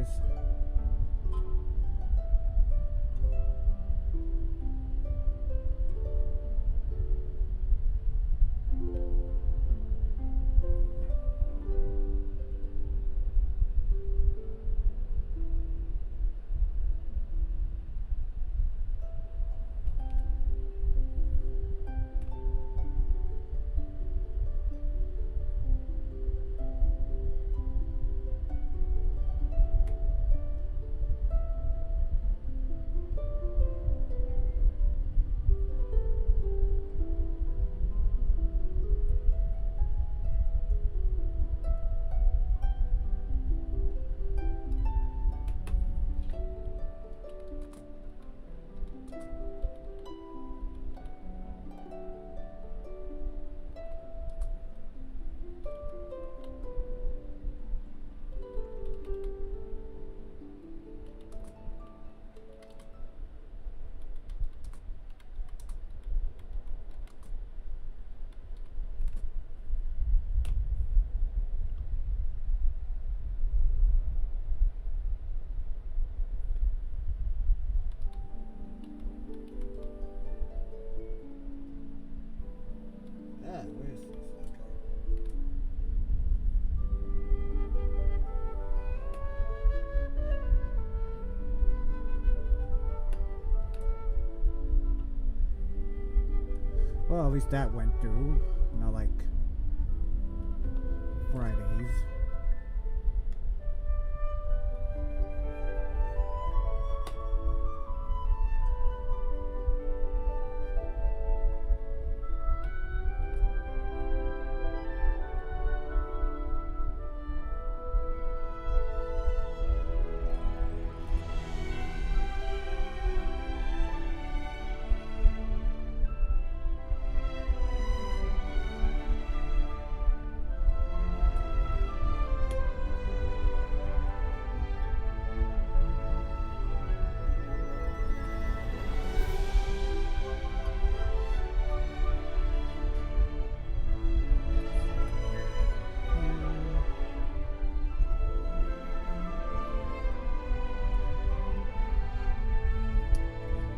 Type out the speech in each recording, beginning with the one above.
guys. Well, at least that went through. Not like Fridays.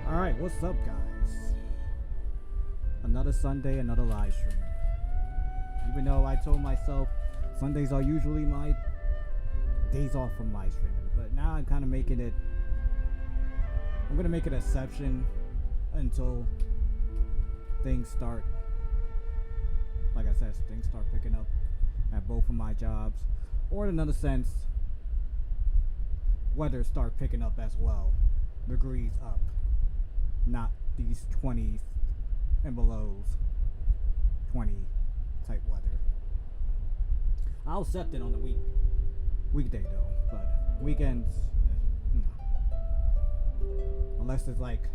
Alright, what's up guys? Another Sunday, another live stream. Even though I told myself Sundays are usually my days off from live streaming, but now I'm kind of making it, I'm gonna make an exception until things start, like I said, things start picking up at both of my jobs, or in another sense, weather start picking up as well, degrees up. Not these 20s and belows, 20 type weather. I'll accept it on the weekday though, but weekends, unless it's like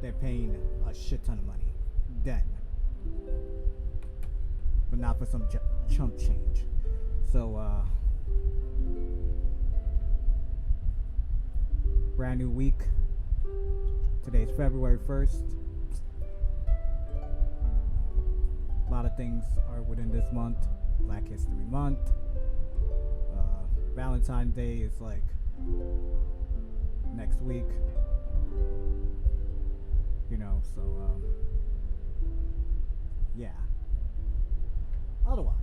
they're paying a shit ton of money, then, but not for some chump change. So, brand new week. Today's February 1st. A lot of things are within this month. Black History Month. Valentine's Day is like next week. You know, so yeah. Otherwise,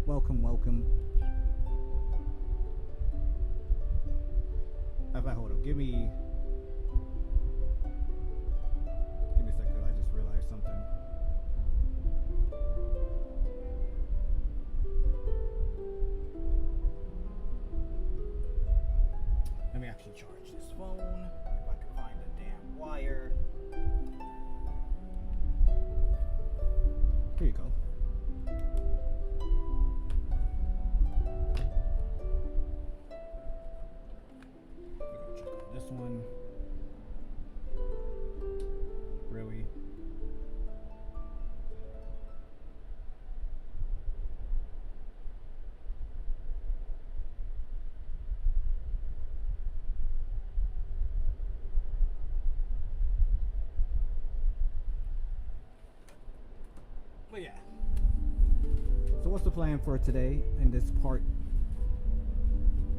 welcome. If I hold up, give me a second, I just realized something. Let me actually charge this phone, if I can find a damn wire. Here you go. We're gonna check on this one. Really? But yeah. So what's the plan for today in this part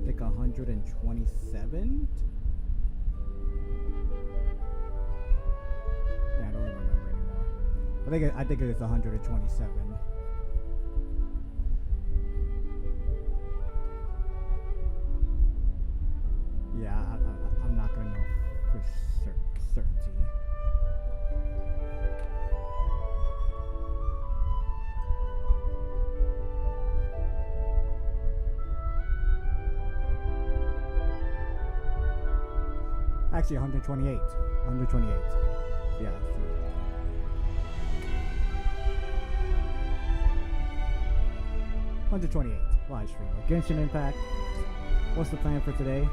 I think 127. Yeah, I don't even remember anymore. I think it is 127. Yeah, I'm not gonna know for certainty. Actually, 128. 128. Yeah. See. 128 live stream. Genshin Impact. What's the plan for today?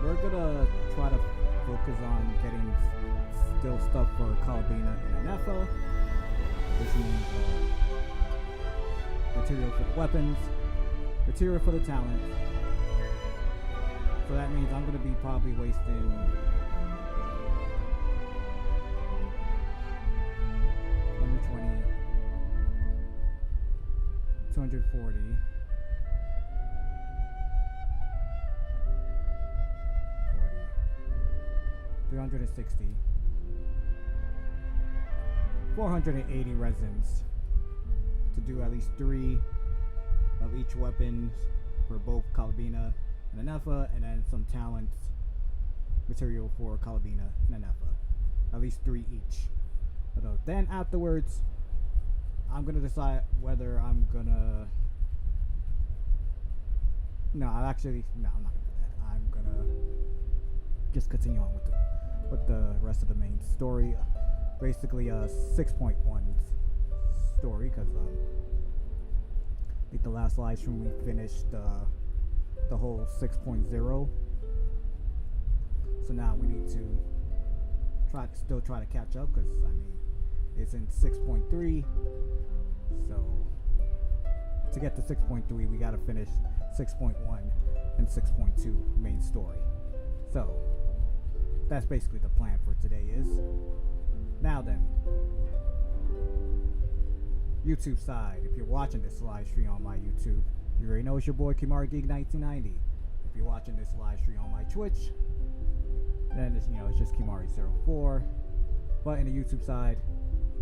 We're gonna try to focus on getting still stuff for Calabina and Anefa, which means material for the weapons, material for the talent. So that means I'm gonna be probably wasting 120, 240. 360, 480 resins to do at least 3 of each weapon for both Calabina and Anefa, and then some talent material for Calabina and Anefa. At least 3 each. Then afterwards, I'm gonna decide whether I'm gonna. No, I'm not gonna do that. I'm gonna just continue on with the rest of the main story. Basically a 6.1 story, because I think the last live stream we finished the whole 6.0. So now we need to still try to catch up, because I mean it's in 6.3. So to get to 6.3 we gotta finish 6.1 and 6.2 main story. So that's basically the plan for today is. Now then, YouTube side, if you're watching this live stream on my YouTube, you already know it's your boy Kimari Geek 1990. If you're watching this live stream on my Twitch, then it's just Kimari04. But in the YouTube side,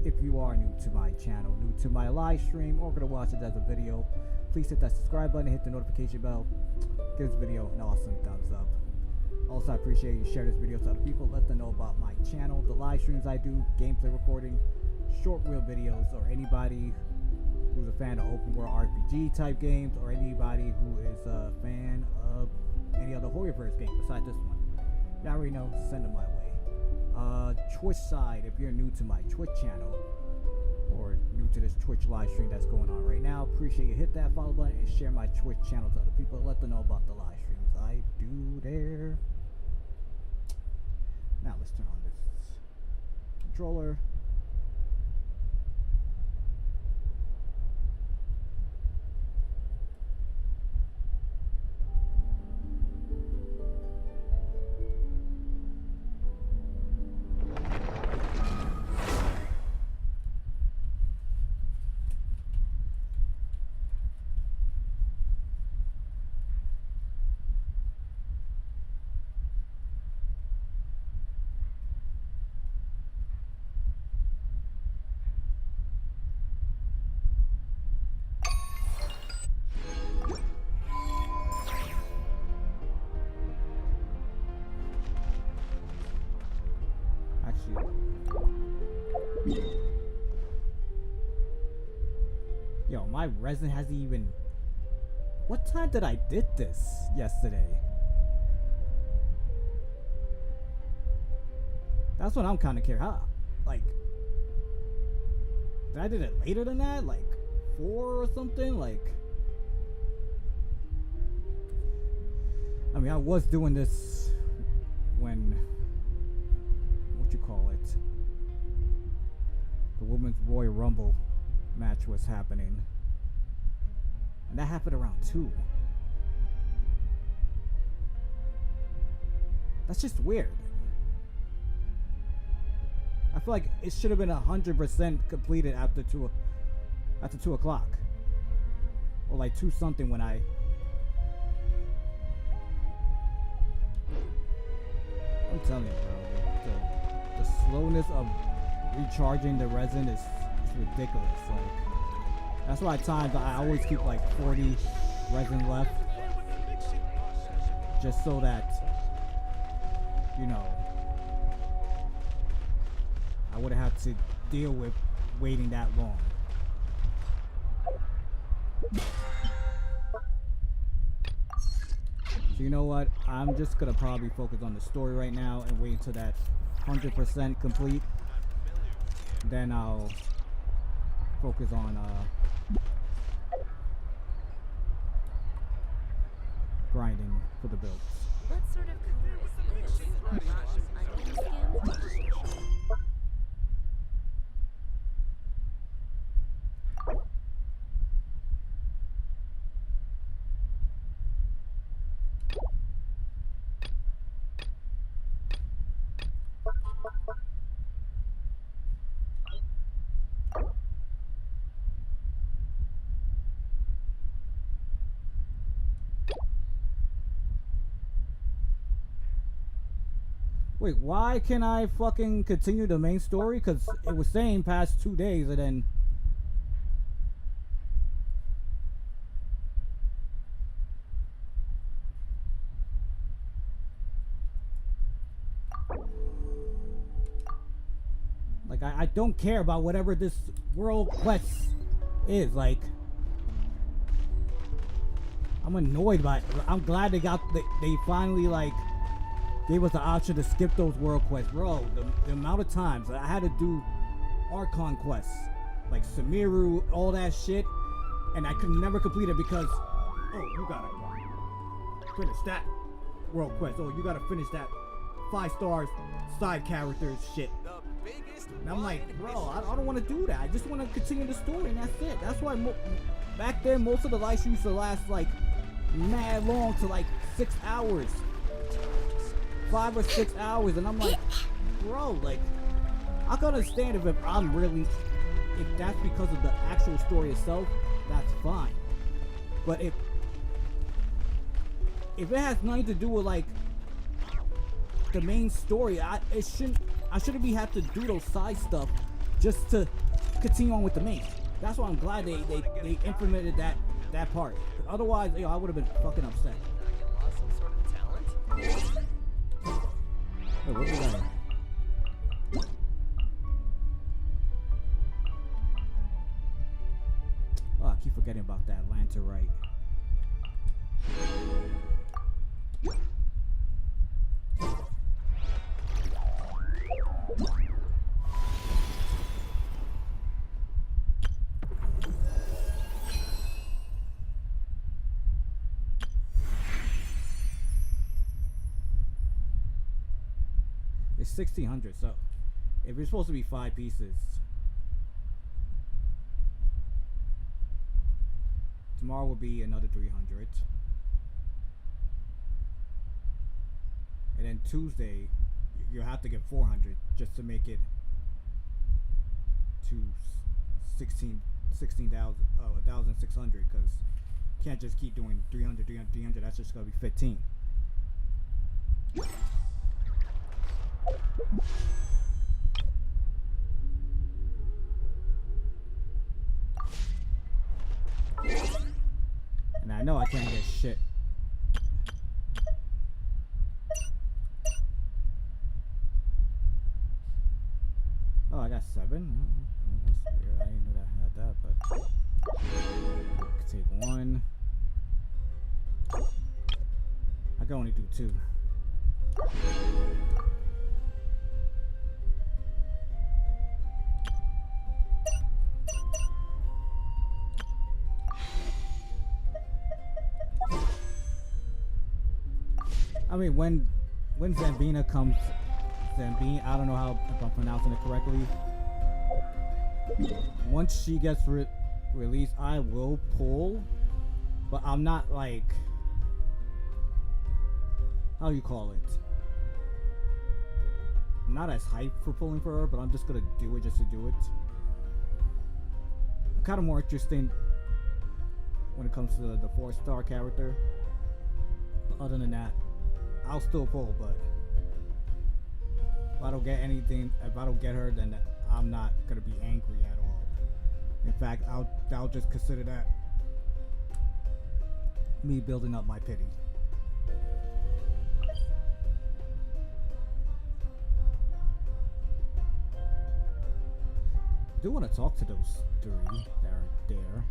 if you are new to my channel, new to my live stream, or gonna watch it as a video, please hit that subscribe button, hit the notification bell, give this video an awesome thumbs up. Also, I appreciate you share this video to other people, let them know about my channel, the live streams I do, gameplay recording, short reel videos, or anybody who's a fan of open world RPG type games, or anybody who is a fan of any other Horrorverse game besides this one. Y'all already know, send them my way. Twitch side, if you're new to my Twitch channel, or new to this Twitch live stream that's going on right now, appreciate you hit that follow button and share my Twitch channel to other people, let them know about the live streams I do there. Now let's turn on this controller. Yo, my resin hasn't even. What time did I did this yesterday? That's what I'm kind of curious. How, like, did I did it later than that? Like 4 or something? Like, I mean, I was doing this when, what you call it, the Women's Royal Rumble match was happening, and that happened around 2. That's just weird. I feel like it should have been 100% completed after 2 o'clock, or like 2 something when I I'm telling you, bro, the slowness of recharging the resin is ridiculous. Like, that's why at times I always keep like 40 resin left, just so that, you know, I wouldn't have to deal with waiting that long. So you know what? I'm just gonna probably focus on the story right now and wait until that's 100% complete. Then I'll focus on grinding for the builds. What sort of color is this? Onion skin? Wait, why can I fucking continue the main story? Because it was saying past 2 days and then... Like, I don't care about whatever this world quest is. Like, I'm annoyed by it. I'm glad they finally, like, gave us the option to skip those world quests. Bro, the amount of times that I had to do Archon quests, like Sumeru, all that shit, and I could never complete it because, oh, you gotta finish that world quest. Oh, you gotta finish that 5-star side characters shit. And I'm like, bro, I don't want to do that. I just want to continue the story, and that's it. That's why back then most of the live streams used to last like mad long, to like 6 hours. 5 or 6 hours, and I'm like, bro, like, I can understand if I'm really, if that's because of the actual story itself, that's fine. But if it has nothing to do with like the main story, I shouldn't be have to do those side stuff just to continue on with the main. That's why I'm glad they implemented that part. Otherwise, I would have been fucking upset. Wait, what is that? Oh, I keep forgetting about that lantern, right? It's 1,600, so if it's supposed to be 5 pieces, tomorrow will be another 300, and then Tuesday you'll have to get 400 just to make it to 1,600, because you can't just keep doing 300, 300, 300. That's just gonna be 15. And I know I can't get shit. Oh, I got 7. That's weird. I didn't know that I had that, but I could take 1. I can only do 2. I mean, when Zambina comes, Zambine, I don't know how if I'm pronouncing it correctly. Once she gets released, I will pull, but I'm not like, how you call it? I'm not as hyped for pulling for her, but I'm just gonna do it just to do it. I'm kind of more interested when it comes to the 4-star character. But other than that, I'll still pull, but I don't get anything, if I don't get her, then I'm not gonna be angry at all. In fact, I'll just consider that me building up my pity. I do want to talk to those three that are there.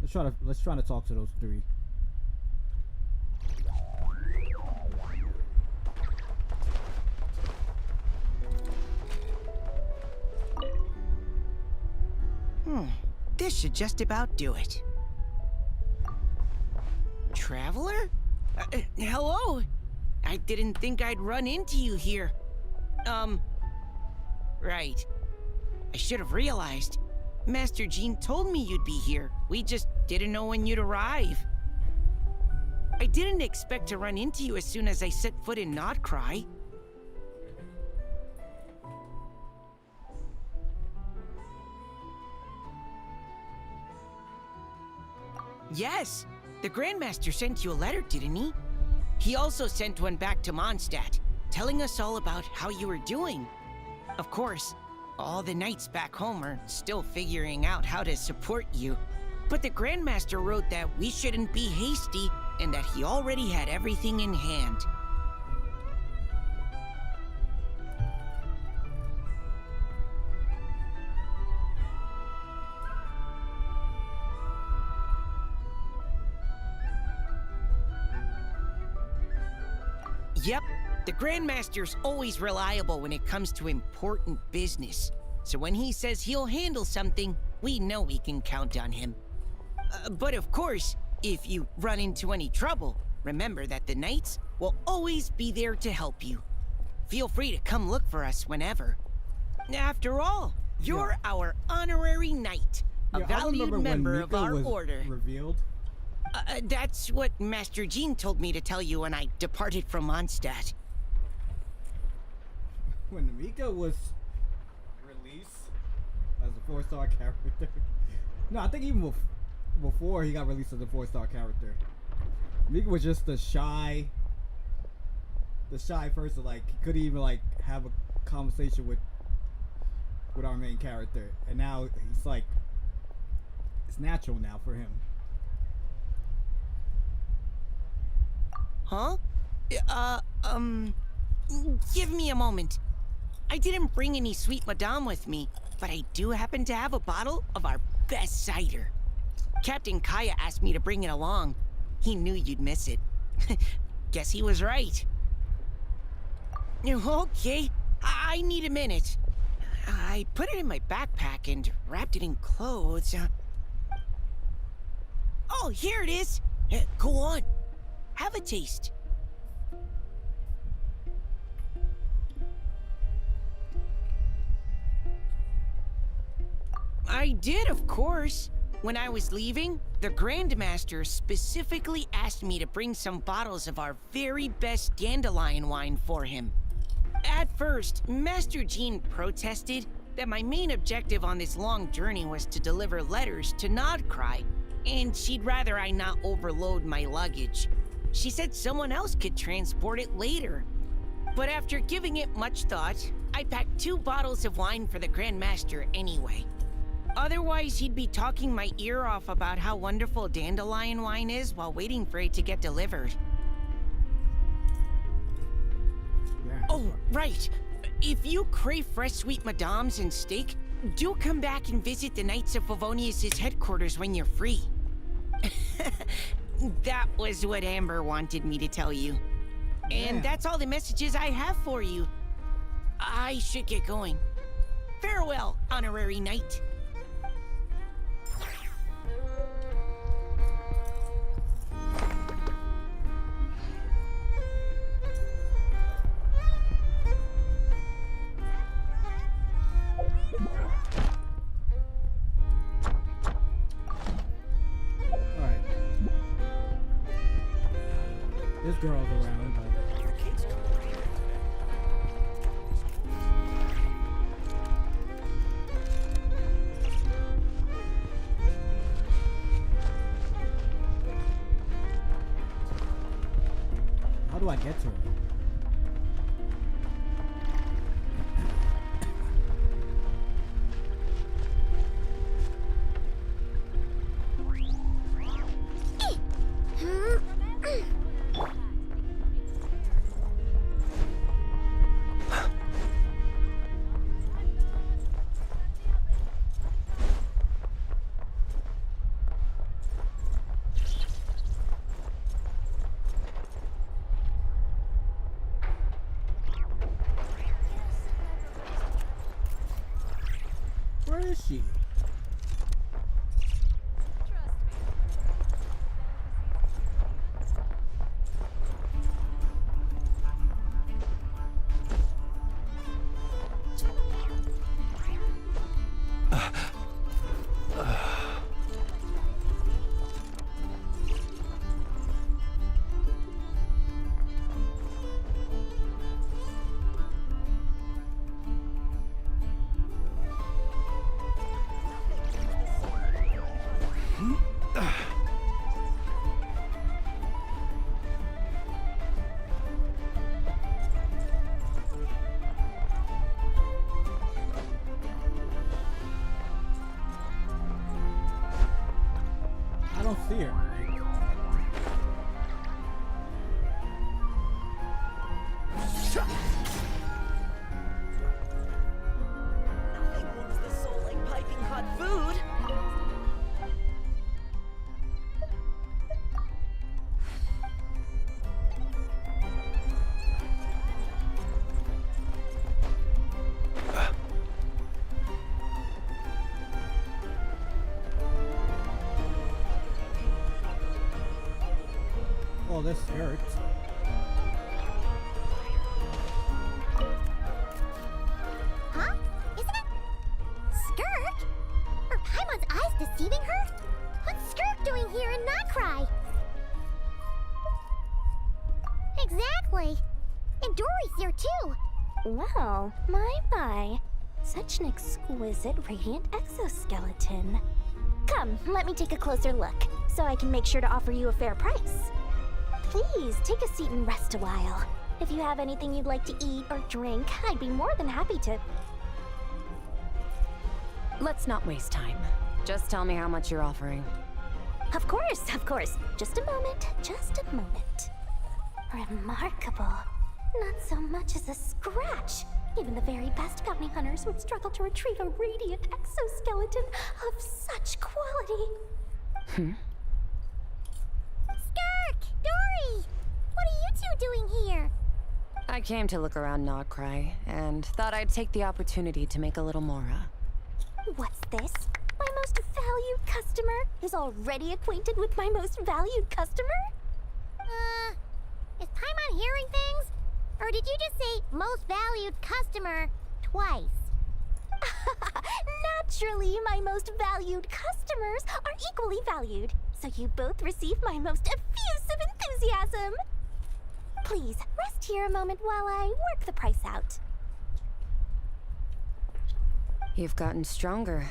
Let's try to talk to those three. This should just about do it. Traveler? Hello? I didn't think I'd run into you here. Right. I should have realized. Master Jean told me you'd be here. We just didn't know when you'd arrive. I didn't expect to run into you as soon as I set foot in Nod-Krai. Yes, the Grandmaster sent you a letter, didn't he? He also sent one back to Mondstadt, telling us all about how you were doing. Of course, all the knights back home are still figuring out how to support you. But the Grandmaster wrote that we shouldn't be hasty and that he already had everything in hand. Yep, the Grandmaster's always reliable when it comes to important business. So when he says he'll handle something, we know we can count on him. But of course, if you run into any trouble, remember that the knights will always be there to help you. Feel free to come look for us whenever. After all, you're our honorary knight, a valued member of our order. Revealed. That's what Master Jean told me to tell you when I departed from Mondstadt. When Mika was released as a 4-star character. No, I think even before he got released as a 4-star character. Mika was just the shy person. Like, he couldn't even like have a conversation with our main character. And now he's like, it's natural now for him. Huh? Give me a moment. I didn't bring any sweet madame with me, but I do happen to have a bottle of our best cider. Captain Kaya asked me to bring it along. He knew you'd miss it. Guess he was right. Okay, I need a minute. I put it in my backpack and wrapped it in clothes. Oh, here it is. Go on. Have a taste. I did, of course. When I was leaving, the Grandmaster specifically asked me to bring some bottles of our very best dandelion wine for him. At first, Master Jean protested that my main objective on this long journey was to deliver letters to Nod-Krai, and she'd rather I not overload my luggage. She said someone else could transport it later. But after giving it much thought, I packed 2 bottles of wine for the Grandmaster anyway. Otherwise, he'd be talking my ear off about how wonderful dandelion wine is while waiting for it to get delivered. Yeah. Oh, right. If you crave fresh sweet madames and steak, do come back and visit the Knights of Favonius' headquarters when you're free. That was what Amber wanted me to tell you. And that's all the messages I have for you. I should get going. Farewell, honorary knight. This girl's around, but how do I get to her? Where is she? I don't see her. Nothing warms the soul like piping hot food. Oh, this hurts. Huh? Isn't it Skirk? Are Paimon's eyes deceiving her? What's Skirk doing here in Nod-Krai? Exactly. And Dory's here too. Well, my. Such an exquisite radiant exoskeleton. Come, let me take a closer look, so I can make sure to offer you a fair price. Please, take a seat and rest a while. If you have anything you'd like to eat or drink, I'd be more than happy to... Let's not waste time. Just tell me how much you're offering. Of course. Just a moment. Remarkable. Not so much as a scratch. Even the very best bounty hunters would struggle to retrieve a radiant exoskeleton of such quality. Skirk! Dory! What are you two doing here? I came to look around Nod-Krai, and thought I'd take the opportunity to make a little mora. What's this? My most valued customer is already acquainted with my most valued customer? Is Paimon hearing things? Or did you just say most valued customer twice? Naturally, my most valued customers are equally valued, so you both receive my most effusive enthusiasm. Please, rest here a moment while I work the price out. You've gotten stronger.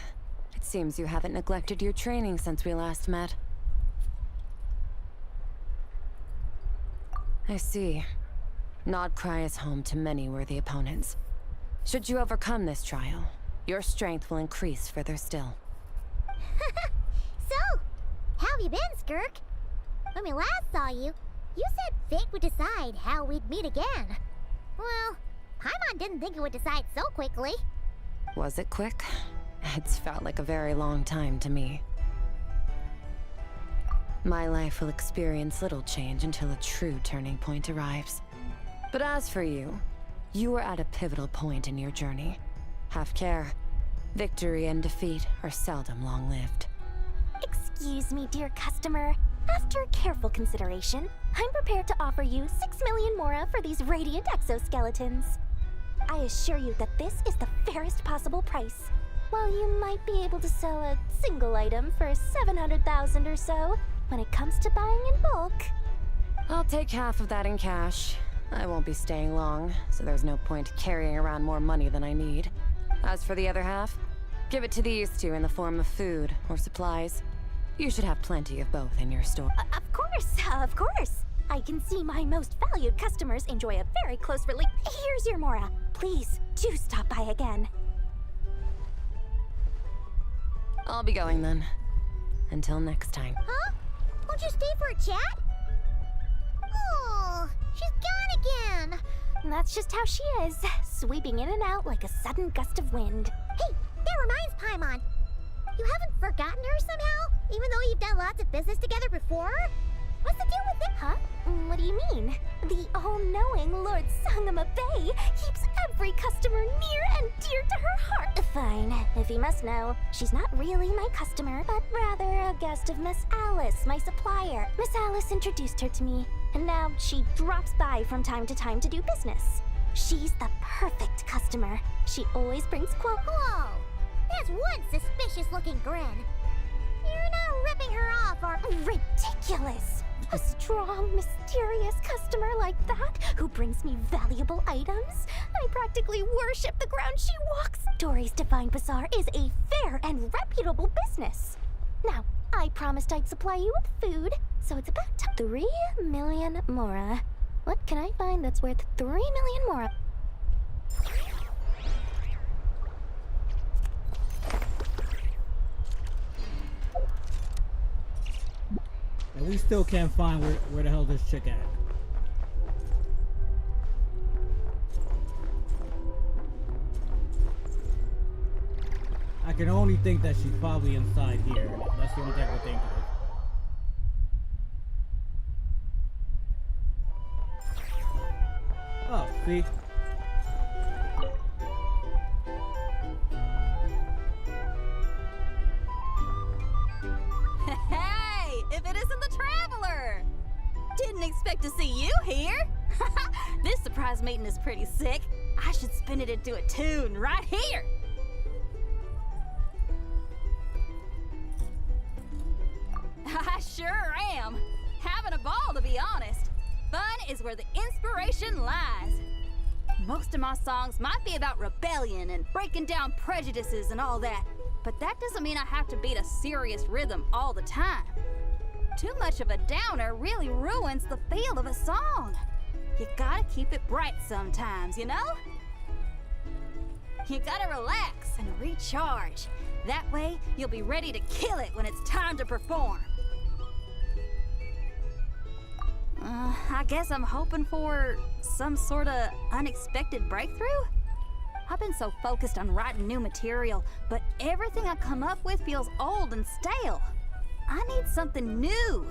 It seems you haven't neglected your training since we last met. I see. Nod-Krai is home to many worthy opponents. Should you overcome this trial, your strength will increase further still. So, how have you been, Skirk? When we last saw you, you said fate would decide how we'd meet again. Well, Paimon didn't think it would decide so quickly. Was it quick? It's felt like a very long time to me. My life will experience little change until a true turning point arrives. But as for you, you are at a pivotal point in your journey. Have care. Victory and defeat are seldom long-lived. Excuse me, dear customer. After careful consideration, I'm prepared to offer you 6 million mora for these radiant exoskeletons. I assure you that this is the fairest possible price. While you might be able to sell a single item for 700,000 or so, when it comes to buying in bulk... I'll take half of that in cash. I won't be staying long, so there's no point carrying around more money than I need. As for the other half, give it to these two in the form of food or supplies. You should have plenty of both in your store. Of course. I can see my most valued customers enjoy a very close Here's your mora. Please, do stop by again. I'll be going then. Until next time. Huh? Won't you stay for a chat? Oh, she's gone again. That's just how she is, sweeping in and out like a sudden gust of wind. Hey, that reminds Paimon. You haven't forgotten her somehow? Even though you've done lots of business together before? What's the deal with it? Huh? What do you mean? The all-knowing Lord Sangama Bay keeps every customer near and dear to her heart. Fine, if you must know, she's not really my customer, but rather a guest of Miss Alice, my supplier. Miss Alice introduced her to me, and now she drops by from time to time to do business. She's the perfect customer. She always brings Whoa! There's one suspicious-looking grin. You're not ripping her off, or... Ridiculous! A strong, mysterious customer like that who brings me valuable items? I practically worship the ground she walks. Dory's Divine Bazaar is a fair and reputable business. Now, I promised I'd supply you with food, so it's about 3 million mora. What can I find that's worth 3 million mora? And we still can't find where the hell this chick at. I can only think that she's probably inside here. That's the only thing I can think of. Oh, see? Hey, if it isn't the Traveler! Didn't expect to see you here. This surprise meeting is pretty sick. I should spin it into a tune right here. I sure am. Having a ball, to be honest. Fun is where the inspiration lies. Most of my songs might be about rebellion and breaking down prejudices and all that, but that doesn't mean I have to beat a serious rhythm all the time. Too much of a downer really ruins the feel of a song. You gotta keep it bright sometimes, you know? You gotta relax and recharge. That way, you'll be ready to kill it when it's time to perform. I guess I'm hoping for some sort of unexpected breakthrough? I've been so focused on writing new material, but everything I come up with feels old and stale. I need something new.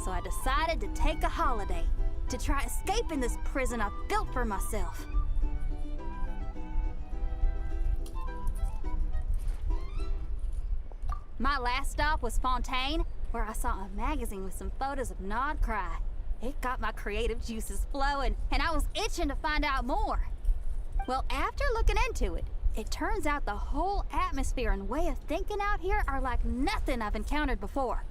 So I decided to take a holiday, to try escaping this prison I've built for myself. My last stop was Fontaine, where I saw a magazine with some photos of Nod-Krai. It got my creative juices flowing, and I was itching to find out more. Well, after looking into it, it turns out the whole atmosphere and way of thinking out here are like nothing I've encountered before.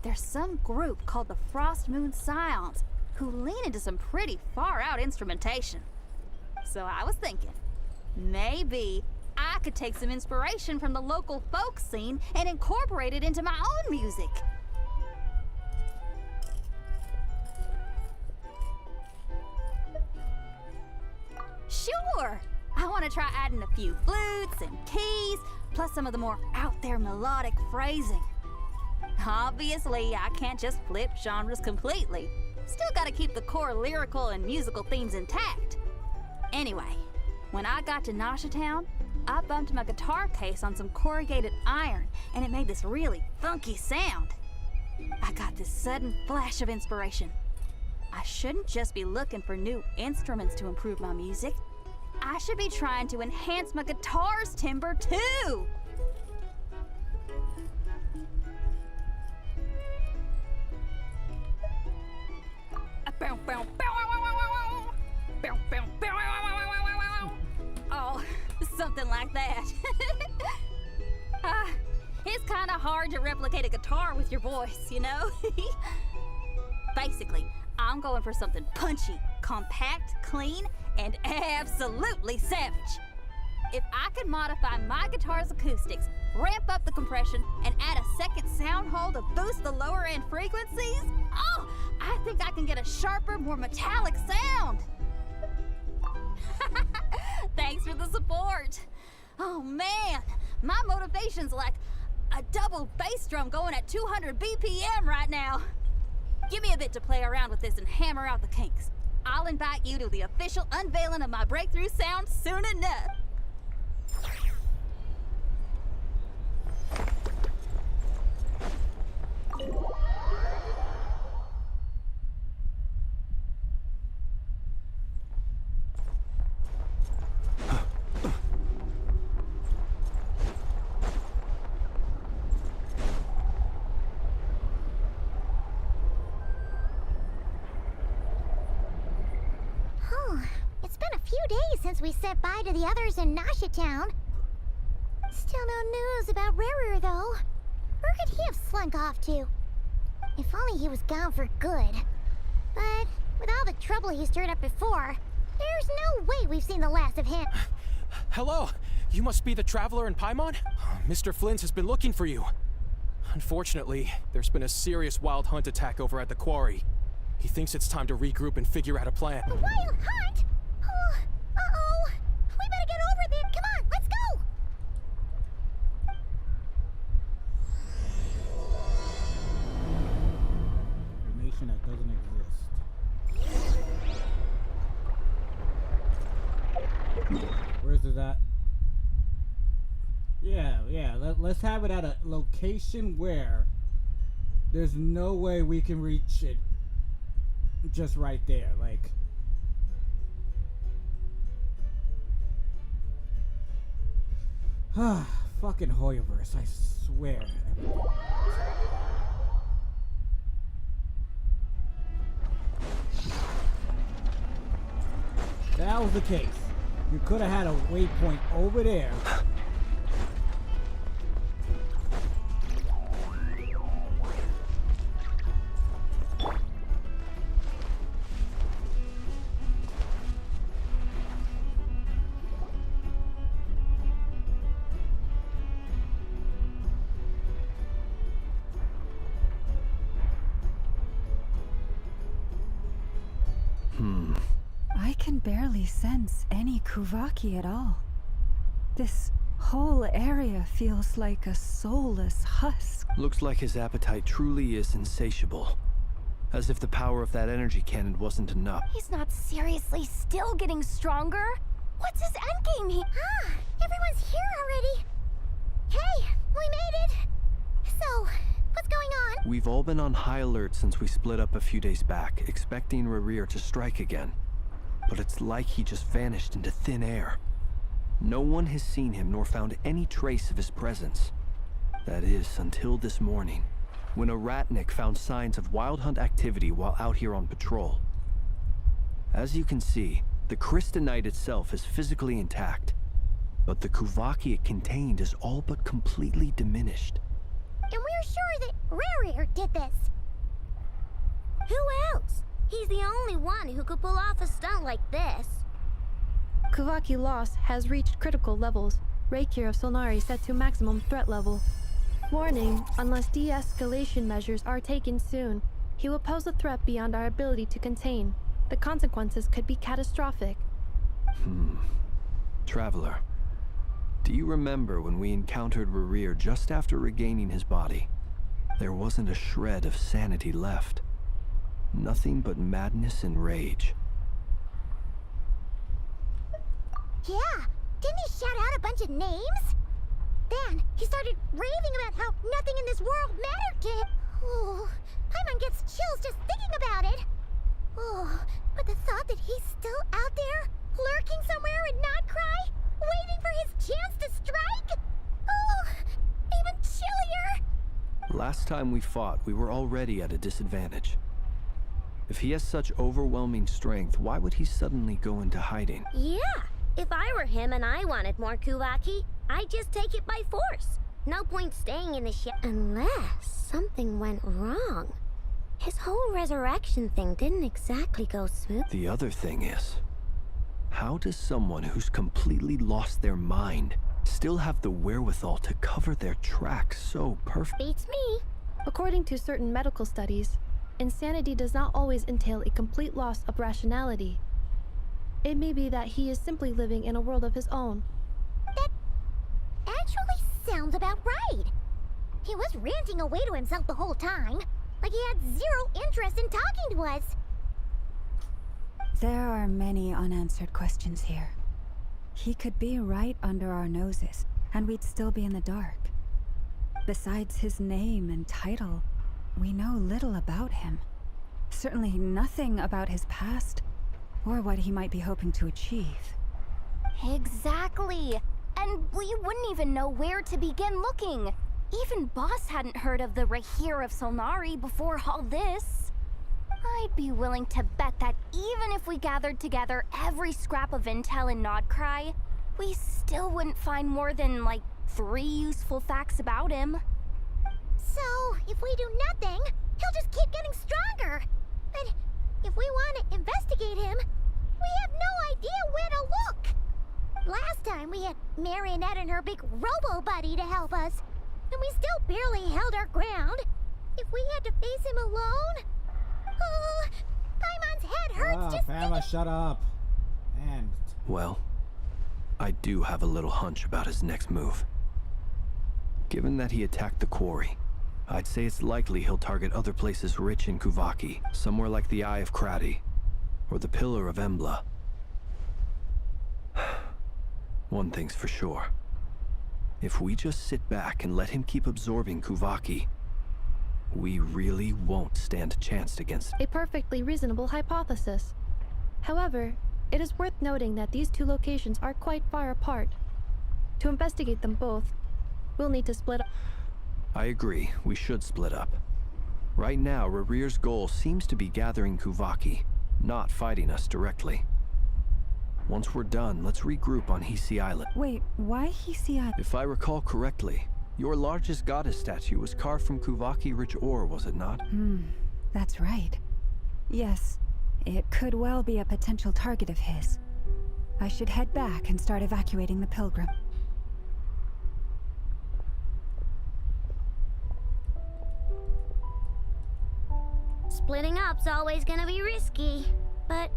There's some group called the Frost Moon Scions who lean into some pretty far-out instrumentation. So I was thinking, maybe I could take some inspiration from the local folk scene and incorporate it into my own music. Sure! I want to try adding a few flutes and keys, plus some of the more out-there melodic phrasing. Obviously, I can't just flip genres completely. Still gotta keep the core lyrical and musical themes intact. Anyway, when I got to Nasha Town, I bumped my guitar case on some corrugated iron, and it made this really funky sound. I got this sudden flash of inspiration. I shouldn't just be looking for new instruments to improve my music. I should be trying to enhance my guitar's timbre too! Oh, something like that. It's kind of hard to replicate a guitar with your voice, you know? Basically, I'm going for something punchy, compact, clean, and absolutely savage. If I could modify my guitar's acoustics, ramp up the compression, and add a second sound hole to boost the lower end frequencies, oh, I think I can get a sharper, more metallic sound. Thanks for the support. Oh man, my motivation's like a double bass drum going at 200 BPM right now. Give me a bit to play around with this and hammer out the kinks. I'll invite you to the official unveiling of my breakthrough sound soon enough. It's been a few days since we said bye to the others in Nasha Town. Still no news about Rarer, though. Where could he have slunk off to? If only he was gone for good. But with all the trouble he stirred up before, there's no way we've seen the last of him. Hello! You must be the traveler in Paimon? Mr. Flynn has been looking for you. Unfortunately, there's been a serious wild hunt attack over at the quarry. He thinks it's time to regroup and figure out a plan. A wild hunt? Oh, uh-oh. We better get over there. Come on, let's go! Information that doesn't exist. Where's it at? Yeah, let's have it at a location where there's no way we can reach it just right there, like. Fucking Hoyoverse, I swear. If that was the case, you could have had a waypoint over there. I can barely sense any Kuvaki at all. This whole area feels like a soulless husk. Looks like his appetite truly is insatiable. As if the power of that energy cannon wasn't enough. He's not seriously still getting stronger? What's his endgame? Everyone's here already. Hey, we made it. So, what's going on? We've all been on high alert since we split up a few days back, expecting Rarir to strike again. But it's like he just vanished into thin air. No one has seen him nor found any trace of his presence. That is, until this morning, when a ratnik found signs of wild hunt activity while out here on patrol. As you can see, the Crystonite itself is physically intact, but the Kuvaki it contained is all but completely diminished. And we're sure that Rarir did this. Who else? He's the only one who could pull off a stunt like this. Kuvaki loss has reached critical levels. Reikir of Solnari set to maximum threat level. Warning, unless de-escalation measures are taken soon, he will pose a threat beyond our ability to contain. The consequences could be catastrophic. Traveler, do you remember when we encountered Rarir just after regaining his body? There wasn't a shred of sanity left. Nothing but madness and rage. Yeah, didn't he shout out a bunch of names? Then he started raving about how nothing in this world mattered to him. Oh, Paimon gets chills just thinking about it. Oh, but the thought that he's still out there, lurking somewhere in Nod-Krai, waiting for his chance to strike? Oh, even chillier. Last time we fought, we were already at a disadvantage. If he has such overwhelming strength, why would he suddenly go into hiding? Yeah, if I were him and I wanted more Kuvaki, I'd just take it by force. No point staying in the ship unless something went wrong. His whole resurrection thing didn't exactly go smooth. The other thing is, how does someone who's completely lost their mind still have the wherewithal to cover their tracks so perfectly? Beats me. According to certain medical studies, insanity does not always entail a complete loss of rationality. It may be that he is simply living in a world of his own. That actually sounds about right. He was ranting away to himself the whole time, like he had zero interest in talking to us. There are many unanswered questions here. He could be right under our noses, and we'd still be in the dark. Besides his name and title, we know little about him. Certainly nothing about his past, or what he might be hoping to achieve. Exactly. And we wouldn't even know where to begin looking. Even Boss hadn't heard of the Raihir of Solnari before all this. I'd be willing to bet that even if we gathered together every scrap of intel in Nod-Krai, we still wouldn't find more than, like, 3 useful facts about him. So, if we do nothing, he'll just keep getting stronger. And if we want to investigate him, we have no idea where to look. Last time we had Marionette and her big robo-buddy to help us, and we still barely held our ground. If we had to face him alone... Oh, Paimon's head hurts just Fama, thinking... shut up. And... Well, I do have a little hunch about his next move. Given that he attacked the quarry, I'd say it's likely he'll target other places rich in Kuvaki, somewhere like the Eye of Krati, or the Pillar of Embla. One thing's for sure. If we just sit back and let him keep absorbing Kuvaki, we really won't stand a chance against him. A perfectly reasonable hypothesis. However, it is worth noting that these 2 locations are quite far apart. To investigate them both, we'll need to split up. I agree, we should split up. Right now, Rarir's goal seems to be gathering Kuvaki, not fighting us directly. Once we're done, let's regroup on Hisi Island. Wait, why Hisi Island? If I recall correctly, your largest goddess statue was carved from Kuvaki-rich ore, was it not? That's right. Yes, it could well be a potential target of his. I should head back and start evacuating the pilgrim. Splitting up's always gonna be risky, but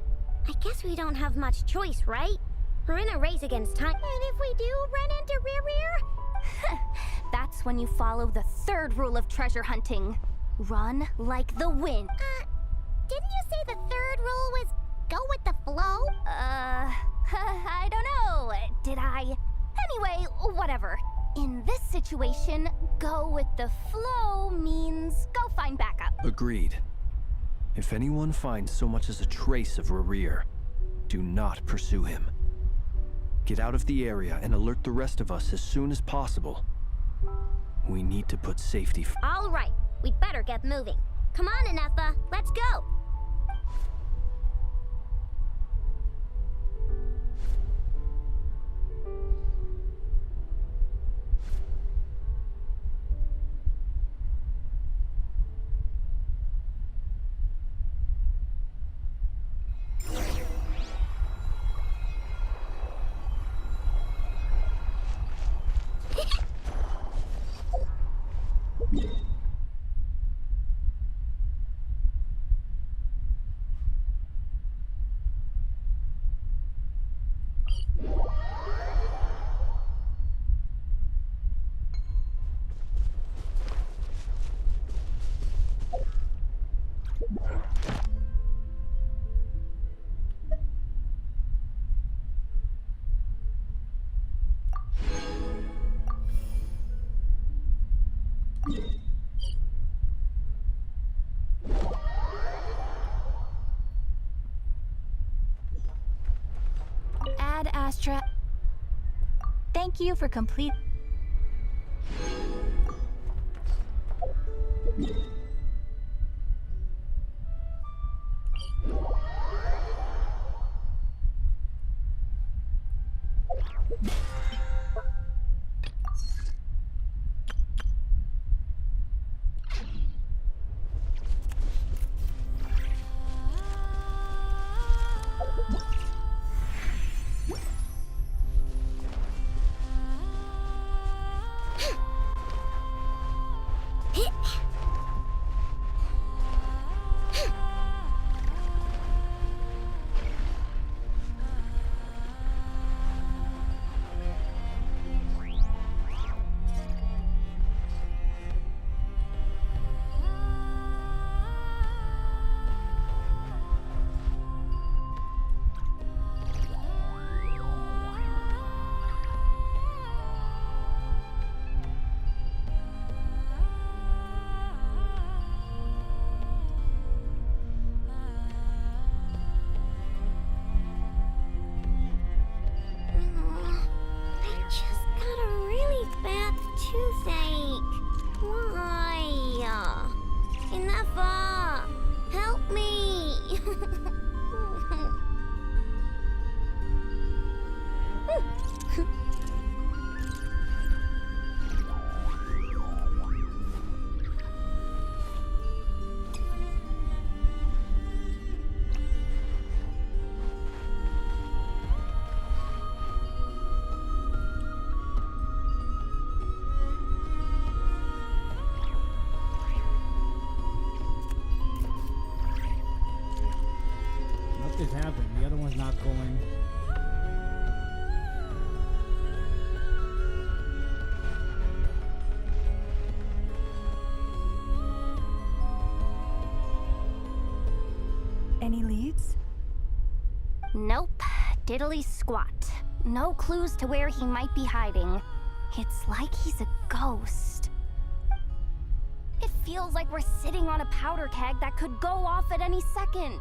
I guess we don't have much choice, right? We're in a race against time. And if we do run into Rarir? That's when you follow the 3rd rule of treasure hunting. Run like the wind. Didn't you say the 3rd rule was go with the flow? I don't know. Did I? Anyway, whatever. In this situation, go with the flow means go find backup. Agreed. If anyone finds so much as a trace of Rarir, do not pursue him. Get out of the area and alert the rest of us as soon as possible. We need to put safety first. All right, we'd better get moving. Come on, Ineffa, let's go. Ad Astra. Thank you for complete. is happening? The other one's not going. Any leads? Nope. Diddly squat. No clues to where he might be hiding. It's like he's a ghost. It feels like we're sitting on a powder keg that could go off at any second.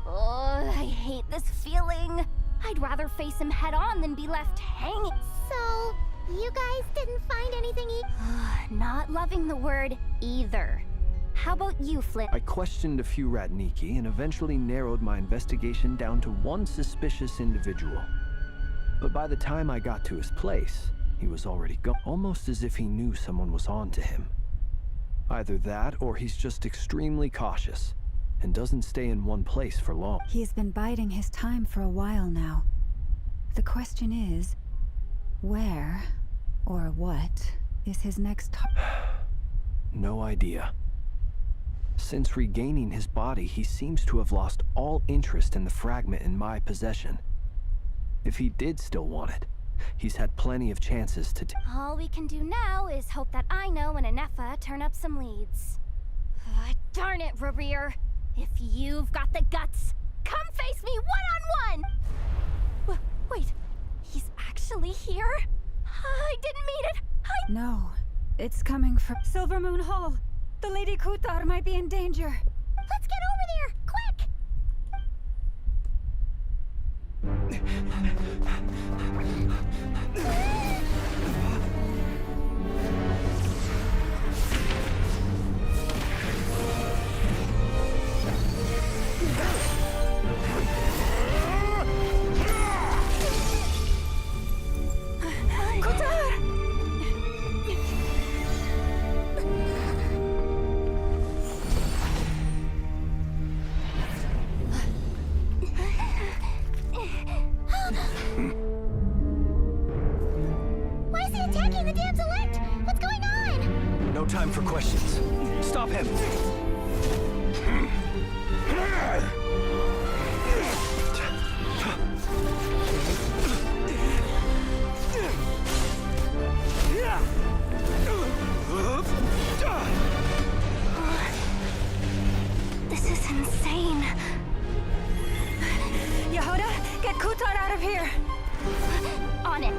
Ugh, I hate this feeling. I'd rather face him head on than be left hanging. So, you guys didn't find anything Not loving the word either. How about you, Flint? I questioned a few Ratniki and eventually narrowed my investigation down to one suspicious individual. But by the time I got to his place, he was already gone. Almost as if he knew someone was on to him. Either that, or he's just extremely cautious and doesn't stay in one place for long. He's been biding his time for a while now. The question is, where or what is his next No idea. Since regaining his body, he seems to have lost all interest in the fragment in my possession. If he did still want it, he's had plenty of chances to All we can do now is hope that Ino and Anefa turn up some leads. Darn it, Rarir. If you've got the guts, come face me one-on-one! Wait, he's actually here? I didn't mean it! No, it's coming from Silver Moon Hall. The Lady Kutar might be in danger. Let's get over there, quick! Why is he attacking the damselette? What's going on? No time for questions. Stop him! This is insane. Yehuda, get Kutar out of here! On it.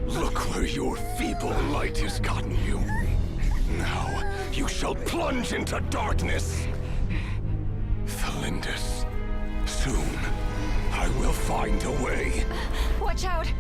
Look where your feeble light has gotten you. Now, you shall plunge into darkness. Thalindus, soon, I will find a way. Watch out!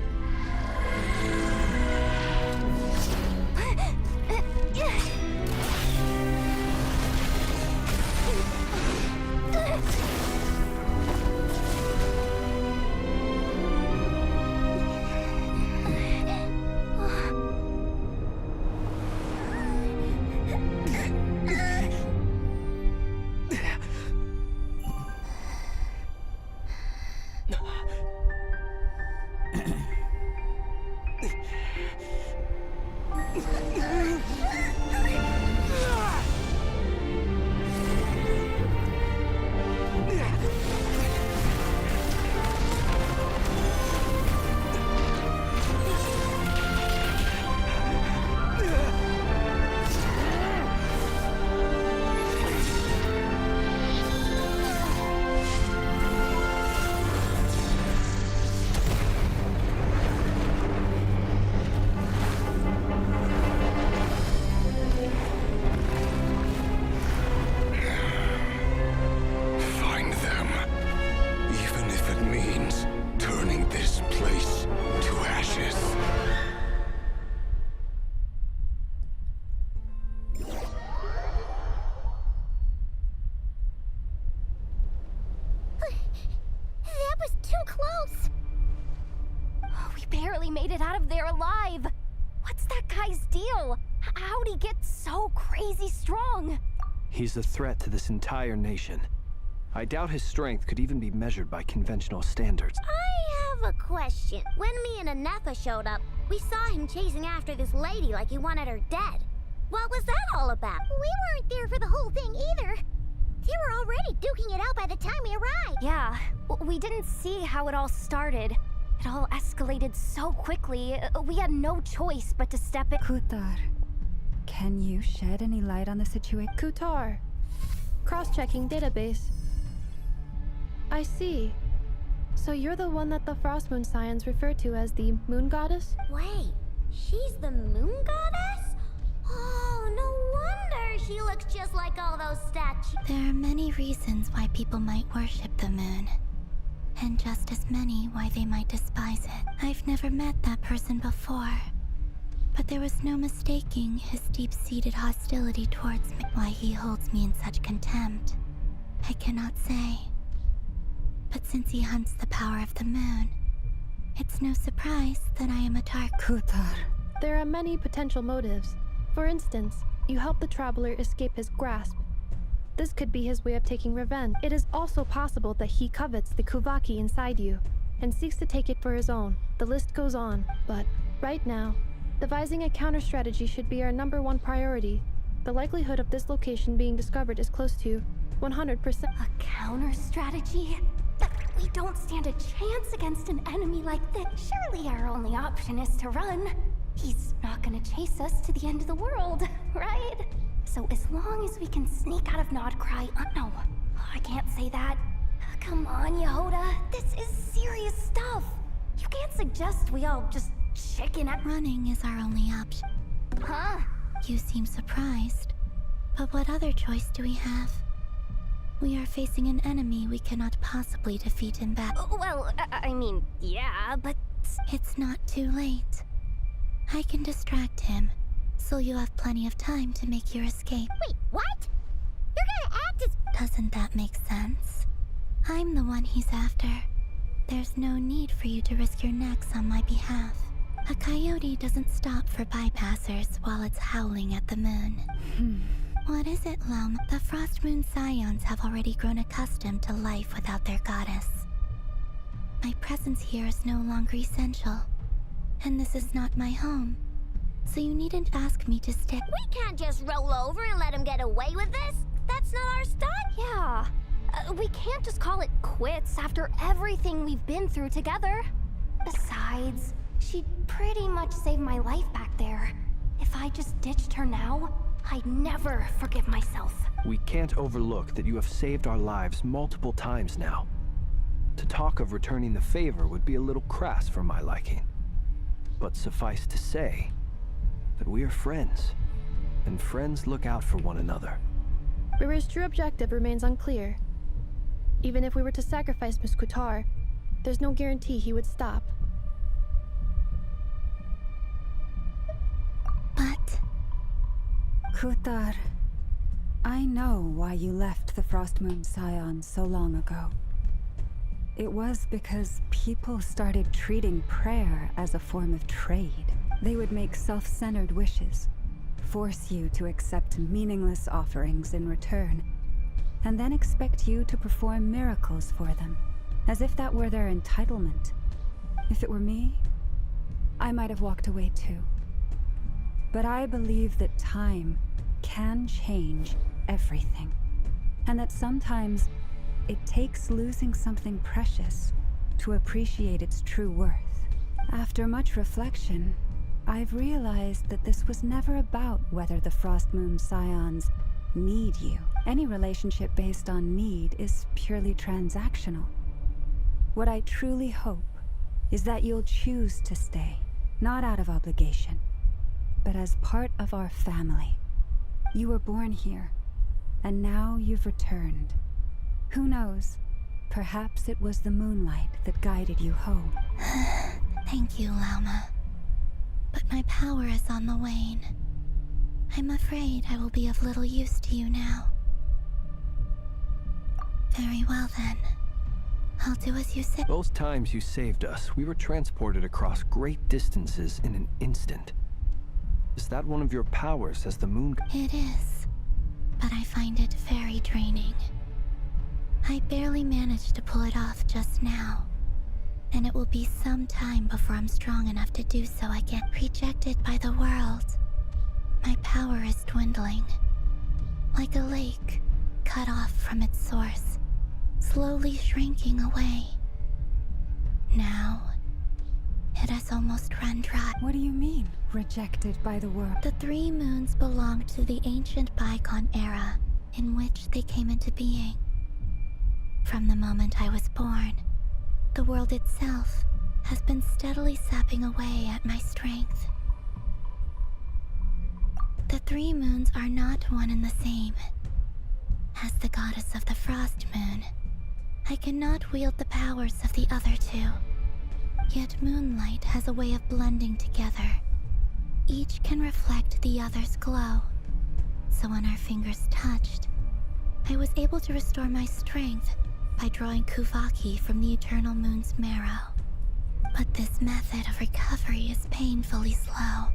barely made it out of there alive. What's that guy's deal? How'd he get so crazy strong? He's a threat to this entire nation. I doubt his strength could even be measured by conventional standards. I have a question. When me and Anefa showed up, we saw him chasing after this lady like he wanted her dead. What was that all about? We weren't there for the whole thing either. They were already duking it out by the time we arrived. Yeah, we didn't see how it all started. It all escalated so quickly, we had no choice but to step in. Kutar, can you shed any light on the situation? Kutar. Cross-checking database. I see. So you're the one that the Frost Moon Scions refer to as the Moon Goddess? Wait, she's the Moon Goddess? Oh, no wonder she looks just like all those statues. There are many reasons why people might worship the moon. And just as many why they might despise it. I've never met that person before. But there was no mistaking his deep-seated hostility towards me. Why he holds me in such contempt, I cannot say. But since he hunts the power of the moon, it's no surprise that I am a dark... Kutar. There are many potential motives. For instance, you help the traveler escape his grasp. This could be his way of taking revenge. It is also possible that he covets the Kuvaki inside you, and seeks to take it for his own. The list goes on, but right now, devising a counter-strategy should be our #1 priority. The likelihood of this location being discovered is close to 100%. A counter-strategy? We don't stand a chance against an enemy like this. Surely our only option is to run. He's not gonna chase us to the end of the world, right? So as long as we can sneak out of Nod-Krai... no, I can't say that. Come on, Yehoda. This is serious stuff. You can't suggest we all just chicken out. Running is our only option. Huh? You seem surprised. But what other choice do we have? We are facing an enemy we cannot possibly defeat in battle. Well, I mean, yeah, but... It's not too late. I can distract him, so you have plenty of time to make your escape. Wait, what? You're gonna act as... Doesn't that make sense? I'm the one he's after. There's no need for you to risk your necks on my behalf. A coyote doesn't stop for bypassers while it's howling at the moon. What is it, Lum? The Frost Moon Scions have already grown accustomed to life without their goddess. My presence here is no longer essential, and this is not my home. So you needn't ask me to stick. We can't just roll over and let him get away with this. That's not our style. Yeah. We can't just call it quits after everything we've been through together. Besides, she pretty much saved my life back there. If I just ditched her now, I'd never forgive myself. We can't overlook that you have saved our lives multiple times now. To talk of returning the favor would be a little crass for my liking. But suffice to say that we are friends, and friends look out for one another. Rira's true objective remains unclear. Even if we were to sacrifice Miss Kutar, there's no guarantee he would stop. But... Kutar, I know why you left the Frost Moon Scions so long ago. It was because people started treating prayer as a form of trade. They would make self-centered wishes, force you to accept meaningless offerings in return, and then expect you to perform miracles for them, as if that were their entitlement. If it were me, I might have walked away too. But I believe that time can change everything, and that sometimes it takes losing something precious to appreciate its true worth. After much reflection, I've realized that this was never about whether the Frost Moon Scions need you. Any relationship based on need is purely transactional. What I truly hope is that you'll choose to stay, not out of obligation, but as part of our family. You were born here, and now you've returned. Who knows? Perhaps it was the moonlight that guided you home. Thank you, Lauma. But my power is on the wane. I'm afraid I will be of little use to you now. Very well then. I'll do as you say. Those times you saved us, we were transported across great distances in an instant. Is that one of your powers as the moon? It is, but I find it very draining. I barely managed to pull it off just now. And it will be some time before I'm strong enough to do so again. Rejected by the world. My power is dwindling. Like a lake, cut off from its source, slowly shrinking away. Now, it has almost run dry. What do you mean, rejected by the world? The 3 moons belonged to the ancient bygone era in which they came into being. From the moment I was born, the world itself has been steadily sapping away at my strength. The 3 moons are not one and the same. As the goddess of the Frost Moon, I cannot wield the powers of the other 2. Yet moonlight has a way of blending together. Each can reflect the other's glow. So when our fingers touched, I was able to restore my strength by drawing Kuvaki from the Eternal Moon's marrow. But this method of recovery is painfully slow.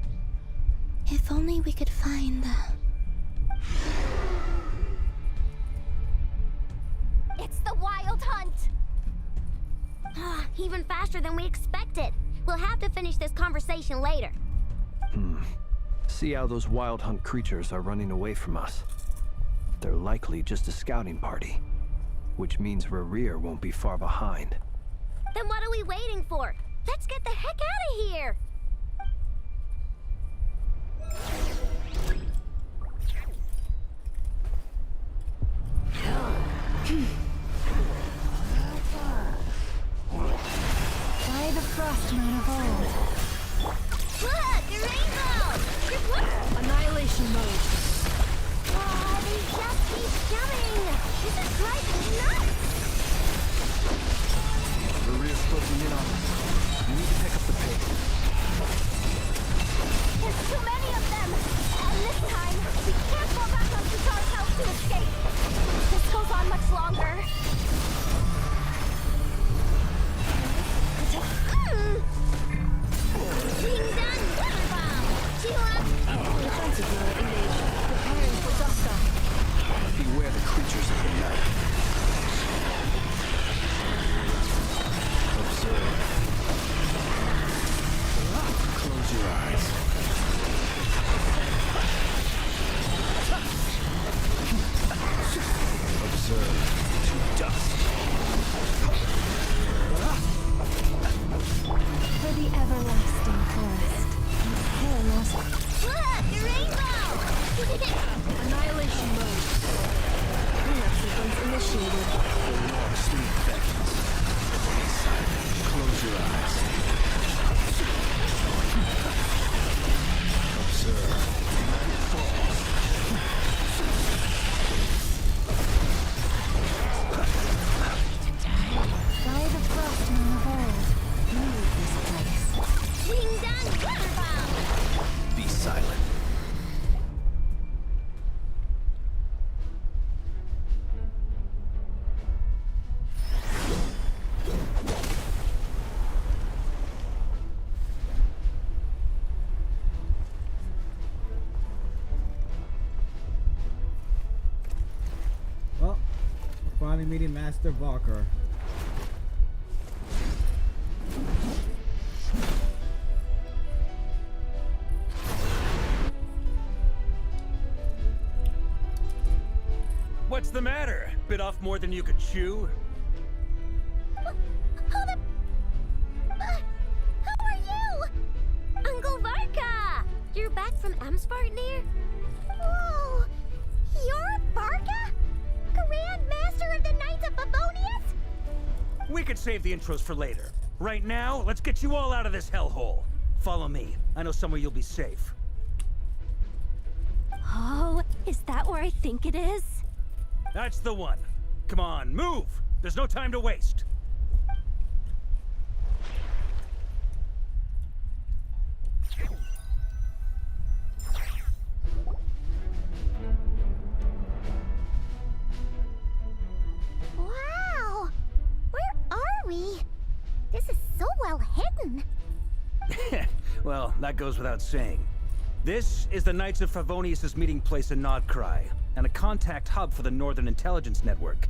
If only we could find the... It's the Wild Hunt! Even faster than we expected. We'll have to finish this conversation later. See how those Wild Hunt creatures are running away from us. They're likely just a scouting party, which means Rerir won't be far behind. Then what are we waiting for? Let's get the heck out of here! By the Frost Moon of old. Look! The rainbow! Annihilation mode. They just keep coming! This is driving me nuts! Rerir's closing in on us. We need to pick up the pace. There's too many of them! And this time, we can't fall back on Katar's house to escape! If this goes on much longer... Being done! Weather bomb! Sheila! Defensive mode engaged. Preparing for Duska. Beware the creatures of the night. Observe. Close your eyes. Observe. To dust. For the everlasting forest. Chaos. Look! The rainbow! Annihilation mode. Cleanup sequence initiated. The long sleep beckons. Close your eyes. Observe. Night falls. By the Frost Moon of old. Leave this place. Being done! Weather bomb! Be silent. Well, we're finally meeting Master Valker. What's the matter? Bit off more than you could chew? Hold up! How are you? Uncle Varka! You're back from Amspartnir? Whoa! You're Varka? Grand Master of the Knights of Favonius? We could save the intros for later. Right now, let's get you all out of this hellhole. Follow me. I know somewhere you'll be safe. Oh, is that where I think it is? That's the one. Come on, move! There's no time to waste. Wow! Where are we? This is so well hidden. Well, that goes without saying. This is the Knights of Favonius' meeting place in Nod-Krai, and a contact hub for the Northern Intelligence Network.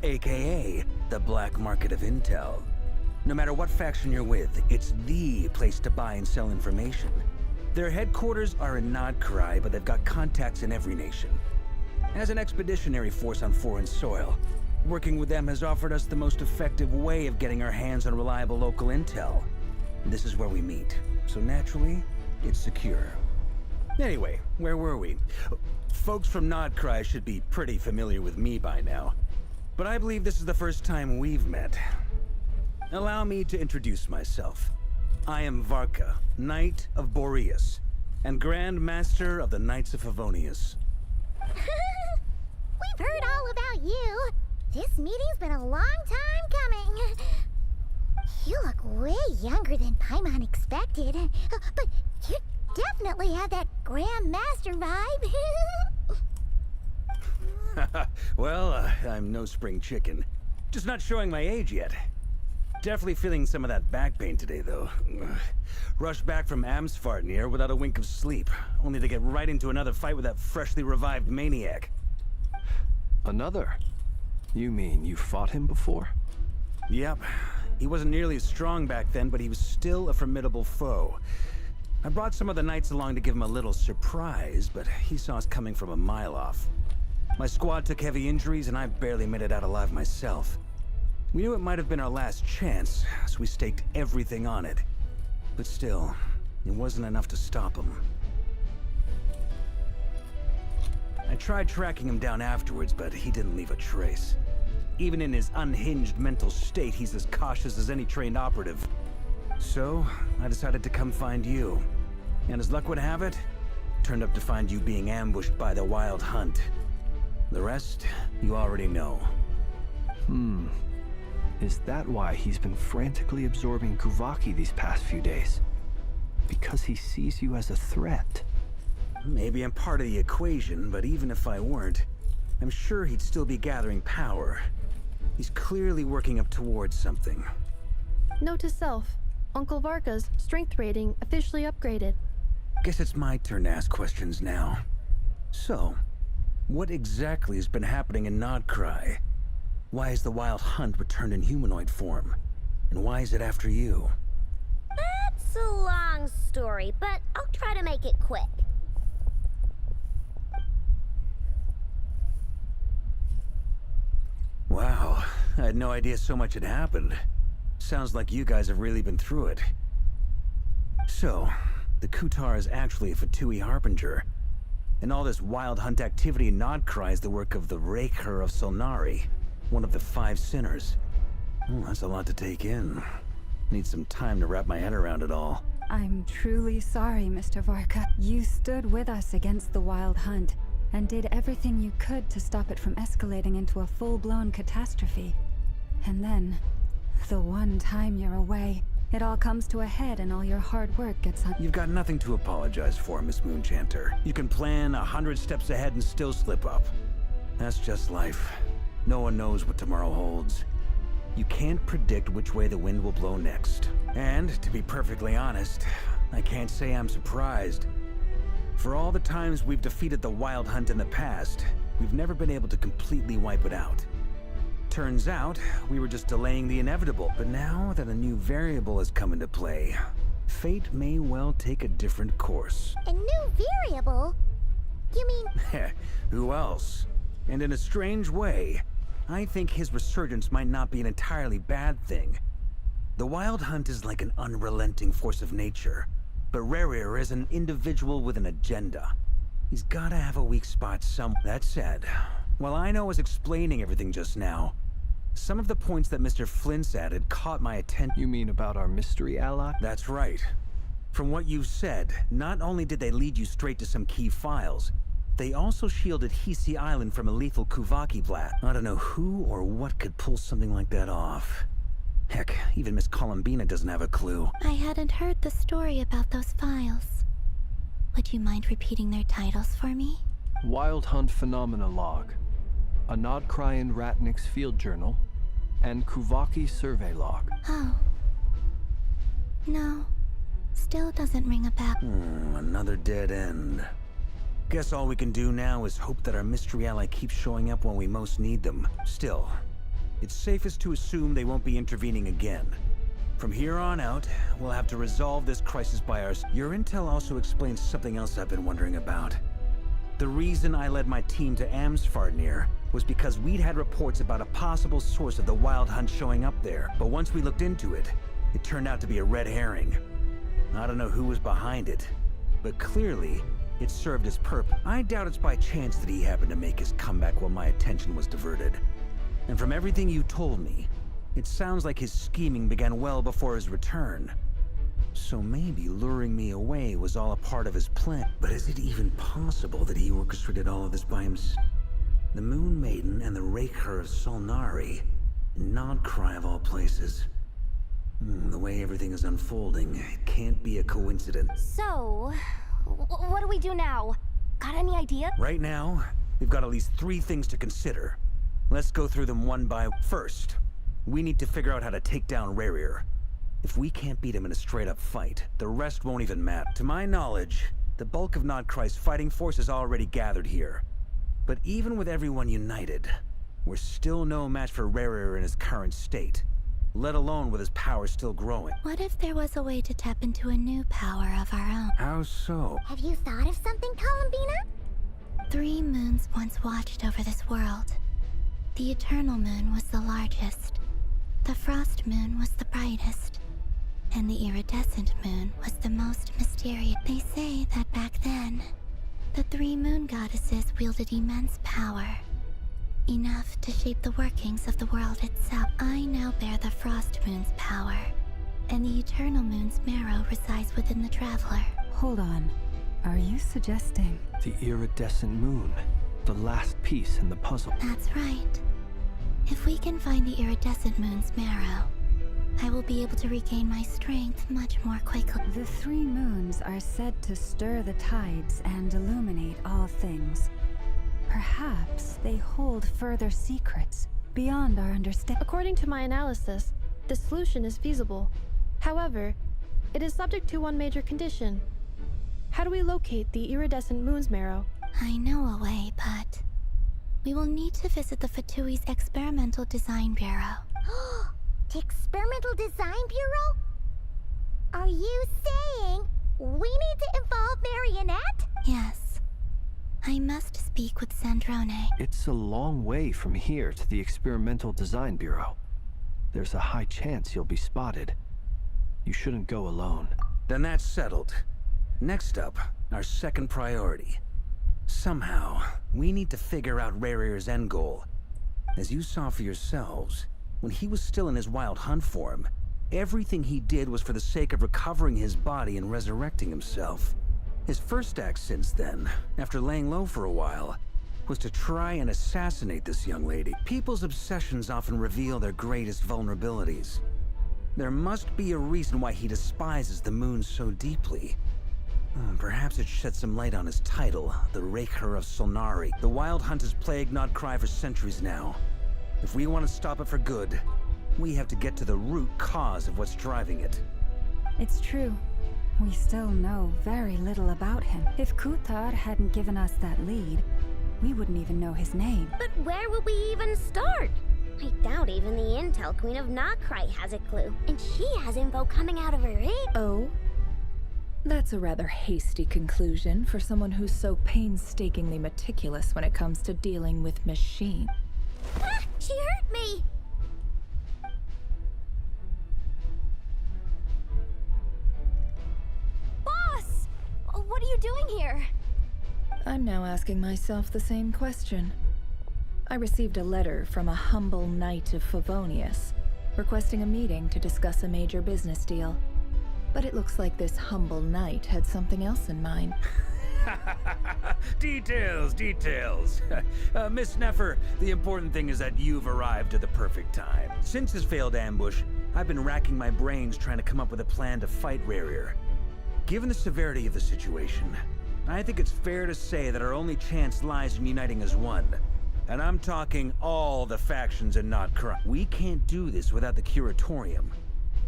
AKA the black market of intel. No matter what faction you're with, it's the place to buy and sell information. Their headquarters are in Nod-Krai, but they've got contacts in every nation. As an expeditionary force on foreign soil, working with them has offered us the most effective way of getting our hands on reliable local intel. This is where we meet, so naturally, it's secure. Anyway, where were we? Folks from Nod-Krai should be pretty familiar with me by now, but I believe this is the first time we've met. Allow me to introduce myself. I am Varka, Knight of Boreas, and Grand Master of the Knights of Favonius. We've heard all about you. This meeting's been a long time coming. You look way younger than Paimon expected, but you definitely have that Grand Master vibe. Well, I'm no spring chicken. Just not showing my age yet. Definitely feeling some of that back pain today, though. Rushed back from Amsfartnir without a wink of sleep, only to get right into another fight with that freshly revived maniac. Another? You mean you fought him before? Yep. He wasn't nearly as strong back then, but he was still a formidable foe. I brought some of the knights along to give him a little surprise, but he saw us coming from a mile off. My squad took heavy injuries, and I barely made it out alive myself. We knew it might have been our last chance, so we staked everything on it. But still, it wasn't enough to stop him. I tried tracking him down afterwards, but he didn't leave a trace. Even in his unhinged mental state, he's as cautious as any trained operative. So, I decided to come find you. And as luck would have it, turned up to find you being ambushed by the Wild Hunt. The rest, you already know. Is that why he's been frantically absorbing Kuvaki these past few days? Because he sees you as a threat? Maybe I'm part of the equation, but even if I weren't, I'm sure he'd still be gathering power. He's clearly working up towards something. Note to self, Uncle Varka's strength rating officially upgraded. Guess it's my turn to ask questions now. So, what exactly has been happening in Nod-Krai? Why is the Wild Hunt returned in humanoid form? And why is it after you? That's a long story, but I'll try to make it quick. Wow, I had no idea so much had happened. Sounds like you guys have really been through it. So, the Kutar is actually a Fatui Harbinger. And all this Wild Hunt activity in Nod-Krai is the work of the Raker of Solnari, one of the 5 sinners. That's a lot to take in. Need some time to wrap my head around it all. I'm truly sorry, Mr. Varka. You stood with us against the Wild Hunt, and did everything you could to stop it from escalating into a full-blown catastrophe. And then, the one time you're away, it all comes to a head and all your hard work gets on. You've got nothing to apologize for, Miss Moonchanter. You can plan 100 steps ahead and still slip up. That's just life. No one knows what tomorrow holds. You can't predict which way the wind will blow next. And, to be perfectly honest, I can't say I'm surprised. For all the times we've defeated the Wild Hunt in the past, we've never been able to completely wipe it out. Turns out, we were just delaying the inevitable. But now that a new variable has come into play, fate may well take a different course. A new variable? You mean... Who else? And in a strange way, I think his resurgence might not be an entirely bad thing. The Wild Hunt is like an unrelenting force of nature, but Rerir is an individual with an agenda. He's gotta have a weak spot That said, while I was explaining everything just now, some of the points that Mr. Flint's added caught my attention. You mean about our mystery ally? That's right. From what you've said, not only did they lead you straight to some key files, they also shielded Hisi Island from a lethal Kuvaki blast. I don't know who or what could pull something like that off. Heck, even Miss Columbina doesn't have a clue. I hadn't heard the story about those files. Would you mind repeating their titles for me? Wild Hunt Phenomena Log, a Nod-Krai and Ratnik's Field Journal, and Kuvaki Survey Log. Oh. No. Still doesn't ring a bell. Another dead end. Guess all we can do now is hope that our mystery ally keeps showing up when we most need them. Still, it's safest to assume they won't be intervening again. From here on out, we'll have to resolve this crisis by ourselves. Your intel also explains something else I've been wondering about. The reason I led my team to Amsfarnir was because we'd had reports about a possible source of the Wild Hunt showing up there. But once we looked into it, it turned out to be a red herring. I don't know who was behind it, but clearly, it served his purpose. I doubt it's by chance that he happened to make his comeback while my attention was diverted. And from everything you told me, it sounds like his scheming began well before his return. So maybe luring me away was all a part of his plan. But is it even possible that he orchestrated all of this by himself? The Moon Maiden and the Raker of Solnari, Nod-Krai of all places. The way everything is unfolding, it can't be a coincidence. So, what do we do now? Got any idea? Right now, we've got at least 3 things to consider. Let's go through them one by one. First, we need to figure out how to take down Rerir. If we can't beat him in a straight-up fight, the rest won't even matter. To my knowledge, the bulk of Nod-Krai's fighting force is already gathered here. But even with everyone united, we're still no match for Rerir in his current state, let alone with his power still growing. What if there was a way to tap into a new power of our own? How so? Have you thought of something, Columbina? 3 moons once watched over this world. The Eternal Moon was the largest. The Frost Moon was the brightest. And the Iridescent Moon was the most mysterious. They say that back then, the 3 moon goddesses wielded immense power. Enough to shape the workings of the world itself. I now bear the Frost Moon's power, and the Eternal Moon's marrow resides within the Traveler. Hold on. Are you suggesting... The iridescent moon. The last piece in the puzzle. That's right. If we can find the Iridescent Moon's marrow, I will be able to regain my strength much more quickly. The 3 moons are said to stir the tides and illuminate all things. Perhaps they hold further secrets beyond our understanding. According to my analysis, the solution is feasible. However, it is subject to one major condition. How do we locate the Iridescent Moon's marrow? I know a way, but we will need to visit the Fatui's Experimental Design Bureau. The Experimental Design Bureau? Are you saying we need to involve Marionette? Yes. I must speak with Sandrone. It's a long way from here to the Experimental Design Bureau. There's a high chance you'll be spotted. You shouldn't go alone. Then that's settled. Next up, our second priority. Somehow, we need to figure out Rerir's end goal. As you saw for yourselves, when he was still in his Wild Hunt form, everything he did was for the sake of recovering his body and resurrecting himself. His first act since then, after laying low for a while, was to try and assassinate this young lady. People's obsessions often reveal their greatest vulnerabilities. There must be a reason why he despises the moon so deeply. Perhaps it sheds some light on his title, the Raker of Solnari. The Wild Hunt has plagued Nod-Krai for centuries now. If we want to stop it for good, we have to get to the root cause of what's driving it. It's true. We still know very little about him. If Kutar hadn't given us that lead, we wouldn't even know his name. But where would we even start? I doubt even the Intel Queen of Nod-Krai has a clue. And she has info coming out of her ear. Oh? That's a rather hasty conclusion for someone who's so painstakingly meticulous when it comes to dealing with machines. Ah! She hurt me! Boss! What are you doing here? I'm now asking myself the same question. I received a letter from a humble knight of Favonius, requesting a meeting to discuss a major business deal. But it looks like this humble knight had something else in mind. Details. Miss Neffer, the important thing is that you've arrived at the perfect time. Since his failed ambush, I've been racking my brains trying to come up with a plan to fight Rerir. Given the severity of the situation, I think it's fair to say that our only chance lies in uniting as one. And I'm talking all the factions in Nod-Krai. We can't do this without the Curatorium.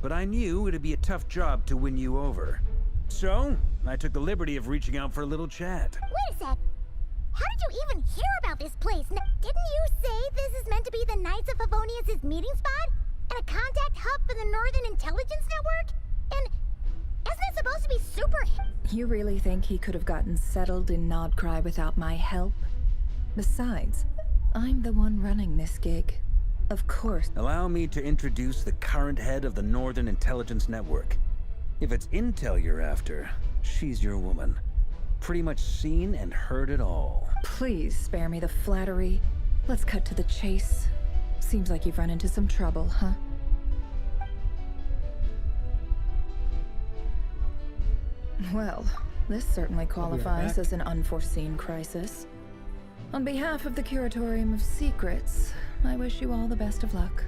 But I knew it'd be a tough job to win you over. So, I took the liberty of reaching out for a little chat. Wait a sec. How did you even hear about this place? Didn't you say this is meant to be the Knights of Favonius as his meeting spot and a contact hub for the Northern Intelligence Network? And isn't it supposed to be super... You really think he could have gotten settled in Nod-Krai without my help? Besides, I'm the one running this gig. Of course. Allow me to introduce the current head of the Northern Intelligence Network. If it's intel you're after, she's your woman. Pretty much seen and heard it all. Please spare me the flattery. Let's cut to the chase. Seems like you've run into some trouble, huh? Well, this certainly qualifies as an unforeseen crisis. On behalf of the Curatorium of Secrets, I wish you all the best of luck.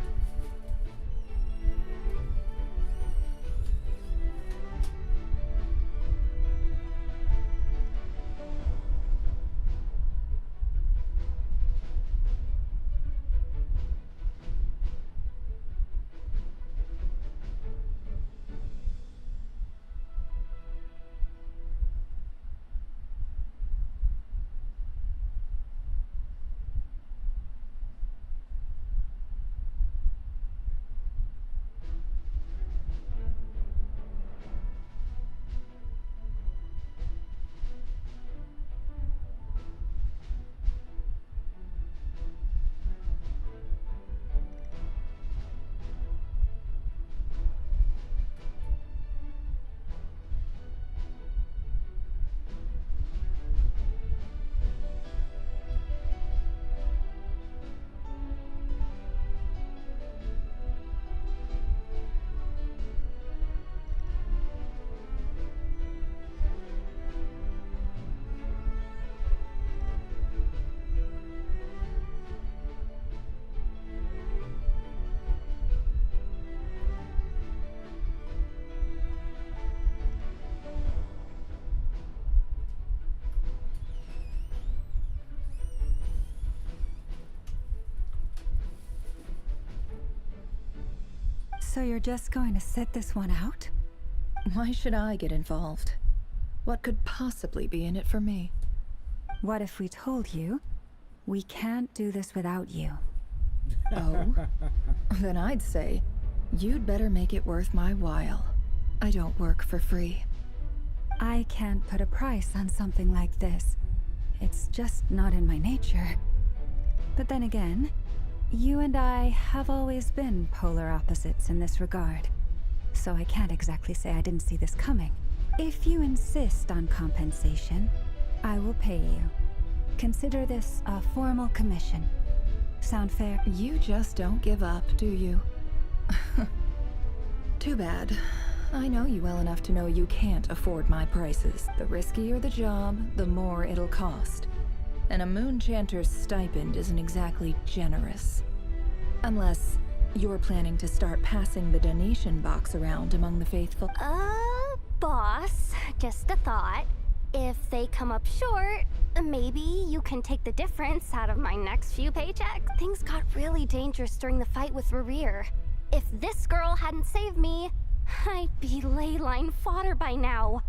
So you're just going to sit this one out? Why should I get involved? What could possibly be in it for me? What if we told you we can't do this without you? Oh? Then I'd say you'd better make it worth my while. I don't work for free. I can't put a price on something like this. It's just not in my nature. But then again, you and I have always been polar opposites in this regard. So I can't exactly say I didn't see this coming. If you insist on compensation, I will pay you. Consider this a formal commission. Sound fair? You just don't give up, do you? Too bad. I know you well enough to know you can't afford my prices. The riskier the job, the more it'll cost. And a moon chanter's stipend isn't exactly generous. Unless you're planning to start passing the donation box around among the faithful. Boss, just a thought. If they come up short, maybe you can take the difference out of my next few paychecks. Things got really dangerous during the fight with Rerir. If this girl hadn't saved me, I'd be ley line fodder by now.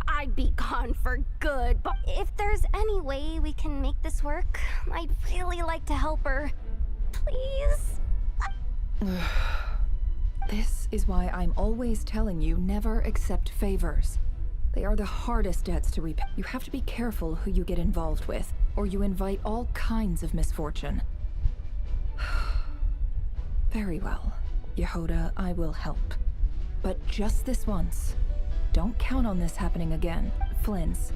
I'd be gone for good, but if there's any way we can make this work, I'd really like to help her. Please? This is why I'm always telling you never accept favors. They are the hardest debts to repay. You have to be careful who you get involved with, or you invite all kinds of misfortune. Very well, Yehoda, I will help. But just this once. Don't count on this happening again. Flynn's.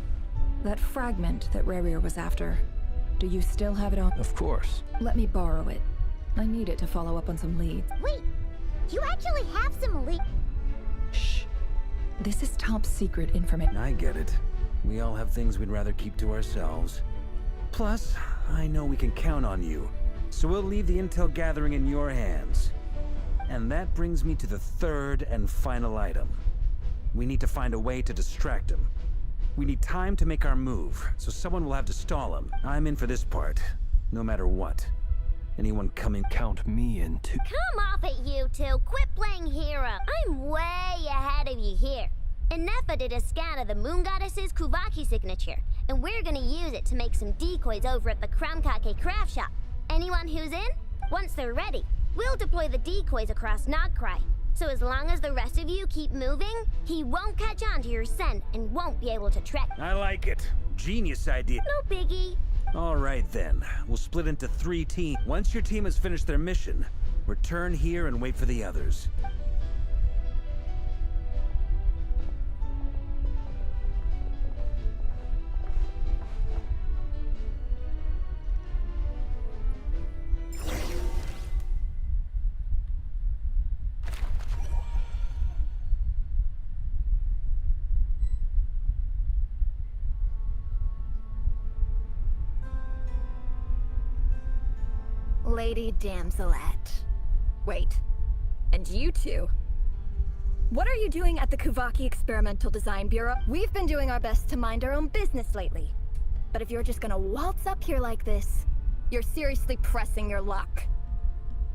That fragment that Rerir was after. Do you still have it on? Of course. Let me borrow it. I need it to follow up on some leads. Wait, you actually have some Shh. This is top secret information. I get it. We all have things we'd rather keep to ourselves. Plus, I know we can count on you. So we'll leave the intel gathering in your hands. And that brings me to the third and final item. We need to find a way to distract him. We need time to make our move, so someone will have to stall him. I'm in for this part, no matter what. Anyone coming? Count me in too. Come off it, you two. Quit playing hero. I'm way ahead of you here. Nefa did a scan of the Moon Goddess's Kuvaki signature, and we're gonna use it to make some decoys over at the Kramkake craft shop. Anyone who's in? Once they're ready, We'll deploy the decoys across Nod-Krai. So as long as the rest of you keep moving, he won't catch on to your scent and won't be able to track. I like it. Genius idea. No biggie. All right then. We'll split into 3 teams. Once your team has finished their mission, return here and wait for the others. Lady Damselette. Wait, and you two? What are you doing at the Kuvaki Experimental Design Bureau? We've been doing our best to mind our own business lately. But if you're just gonna waltz up here like this, you're seriously pressing your luck.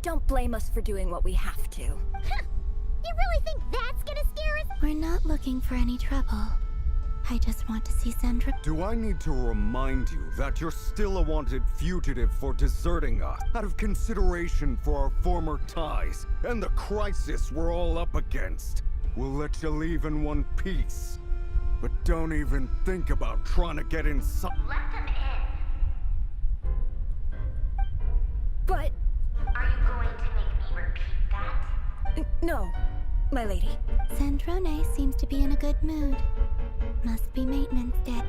Don't blame us for doing what we have to. You really think that's gonna scare us? We're not looking for any trouble. I just want to see Sandra. Do I need to remind you that you're still a wanted fugitive for deserting us out of consideration for our former ties and the crisis we're all up against? We'll let you leave in one piece. But don't even think about trying to get inside. Let them in. But... Are you going to make me repeat that? No, my lady. Sandrone seems to be in a good mood. Must be maintenance day.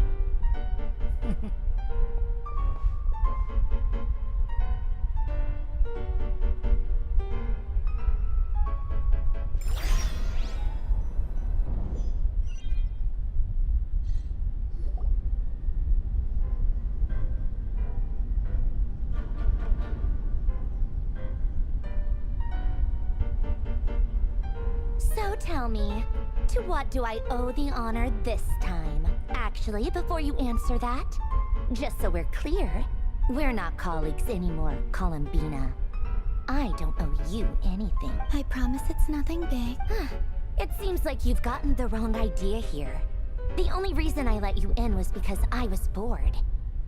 So tell me, to what do I owe the honor this time? Actually, before you answer that, just so we're clear, we're not colleagues anymore, Columbina. I don't owe you anything. I promise it's nothing big. It seems like you've gotten the wrong idea here. The only reason I let you in was because I was bored.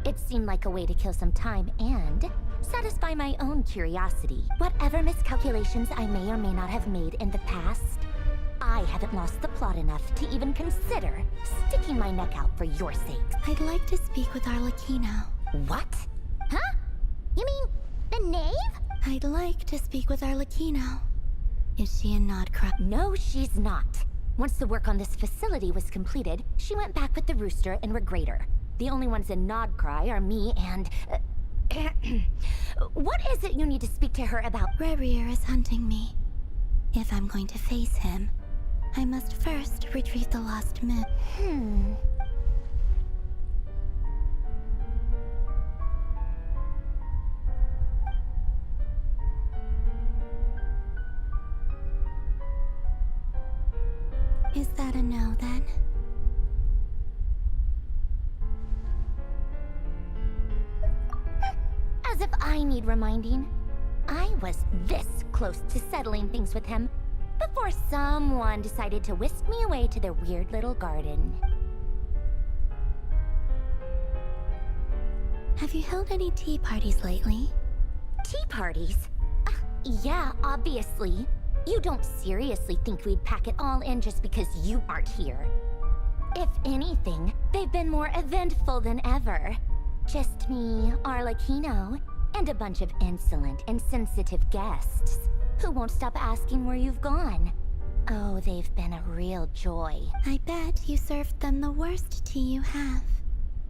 It seemed like a way to kill some time and satisfy my own curiosity. Whatever miscalculations I may or may not have made in the past, I haven't lost the plot enough to even consider sticking my neck out for your sake. I'd like to speak with Arlecchino. What? Huh? You mean the knave? I'd like to speak with Arlecchino. Is she in Nod-Krai? No, she's not. Once the work on this facility was completed, she went back with the Rooster and Regrator. The only ones in Nod-Krai are me and... What is it you need to speak to her about? Rerir is hunting me. If I'm going to face him, I must first retrieve the lost moon. Is that a no, then? As if I need reminding. I was this close to settling things with him before someone decided to whisk me away to their weird little garden. Have you held any tea parties lately? Tea parties? Yeah, obviously. You don't seriously think we'd pack it all in just because you aren't here. If anything, they've been more eventful than ever. Just me, Arlecchino, and a bunch of insolent and sensitive guests who won't stop asking where you've gone. Oh, they've been a real joy. I bet you served them the worst tea you have.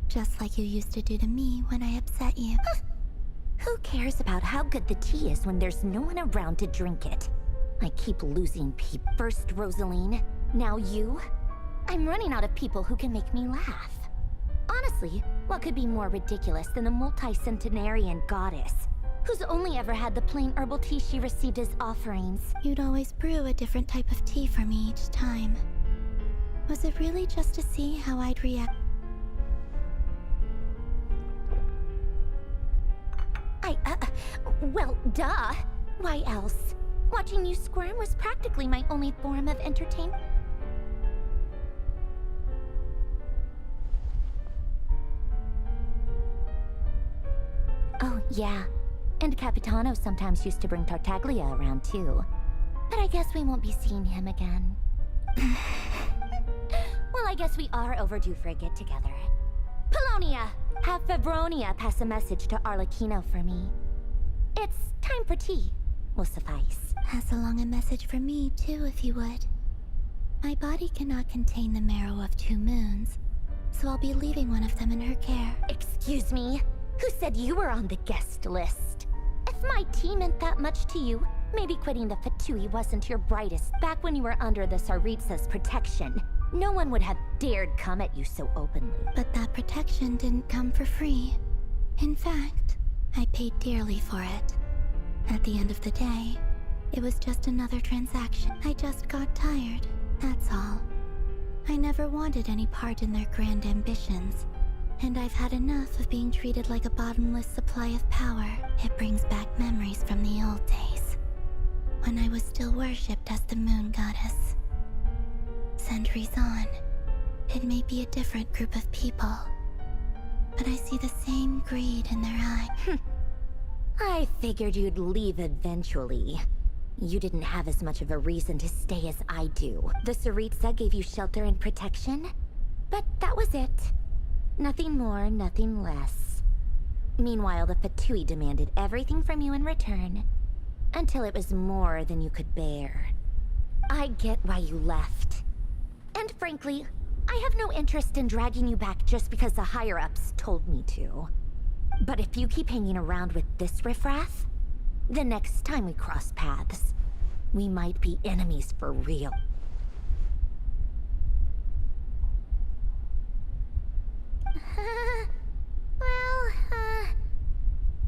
Just like you used to do to me when I upset you. Who cares about how good the tea is when there's no one around to drink it? I keep losing people. First Rosaline, now you. I'm running out of people who can make me laugh. Honestly, what could be more ridiculous than a multi-centenarian goddess who's only ever had the plain herbal tea she received as offerings? You'd always brew a different type of tea for me each time. Was it really just to see how I'd react? Well, duh. Why else? Watching you squirm was practically my only form of entertainment. Oh, yeah. And Capitano sometimes used to bring Tartaglia around too. But I guess we won't be seeing him again. Well, I guess we are overdue for a get-together. Polonia! Have Febronia pass a message to Arlecchino for me. It's time for tea. Will suffice. Pass along a message for me, too, if you would. My body cannot contain the marrow of 2 moons, so I'll be leaving one of them in her care. Excuse me? Who said you were on the guest list? If my tea meant that much to you, maybe quitting the Fatui wasn't your brightest. Back when you were under the Tsaritsa's protection, no one would have dared come at you so openly. But that protection didn't come for free. In fact, I paid dearly for it. At the end of the day, it was just another transaction. I just got tired, that's all. I never wanted any part in their grand ambitions, and I've had enough of being treated like a bottomless supply of power. It brings back memories from the old days, when I was still worshipped as the moon goddess. Centuries on, it may be a different group of people, but I see the same greed in their eyes. I figured you'd leave eventually. You didn't have as much of a reason to stay as I do. The Tsaritsa gave you shelter and protection, but that was it. Nothing more, nothing less. Meanwhile, the Fatui demanded everything from you in return, until it was more than you could bear. I get why you left. And frankly, I have no interest in dragging you back just because the higher-ups told me to. But if you keep hanging around with this riffraff, the next time we cross paths, we might be enemies for real.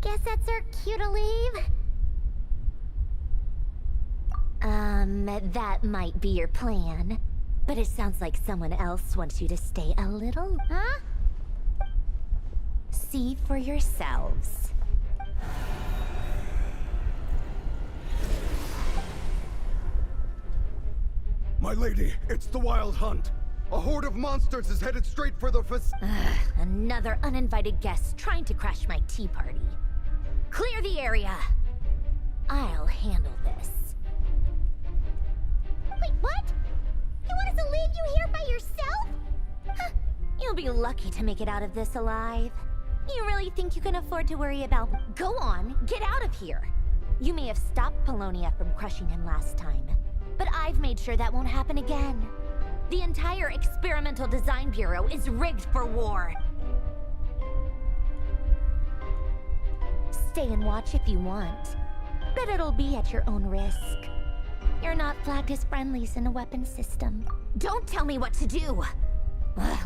Guess that's our cue to leave. That might be your plan. But it sounds like someone else wants you to stay a little. Huh? See for yourselves. My lady, it's the Wild Hunt. A horde of monsters is headed straight for the Another uninvited guest trying to crash my tea party. Clear the area. I'll handle this. Wait, what? You want us to leave you here by yourself? Huh. You'll be lucky to make it out of this alive. You really think you can afford to worry about... Go on, get out of here. You may have stopped Polonia from crushing him last time, but I've made sure that won't happen again. The entire Experimental Design Bureau is rigged for war. Stay and watch if you want, but it'll be at your own risk. You're not flagged as friendlies in a weapons system. Don't tell me what to do!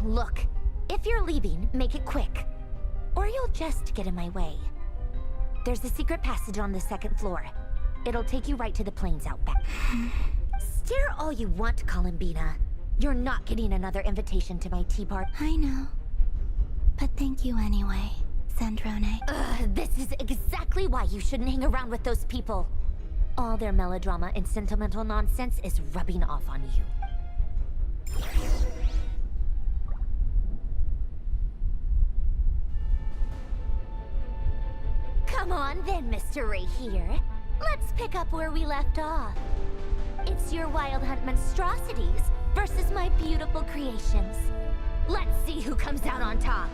Look, if you're leaving, make it quick. Or you'll just get in my way. There's a secret passage on the 2nd floor. It'll take you right to the plains out back. Stare all you want, Columbina. You're not getting another invitation to my tea party. I know. But thank you anyway, Sandrone. This is exactly why you shouldn't hang around with those people. All their melodrama and sentimental nonsense is rubbing off on you. Come on then, Mr. Ray here. Let's pick up where we left off. It's your Wild Hunt monstrosities versus my beautiful creations. Let's see who comes out on top.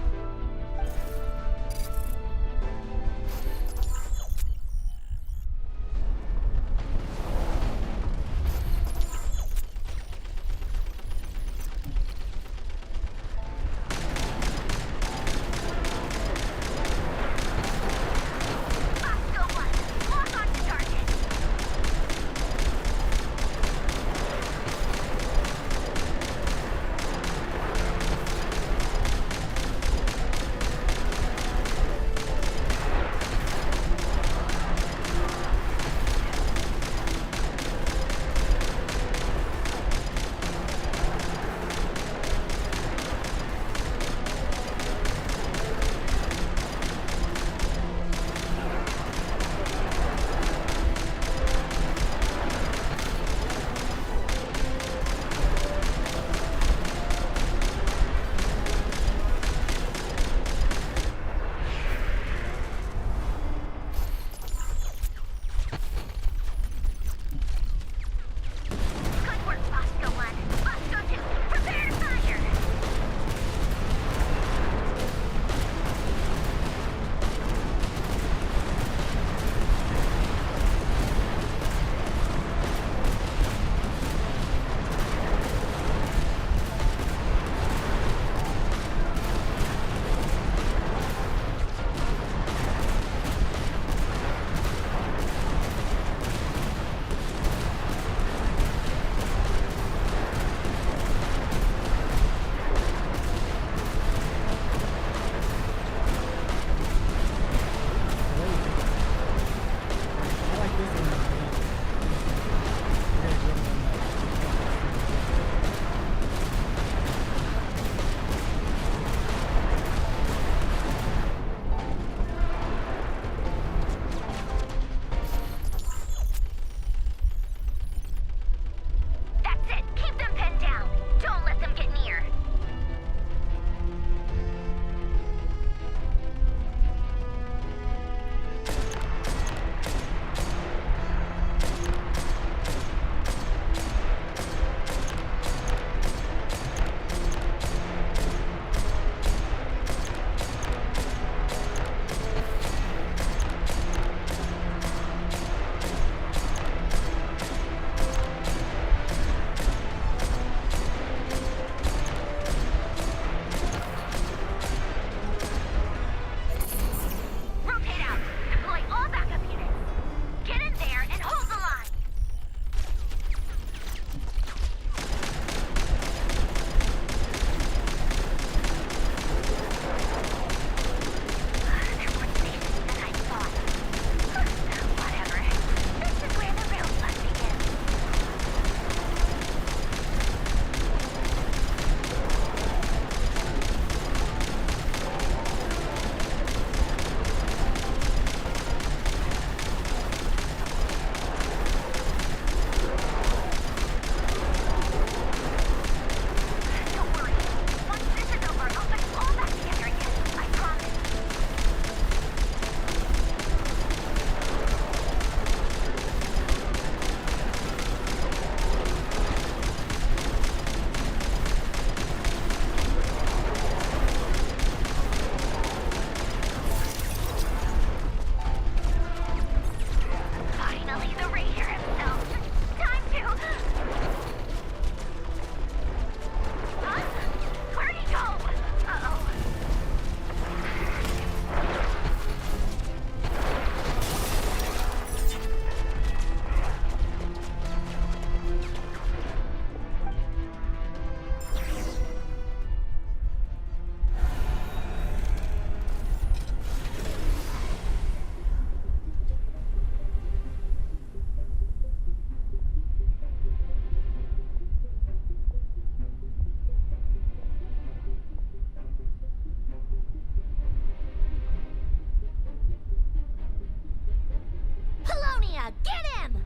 get him!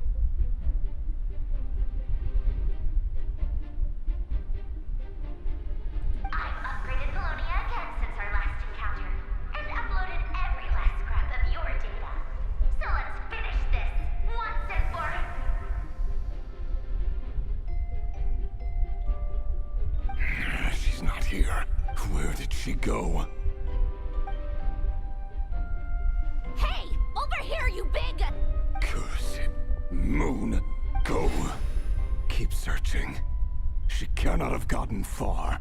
I've upgraded Colonia again since our last encounter, and uploaded every last scrap of your data. So let's finish this, once and for She's not here. Where did she go? Hey! Over here, you big... Curse it. Moon, go. Keep searching. She cannot have gotten far.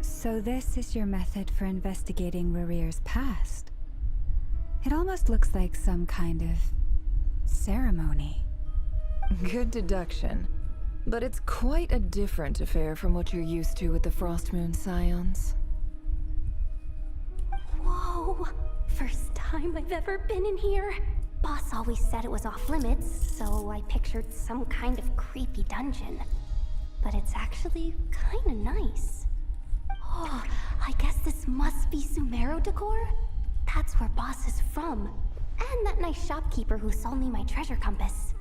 So this is your method for investigating Rarir's past. It almost looks like some kind of ceremony. Good deduction. But it's quite a different affair from what you're used to with the Frostmoon Scions. Whoa! First time I've ever been in here. Boss always said it was off limits, so I pictured some kind of creepy dungeon. But it's actually kinda nice. Oh, I guess this must be Sumero decor? That's where Boss is from. And that nice shopkeeper who sold me my treasure compass.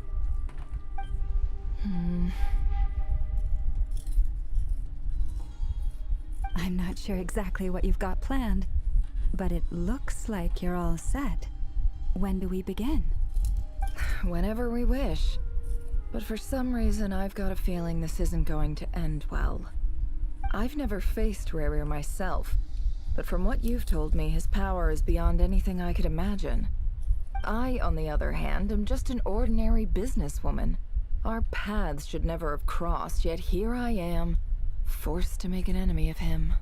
I'm not sure exactly what you've got planned, but it looks like you're all set. When do we begin? Whenever we wish. But for some reason, I've got a feeling this isn't going to end well. I've never faced Rarir myself, but from what you've told me, his power is beyond anything I could imagine. I, on the other hand, am just an ordinary businesswoman. Our paths should never have crossed, yet here I am, forced to make an enemy of him.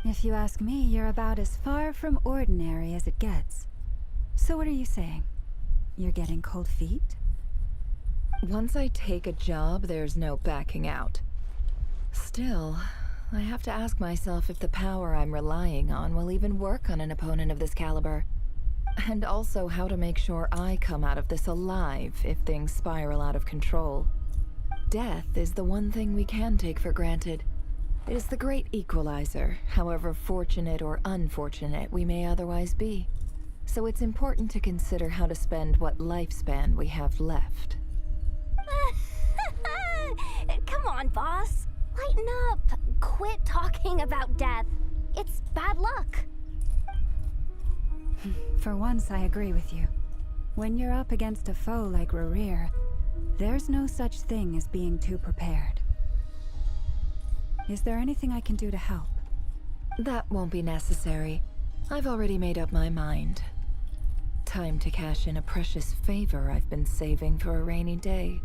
If you ask me, you're about as far from ordinary as it gets. So what are you saying? You're getting cold feet? Once I take a job, there's no backing out. Still, I have to ask myself if the power I'm relying on will even work on an opponent of this caliber. And also how to make sure I come out of this alive if things spiral out of control. Death is the one thing we can take for granted. It is the great equalizer, however fortunate or unfortunate we may otherwise be. So it's important to consider how to spend what lifespan we have left. Come on, boss. Lighten up. Quit talking about death. It's bad luck. For once, I agree with you. When you're up against a foe like Rarir, there's no such thing as being too prepared. Is there anything I can do to help? That won't be necessary. I've already made up my mind. Time to cash in a precious favor I've been saving for a rainy day.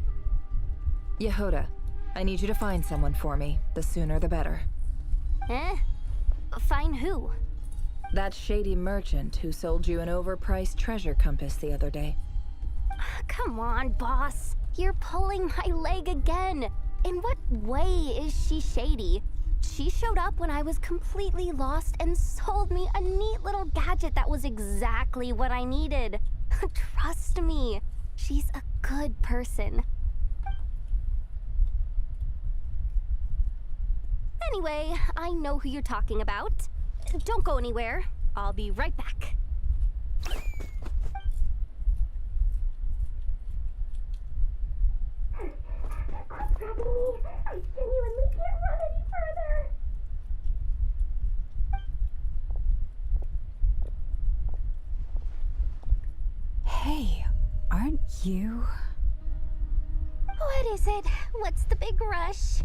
Yehoda, I need you to find someone for me. The sooner the better. Eh? Find who? That shady merchant who sold you an overpriced treasure compass the other day. Come on, boss. You're pulling my leg again. In what way is she shady? She showed up when I was completely lost and sold me a neat little gadget that was exactly what I needed. Trust me, she's a good person. Anyway, I know who you're talking about. Don't go anywhere. I'll be right back. What's happening? I genuinely can't run any further. Hey, aren't you? What is it? What's the big rush?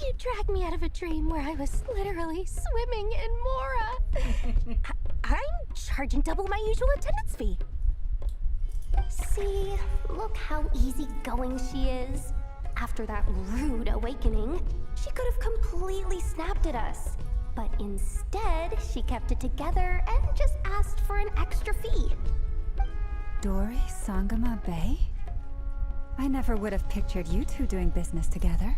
You dragged me out of a dream where I was literally swimming in Mora. I'm charging double my usual attendance fee. See, look how easygoing she is. After that rude awakening, she could have completely snapped at us. But instead, she kept it together and just asked for an extra fee. Midori Sangama Bay? I never would have pictured you two doing business together.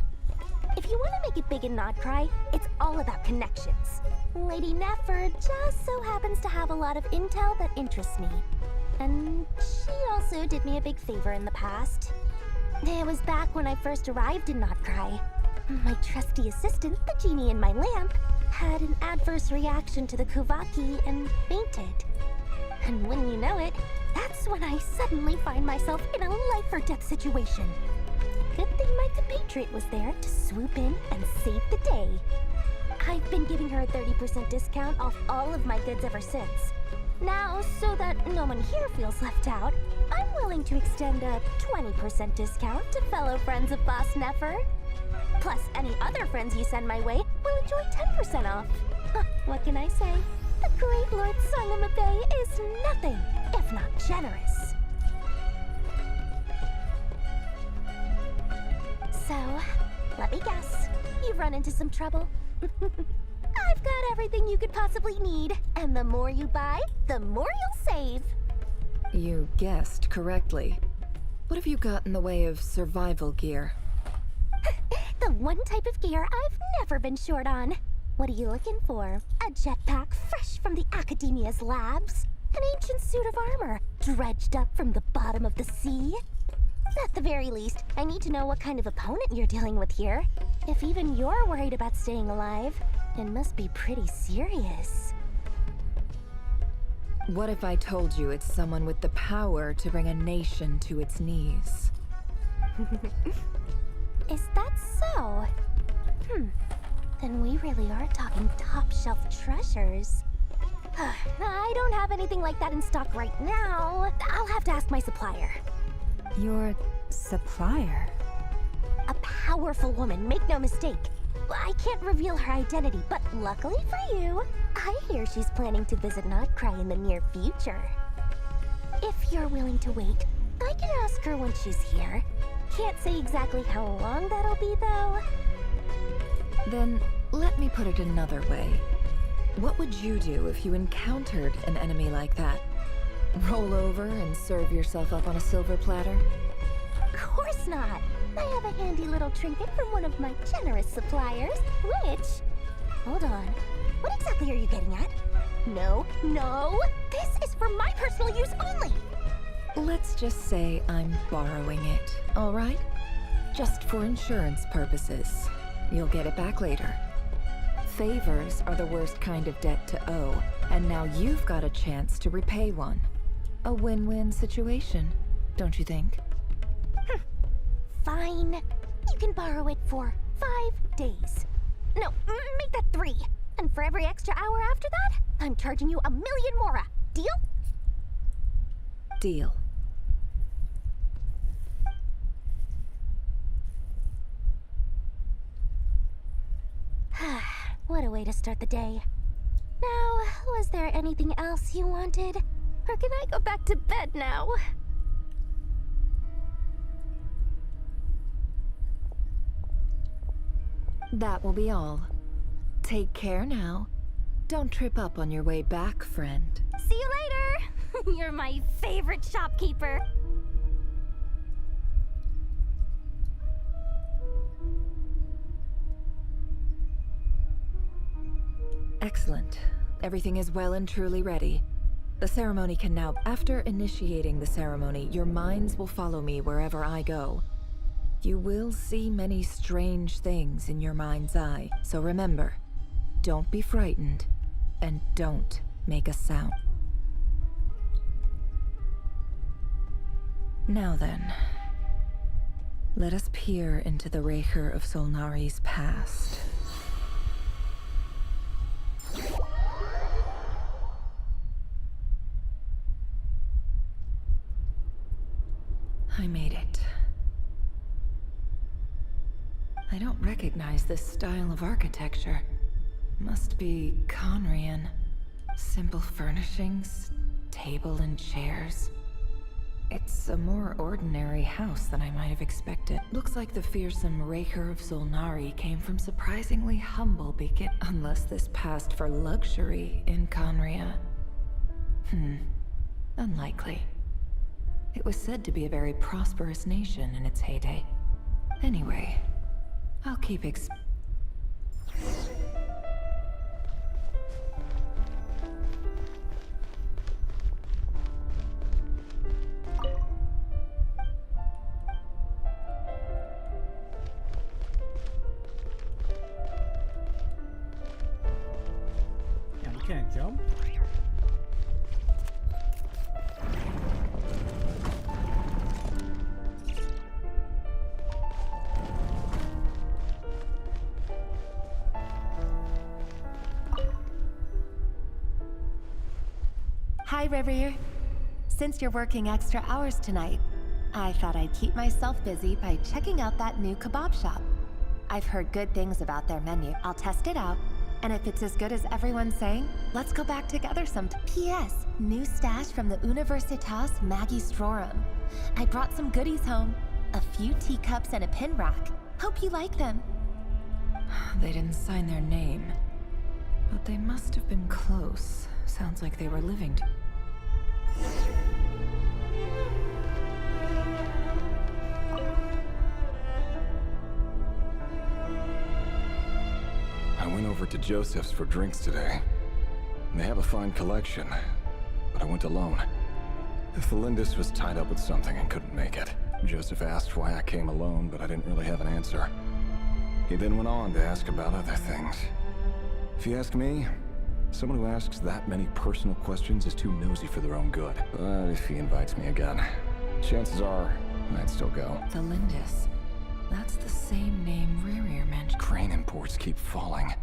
If you want to make it big in Nod-Krai, it's all about connections. Lady Nefer just so happens to have a lot of intel that interests me. And she also did me a big favor in the past. It was back when I first arrived in Nod-Krai. My trusty assistant, the genie in my lamp, had an adverse reaction to the Kuvaki and fainted. And when you know it, that's when I suddenly find myself in a life-or-death situation. Good thing my compatriot was there to swoop in and save the day. I've been giving her a 30% discount off all of my goods ever since. Now, so that no one here feels left out, I'm willing to extend a 20% discount to fellow friends of Boss Nefer. Plus, any other friends you send my way will enjoy 10% off. What can I say? The great Lord Sangama Bay is nothing if not generous. So, let me guess. You've run into some trouble? I've got everything you could possibly need. And the more you buy, the more you'll save. You guessed correctly. What have you got in the way of survival gear? The one type of gear I've never been short on. What are you looking for? A jetpack fresh from the Academia's labs? An ancient suit of armor dredged up from the bottom of the sea? At the very least, I need to know what kind of opponent you're dealing with here. If even you're worried about staying alive, it must be pretty serious. What if I told you it's someone with the power to bring a nation to its knees? Is that so? Then we really are talking top-shelf treasures. I don't have anything like that in stock right now. I'll have to ask my supplier. Your supplier? A powerful woman, make no mistake. I can't reveal her identity, but luckily for you, I hear she's planning to visit Nod-Krai in the near future. If you're willing to wait, I can ask her when she's here. Can't say exactly how long that'll be, though. Then, let me put it another way. What would you do if you encountered an enemy like that? Roll over and serve yourself up on a silver platter? Of course not! I have a handy little trinket from one of my generous suppliers, which... Hold on. What exactly are you getting at? No! This is for my personal use only! Let's just say I'm borrowing it, all right? Just for insurance purposes. You'll get it back later. Favors are the worst kind of debt to owe, and now you've got a chance to repay one. A win-win situation, don't you think? Fine. You can borrow it for 5 days. No, make that 3. And for every extra hour after that, I'm charging you 1,000,000 mora. Deal? Deal. What a way to start the day. Now, was there anything else you wanted? Or can I go back to bed now? That will be all. Take care now. Don't trip up on your way back, friend. See you later! You're my favorite shopkeeper. Excellent. Everything is well and truly ready. The ceremony can now... After initiating the ceremony, your minds will follow me wherever I go. You will see many strange things in your mind's eye, so remember, don't be frightened, and don't make a sound. Now then, let us peer into the Raker of Solnari's past. I made it. I don't recognize this style of architecture. Must be Conrian. Simple furnishings, table and chairs. It's a more ordinary house than I might have expected. Looks like the fearsome Raker of Solnari came from surprisingly humble beginnings. Unless this passed for luxury in Conria. Unlikely. It was said to be a very prosperous nation in its heyday. Anyway, I'll keep Yeah, you can't jump. Hi, River. Since you're working extra hours tonight, I thought I'd keep myself busy by checking out that new kebab shop. I've heard good things about their menu. I'll test it out, and if it's as good as everyone's saying, let's go back together sometime. P.S. New stash from the Universitas Magistrorum. I brought some goodies home. A few teacups and a pin rack. Hope you like them. They didn't sign their name, but they must have been close. Sounds like they were living I went over to Joseph's for drinks today. They have a fine collection, but I went alone. Felindus was tied up with something and couldn't make it. Joseph asked why I came alone, but I didn't really have an answer. He then went on to ask about other things. If you ask me, someone who asks that many personal questions is too nosy for their own good. But if he invites me again, chances are I'd still go. Felindus. That's the same name Rerir mentioned. Crane imports keep falling.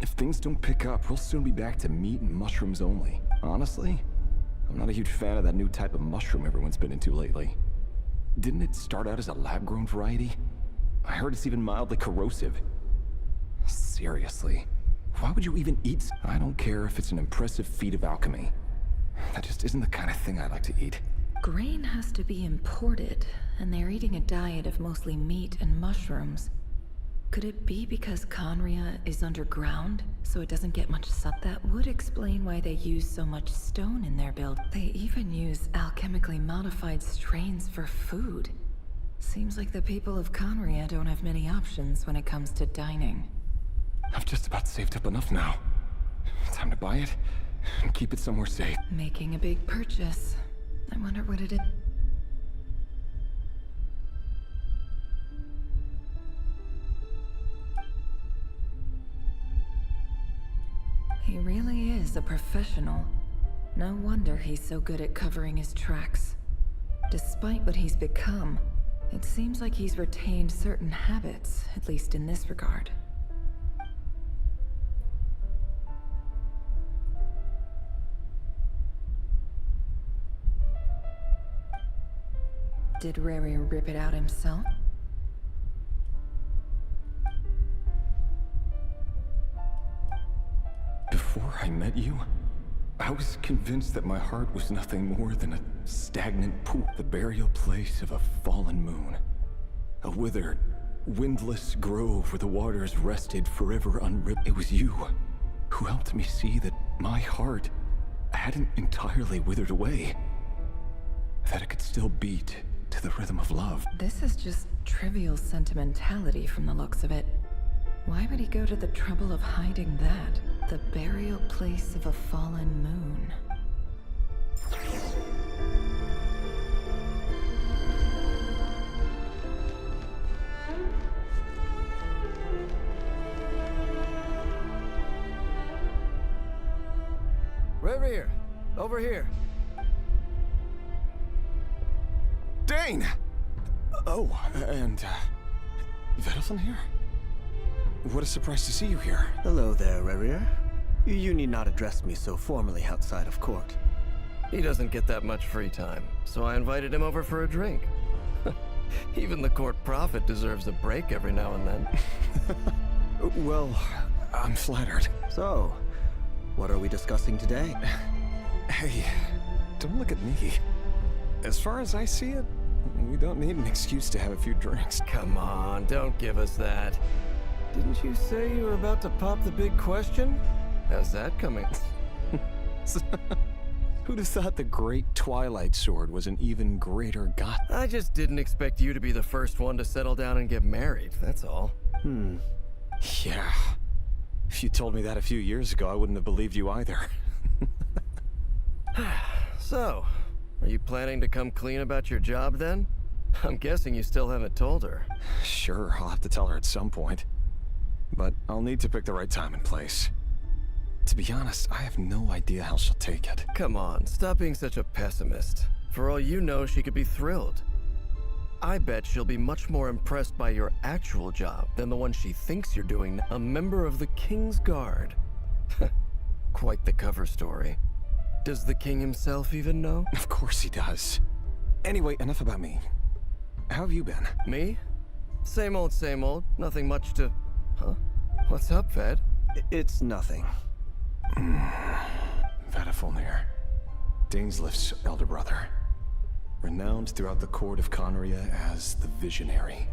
If things don't pick up, we'll soon be back to meat and mushrooms only. Honestly, I'm not a huge fan of that new type of mushroom everyone's been into lately. Didn't it start out as a lab-grown variety? I heard it's even mildly corrosive. Seriously, why would you even eat? I don't care if it's an impressive feat of alchemy. That just isn't the kind of thing I like to eat. Grain has to be imported, and they're eating a diet of mostly meat and mushrooms. Could it be because Conria is underground, so it doesn't get much sun? That would explain why they use so much stone in their build. They even use alchemically modified strains for food. Seems like the people of Conria don't have many options when it comes to dining. I've just about saved up enough now. Time to buy it and keep it somewhere safe. Making a big purchase. I wonder what it is. He really is a professional. No wonder he's so good at covering his tracks. Despite what he's become, it seems like he's retained certain habits, at least in this regard. Did Rerir rip it out himself? Before I met you, I was convinced that my heart was nothing more than a stagnant pool, the burial place of a fallen moon. A withered, windless grove where the waters rested forever unripped. It was you who helped me see that my heart hadn't entirely withered away. That it could still beat to the rhythm of love. This is just trivial sentimentality from the looks of it. Why would he go to the trouble of hiding that? The burial place of a fallen moon. Rerir, over here. Dane! Oh, and, Vedelson here? What a surprise to see you here. Hello there, Rerir. You need not address me so formally outside of court. He doesn't get that much free time, so I invited him over for a drink. Even the court prophet deserves a break every now and then. Well, I'm flattered. So, what are we discussing today? Hey, don't look at me. As far as I see it, we don't need an excuse to have a few drinks. Come on, don't give us that. Didn't you say you were about to pop the big question? How's that coming? Who'd have thought the Great Twilight Sword was an even greater god? I just didn't expect you to be the first one to settle down and get married, that's all. Yeah. If you told me that a few years ago, I wouldn't have believed you either. So, are you planning to come clean about your job then? I'm guessing you still haven't told her. Sure, I'll have to tell her at some point. But I'll need to pick the right time and place. To be honest, I have no idea how she'll take it. Come on, stop being such a pessimist. For all you know, she could be thrilled. I bet she'll be much more impressed by your actual job than the one she thinks you're doing, a member of the King's Guard. Quite the cover story. Does the king himself even know? Of course he does. Anyway, enough about me. How have you been? Me? Same old, nothing much to... Huh? What's up, Ved? It's nothing. Vedifulnir, Dainslif's elder brother. Renowned throughout the court of Conria as the Visionary,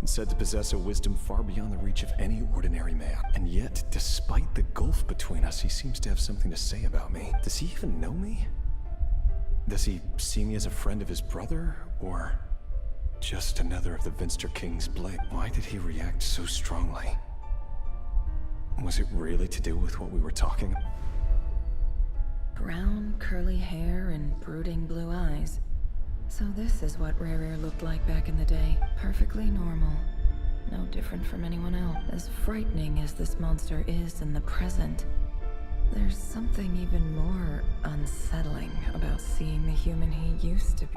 and said to possess a wisdom far beyond the reach of any ordinary man. And yet, despite the gulf between us, he seems to have something to say about me. Does he even know me? Does he see me as a friend of his brother, or just another of the Vinster King's blade? Why did he react so strongly? Was it really to do with what we were talking about? Brown, curly hair and brooding blue eyes. So this is what Rerir looked like back in the day. Perfectly normal. No different from anyone else. As frightening as this monster is in the present, there's something even more unsettling about seeing the human he used to be.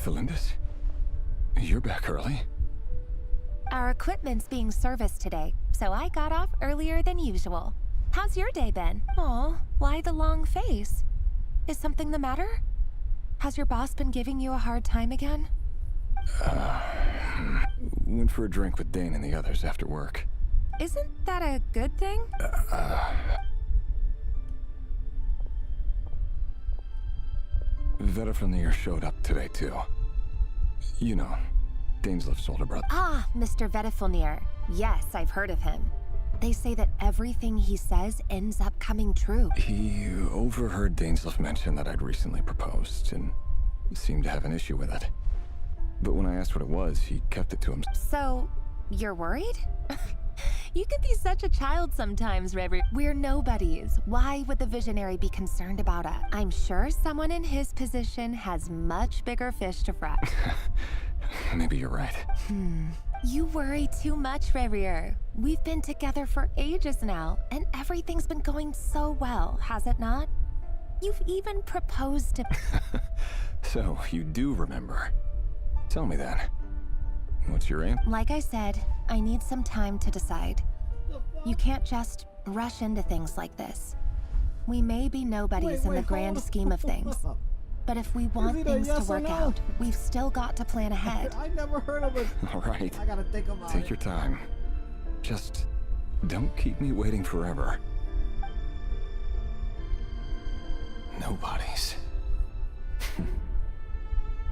Felindis? You're back early? Our equipment's being serviced today, so I got off earlier than usual. How's your day been? Aw, why the long face? Is something the matter? Has your boss been giving you a hard time again? Went for a drink with Dane and the others after work. Isn't that a good thing? Vedifulnir showed up today, too. You know, Dainslif's older brother. Ah, Mr. Vedifulnir. Yes, I've heard of him. They say that everything he says ends up coming true. He overheard Dainslif mention that I'd recently proposed, and seemed to have an issue with it. But when I asked what it was, he kept it to himself. So, you're worried? You can be such a child sometimes, Rever. We're nobodies. Why would the Visionary be concerned about us? I'm sure someone in his position has much bigger fish to fry. Maybe you're right. You worry too much, Rever. We've been together for ages now, and everything's been going so well, has it not? You've even proposed to... So, you do remember. Tell me then. What's your aim? Like I said, I need some time to decide. You can't just rush into things like this. We may be nobodies in the grand scheme of things, but if we want things to work out, we've still got to plan ahead. I never heard of it. All right. I gotta think about it. Take your time. Just don't keep me waiting forever. Nobodies.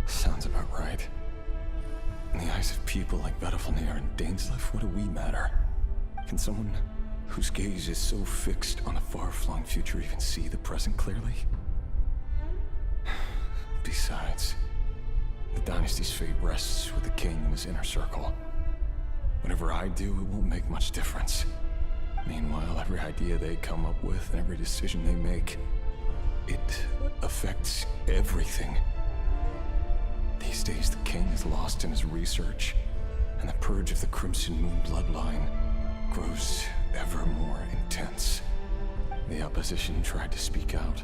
Sounds about right. In the eyes of people like Vedifulnir and Dainslif, what do we matter? Can someone whose gaze is so fixed on a far-flung future even see the present clearly? Besides, the dynasty's fate rests with the king and his inner circle. Whatever I do, it won't make much difference. Meanwhile, every idea they come up with and every decision they make, it affects everything. These days, the king is lost in his research, and the purge of the Crimson Moon bloodline grows ever more intense. The opposition tried to speak out,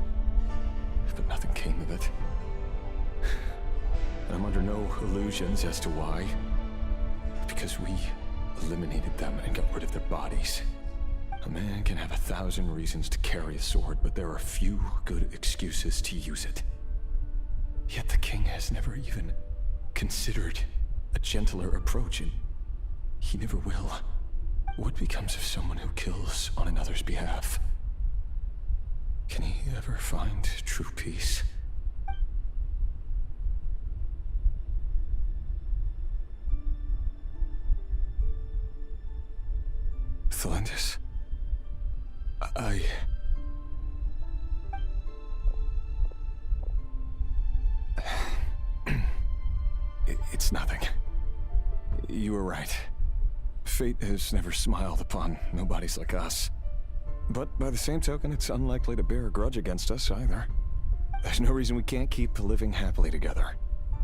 but nothing came of it. And I'm under no illusions as to why. Because we eliminated them and got rid of their bodies. A man can have 1,000 reasons to carry a sword, but there are few good excuses to use it. Yet the king has never even considered a gentler approach, and he never will. What becomes of someone who kills on another's behalf? Can he ever find true peace? Thelindis, It's nothing. You were right. Fate has never smiled upon nobodies like us. But by the same token, it's unlikely to bear a grudge against us either. There's no reason we can't keep living happily together,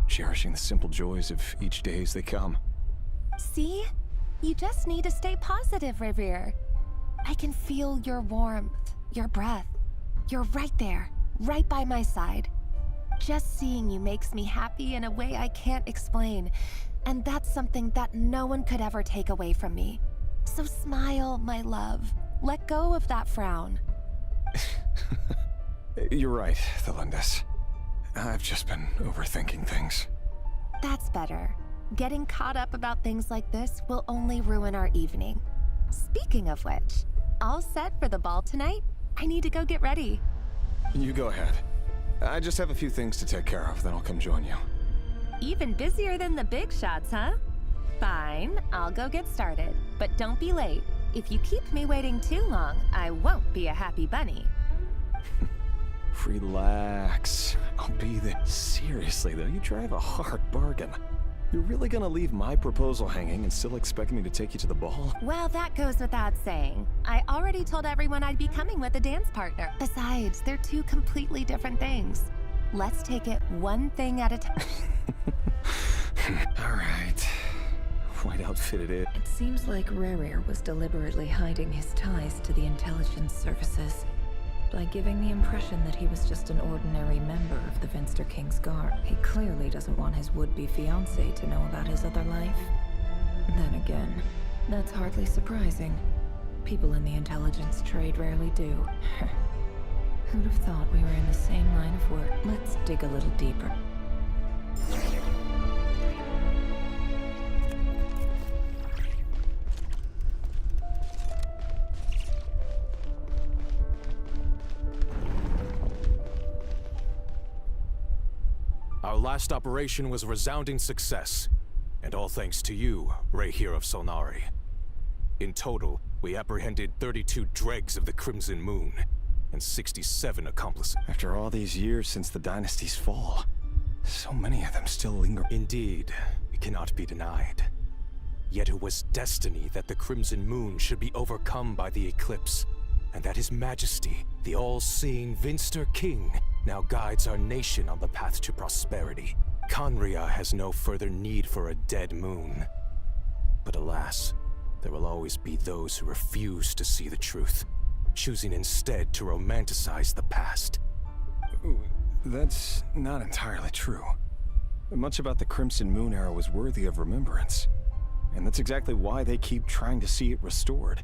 cherishing the simple joys of each day as they come. See? You just need to stay positive, Revere. I can feel your warmth, your breath. You're right there, right by my side. Just seeing you makes me happy in a way I can't explain. And that's something that no one could ever take away from me. So smile, my love. Let go of that frown. You're right, Thelindis. I've just been overthinking things. That's better. Getting caught up about things like this will only ruin our evening. Speaking of which, all set for the ball tonight? I need to go get ready. You go ahead. I just have a few things to take care of, then I'll come join you. Even busier than the big shots, huh? Fine, I'll go get started. But don't be late. If you keep me waiting too long, I won't be a happy bunny. Relax. I'll be there. Seriously, though, you drive a hard bargain. You're really gonna leave my proposal hanging and still expect me to take you to the ball? Well, that goes without saying. I already told everyone I'd be coming with a dance partner. Besides, they're two completely different things. Let's take it one thing at a time. All right. White outfitted it. It seems like Rerir was deliberately hiding his ties to the intelligence services by giving the impression that he was just an ordinary member of the Finster King's Guard. He clearly doesn't want his would-be fiancée to know about his other life. Then again, that's hardly surprising. People in the intelligence trade rarely do. Who'd have thought we were in the same line of work? Let's dig a little deeper. Our last operation was a resounding success, and all thanks to you, Rehir of Solnari. In total, we apprehended 32 dregs of the Crimson Moon, and 67 accomplices. After all these years since the dynasty's fall, so many of them still linger. Indeed, it cannot be denied. Yet it was destiny that the Crimson Moon should be overcome by the eclipse, and that His Majesty, the all-seeing Finster King, now guides our nation on the path to prosperity. Khaenri'ah has no further need for a dead moon. But alas, there will always be those who refuse to see the truth, choosing instead to romanticize the past. That's not entirely true. Much about the Crimson Moon era was worthy of remembrance, and that's exactly why they keep trying to see it restored.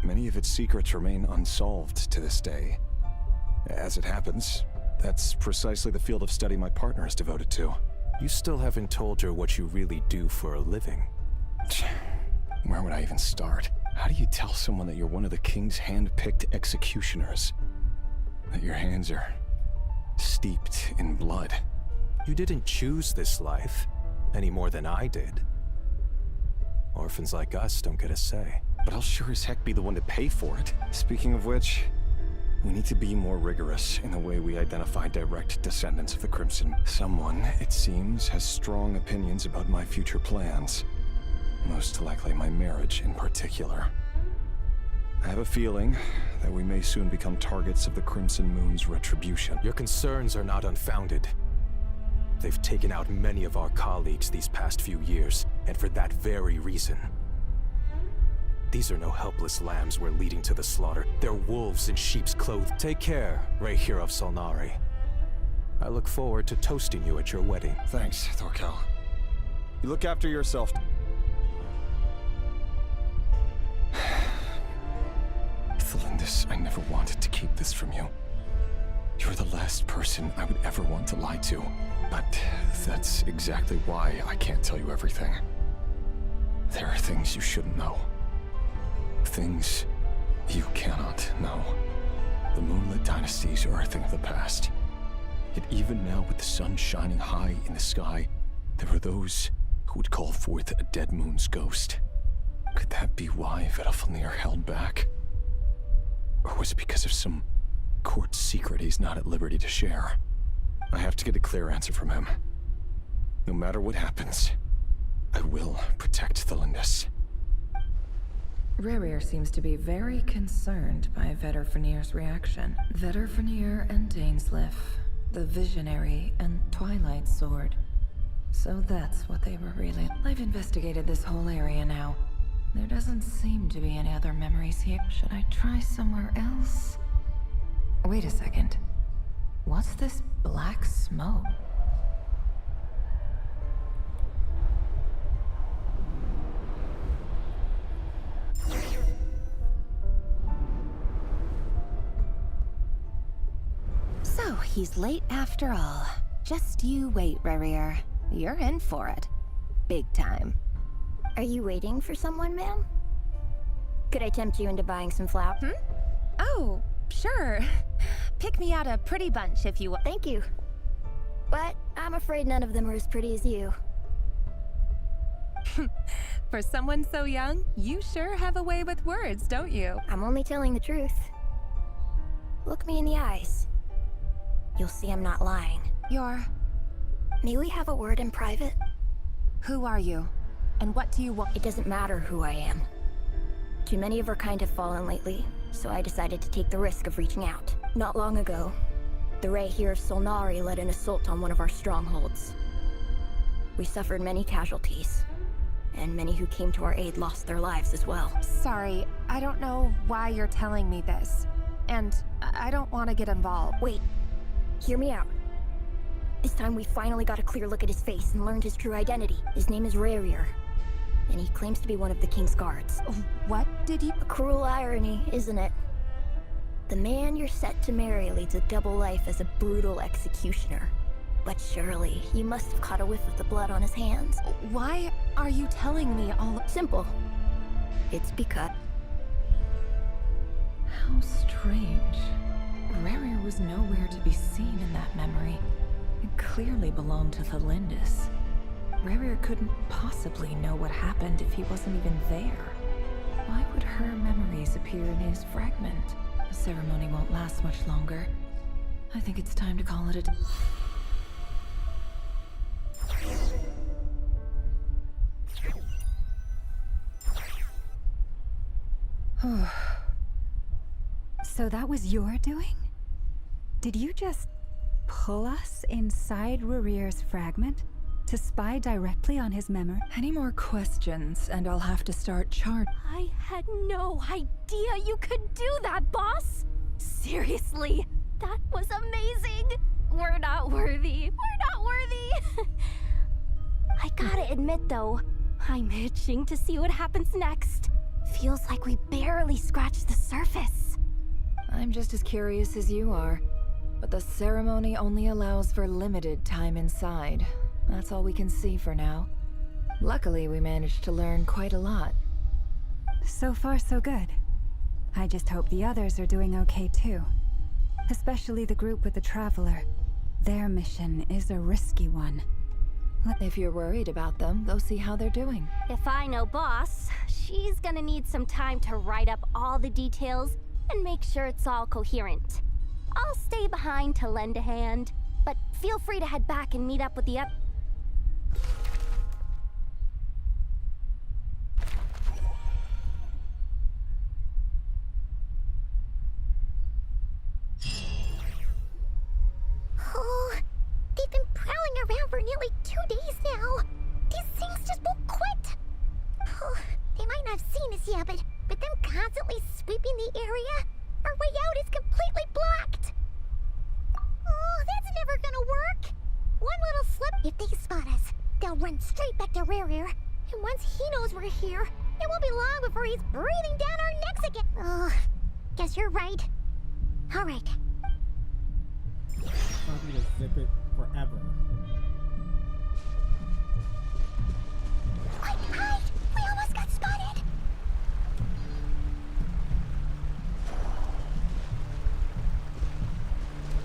Many of its secrets remain unsolved to this day. As it happens, that's precisely the field of study my partner is devoted to. You still haven't told her what you really do for a living. Where would I even start? How do you tell someone that you're one of the king's hand-picked executioners? That your hands are steeped in blood? You didn't choose this life, any more than I did. Orphans like us don't get a say. But I'll sure as heck be the one to pay for it. Speaking of which, we need to be more rigorous in the way we identify direct descendants of the Crimson. Someone, it seems, has strong opinions about my future plans. Most likely my marriage in particular. I have a feeling that we may soon become targets of the Crimson Moon's retribution. Your concerns are not unfounded. They've taken out many of our colleagues these past few years, and for that very reason. These are no helpless lambs we're leading to the slaughter. They're wolves in sheep's clothing. Take care, Rahere of Solnari. I look forward to toasting you at your wedding. Thanks, Thorkel. You look after yourself. Thelindis, I never wanted to keep this from you. You're the last person I would ever want to lie to. But that's exactly why I can't tell you everything. There are things you shouldn't know. Things you cannot know. The moonlit dynasties are a thing of the past. Yet even now, with the sun shining high in the sky, there are those who would call forth a dead moon's ghost. Could that be why Vedalfnir held back? Or was it because of some court secret he's not at liberty to share? I have to get a clear answer from him. No matter what happens, I will protect Thelindis. Rarir seems to be very concerned by Vedalfnir's reaction. Vedalfnir and Dainsleif, the Visionary and Twilight Sword. So that's what they were really. I've investigated this whole area now. There doesn't seem to be any other memories here. Should I try somewhere else? Wait a second. What's this black smoke? So, he's late after all. Just you wait, Rarir. You're in for it. Big time. Are you waiting for someone, ma'am? Could I tempt you into buying some flowers? Oh, sure. Pick me out a pretty bunch if you want. Thank you. But I'm afraid none of them are as pretty as you. For someone so young, you sure have a way with words, don't you? I'm only telling the truth. Look me in the eyes. You'll see I'm not lying. May we have a word in private? Who are you? And what do you want? It doesn't matter who I am. Too many of our kind have fallen lately, so I decided to take the risk of reaching out. Not long ago, the Rahere of Solnari led an assault on one of our strongholds. We suffered many casualties, and many who came to our aid lost their lives as well. Sorry, I don't know why you're telling me this. And I don't want to get involved. Wait, hear me out. This time we finally got a clear look at his face and learned his true identity. His name is Rarir, and he claims to be one of the King's guards. What did he— A cruel irony, isn't it? The man you're set to marry leads a double life as a brutal executioner. But surely, you must have caught a whiff of the blood on his hands. Why are you telling me all— Simple. It's because— How strange. Rarir was nowhere to be seen in that memory. It clearly belonged to Thelindis. Rarir couldn't possibly know what happened if he wasn't even there. Why would her memories appear in his fragment? The ceremony won't last much longer. I think it's time to call it a day. So that was your doing? Did you just pull us inside Rarir's fragment to spy directly on his memory? Any more questions, and I'll have to start charging. I had no idea you could do that, boss! Seriously, that was amazing! We're not worthy. We're not worthy! I gotta admit, though, I'm itching to see what happens next. Feels like we barely scratched the surface. I'm just as curious as you are, but the ceremony only allows for limited time inside. That's all we can see for now. Luckily, we managed to learn quite a lot. So far, so good. I just hope the others are doing okay too. Especially the group with the Traveler. Their mission is a risky one. If you're worried about them, go see how they're doing. If I know boss, she's gonna need some time to write up all the details and make sure it's all coherent. I'll stay behind to lend a hand, but feel free to head back and meet up with the others. Oh, they've been prowling around for back to Rear. And once he knows we're here, it won't be long before he's breathing down our necks again. Ugh, guess you're right. All right. I'm gonna zip it forever. Hide! We almost got spotted!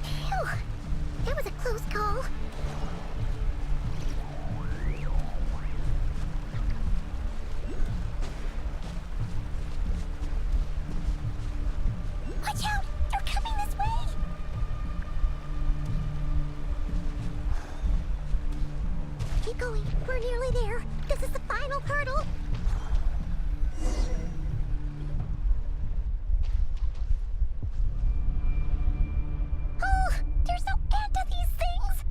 Phew! That was a close call. Watch out! They're coming this way! Keep going. We're nearly there. This is the final hurdle. Oh, there's no end to these things.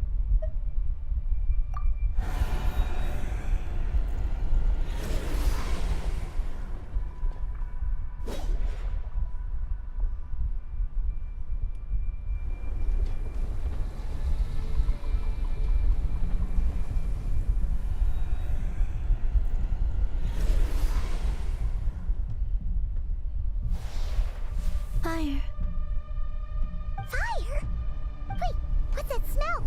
Fire. Fire? Wait, what's that smell?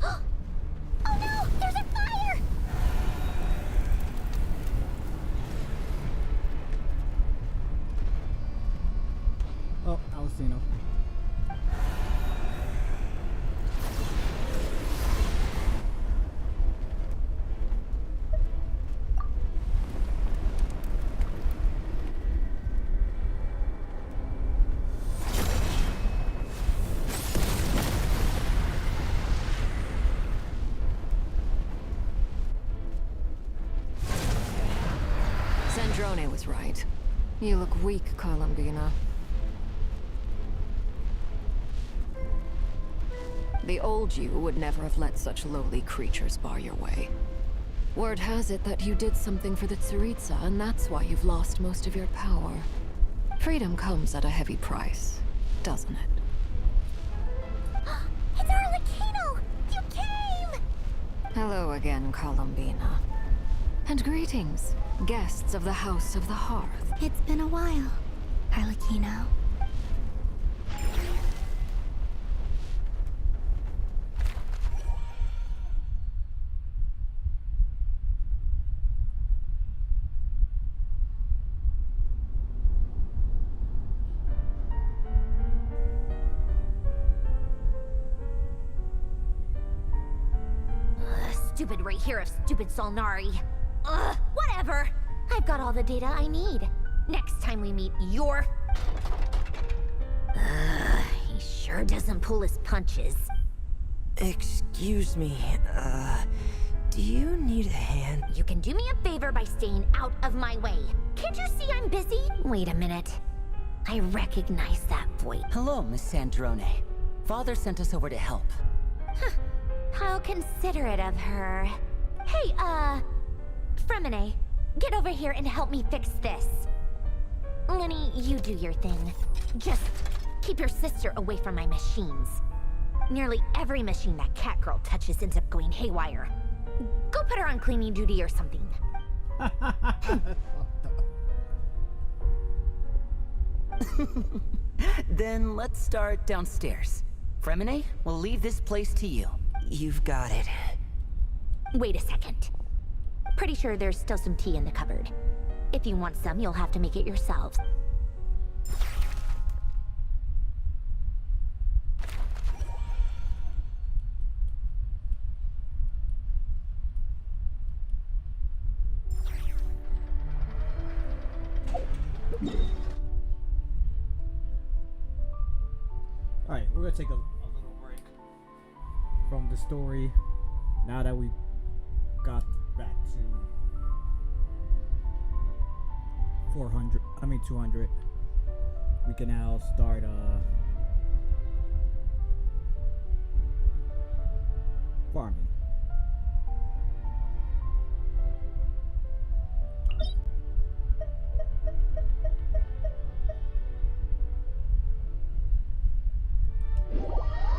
Oh no, there's a fire! Oh, Alcino. Sandrone was right. You look weak, Columbina. The old you would never have let such lowly creatures bar your way. Word has it that you did something for the Tsaritsa, and that's why you've lost most of your power. Freedom comes at a heavy price, doesn't it? It's Arlecchino! You came! Hello again, Columbina. And greetings, guests of the House of the Hearth. It's been a while, Arlecchino. Stupid right here of stupid Solnari. Ugh, whatever. I've got all the data I need. Next time we meet, you're... he sure doesn't pull his punches. Excuse me, do you need a hand? You can do me a favor by staying out of my way. Can't you see I'm busy? Wait a minute. I recognize that voice. Hello, Miss Sandrone. Father sent us over to help. How considerate of her. Hey, Fremine, get over here and help me fix this. Lenny, you do your thing. Just keep your sister away from my machines. Nearly every machine that Catgirl touches ends up going haywire. Go put her on cleaning duty or something. Then let's start downstairs. Fremine, we'll leave this place to you. You've got it. Wait a second. Pretty sure there's still some tea in the cupboard. If you want some, you'll have to make it yourselves. Alright, we're gonna take a little break from the story now that we got back to 200. We can now start farming.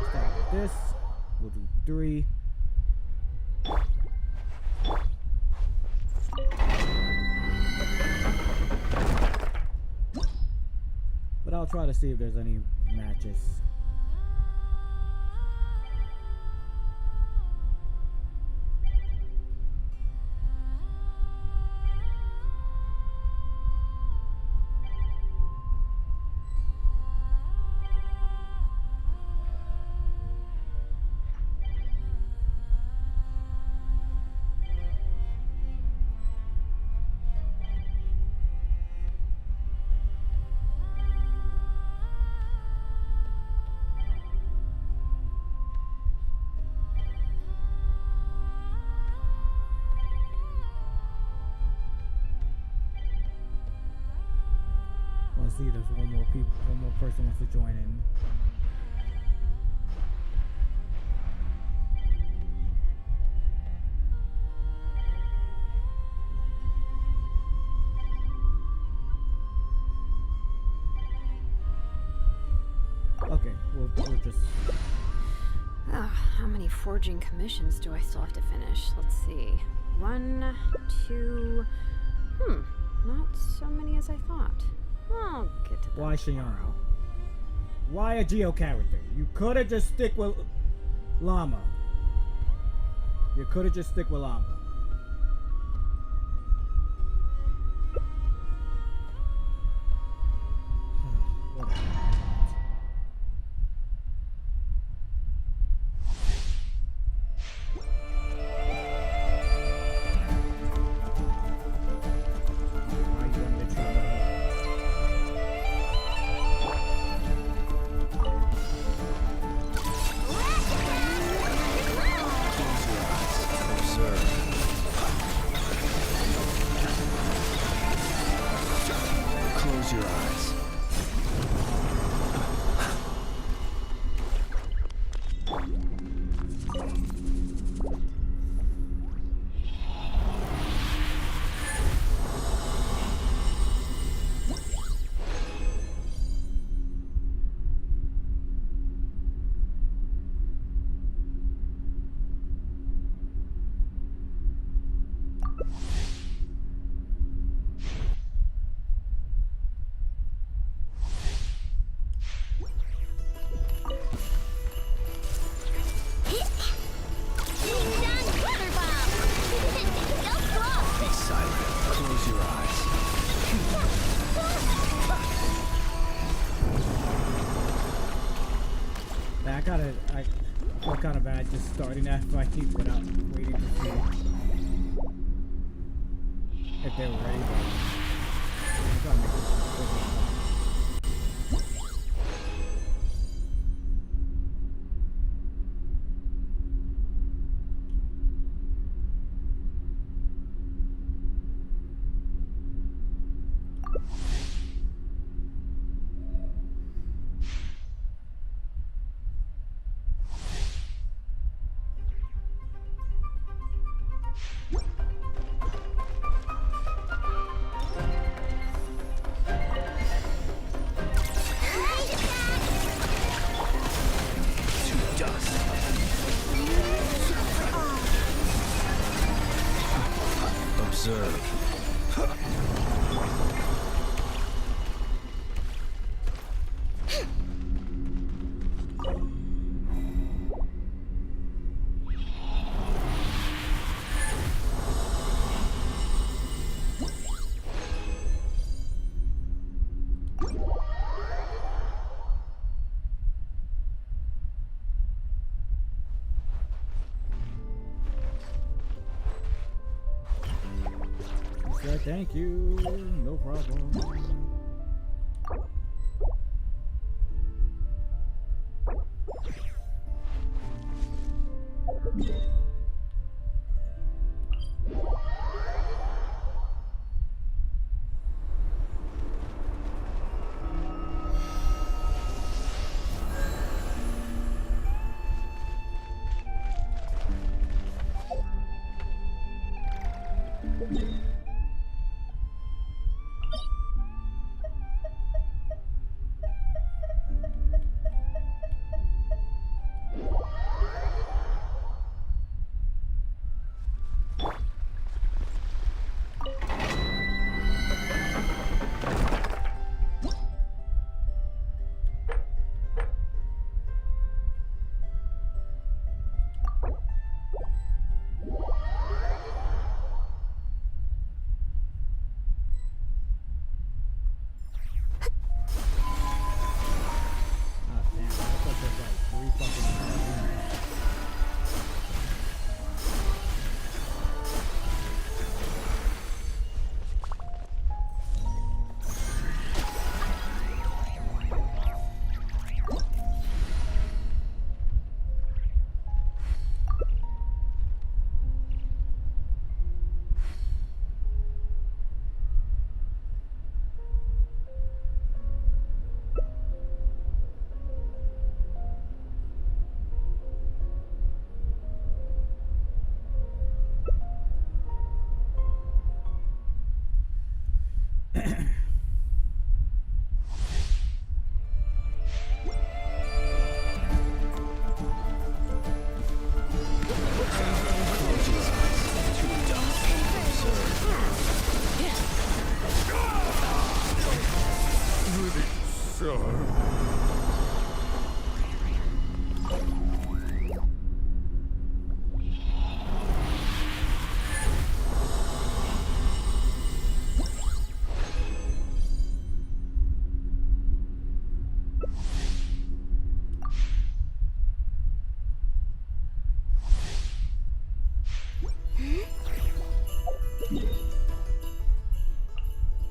Start with this. We'll do 3. try to see if there's any matches. See, there's one more person wants to join in. Okay, we'll just. Oh, how many forging commissions do I still have to finish? Let's see. 1, 2. Not so many as I thought. I'll get to that. Why Shiano? Why a Geo character? You could have just stick with Llama. You could have just stick with Llama. Whatever. Close your eyes. I feel kind of bad just starting that fight without waiting to see if they were ready. But I gotta make this thank you, no problem.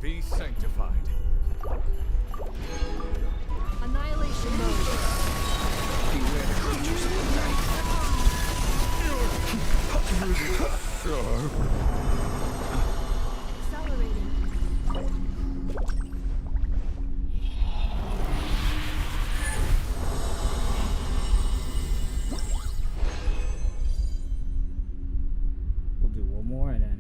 Be sanctified. Annihilation mode. Beware the creatures of the night. Accelerating. We'll do one more and then.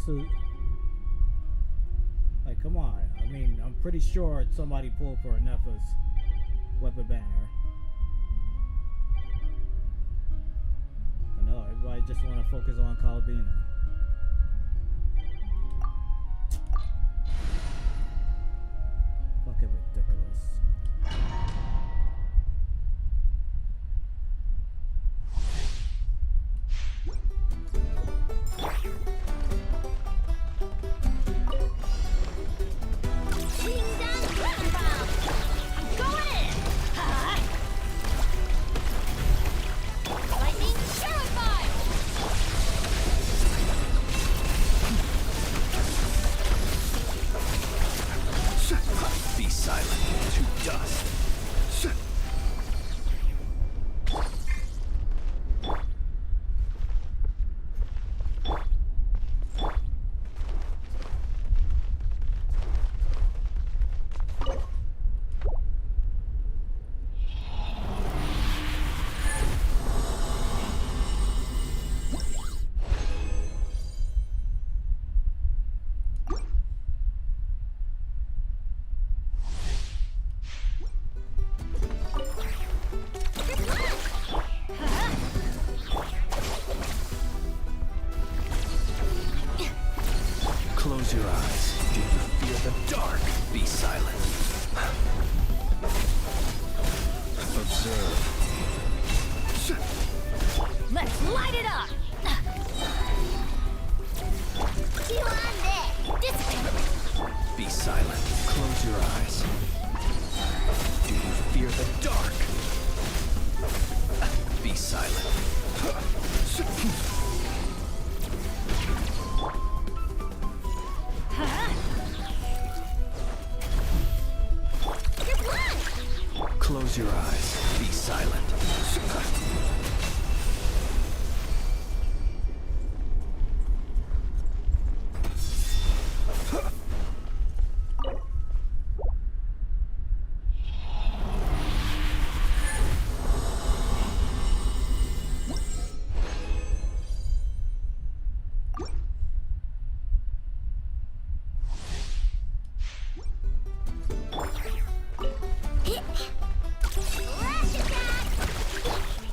suit. Like, come on. I mean, I'm pretty sure somebody pulled for Nefa's weapon banner. But no, everybody just want to focus on Calabina. Fucking ridiculous. to dust. Close your eyes. Do you fear the dark? Be silent. Observe. Let's light it up! Be silent. Close your eyes. Do you fear the dark? Be silent. Close your eyes. Be silent.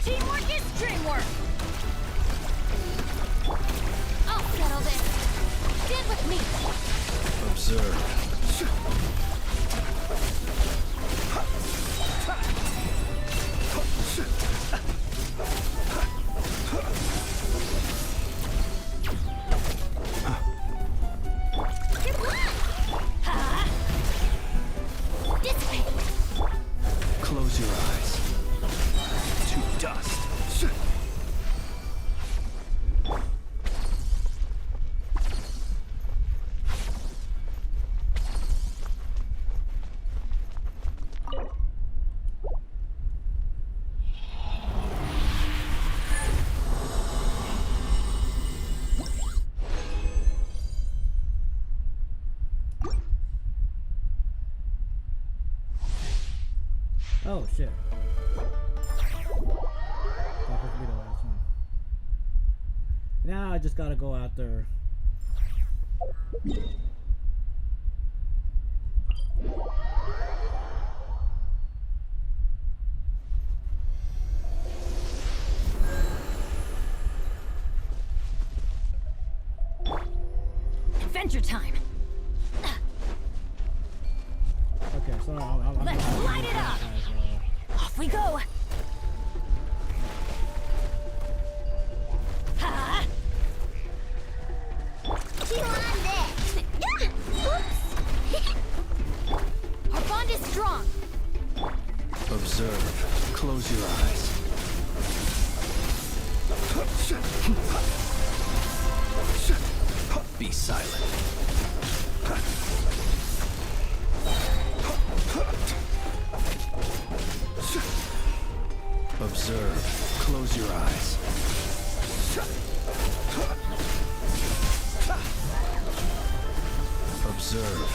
Teamwork is dreamwork! I'll settle this. Stand with me. Observe. Close your eyes. To dust. Oh shit. That was be the last one. Now I just gotta go out there. Adventure time! Okay, so I'm Let's light it up! Off we go! Ha! Our bond is strong! Observe. Close your eyes. Be silent. Observe. Close your eyes. Observe.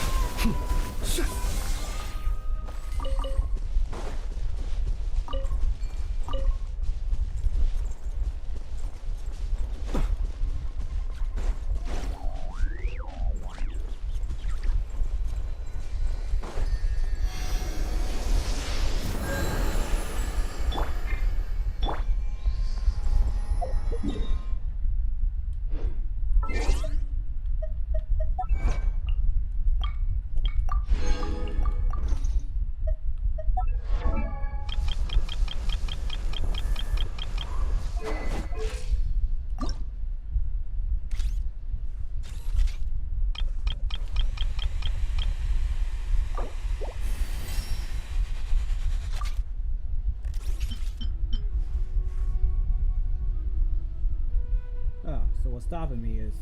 So what's stopping me is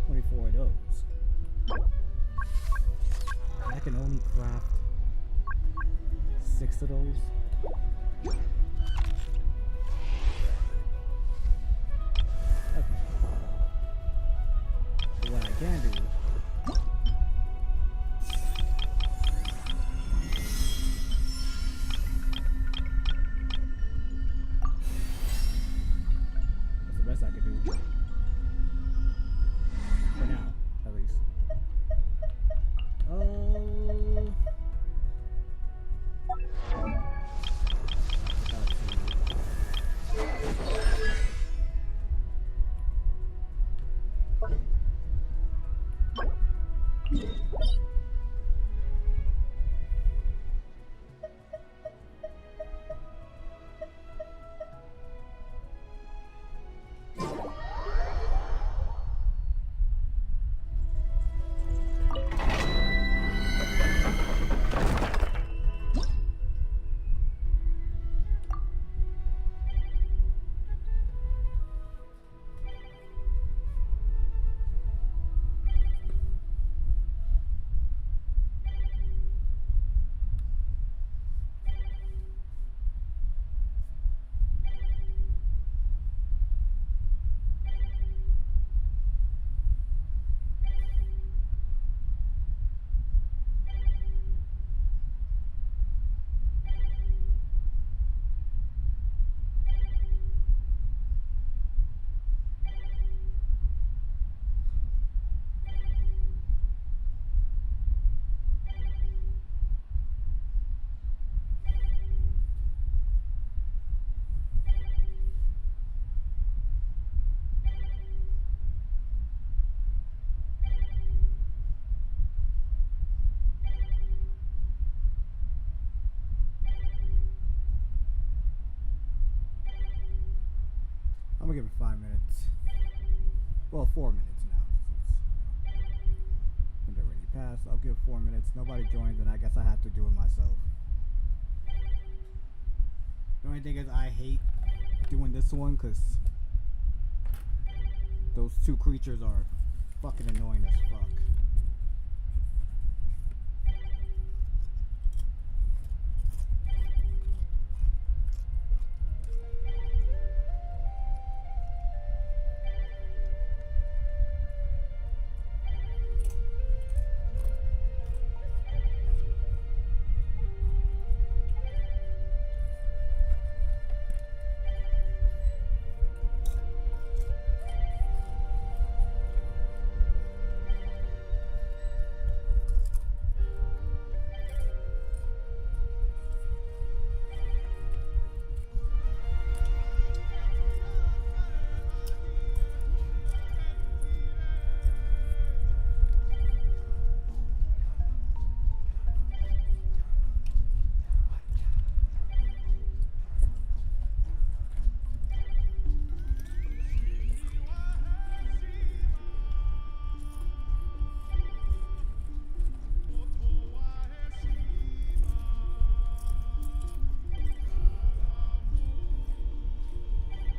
24 of those. I can only craft 6 of those. Okay. But what I can do. That's the best I could do. For now, at least. I'm gonna give it 5 minutes. Well, 4 minutes now. Since it already passed, I'll give 4 minutes. Nobody joins, and I guess I have to do it myself. The only thing is, I hate doing this one because those 2 creatures are fucking annoying as fuck.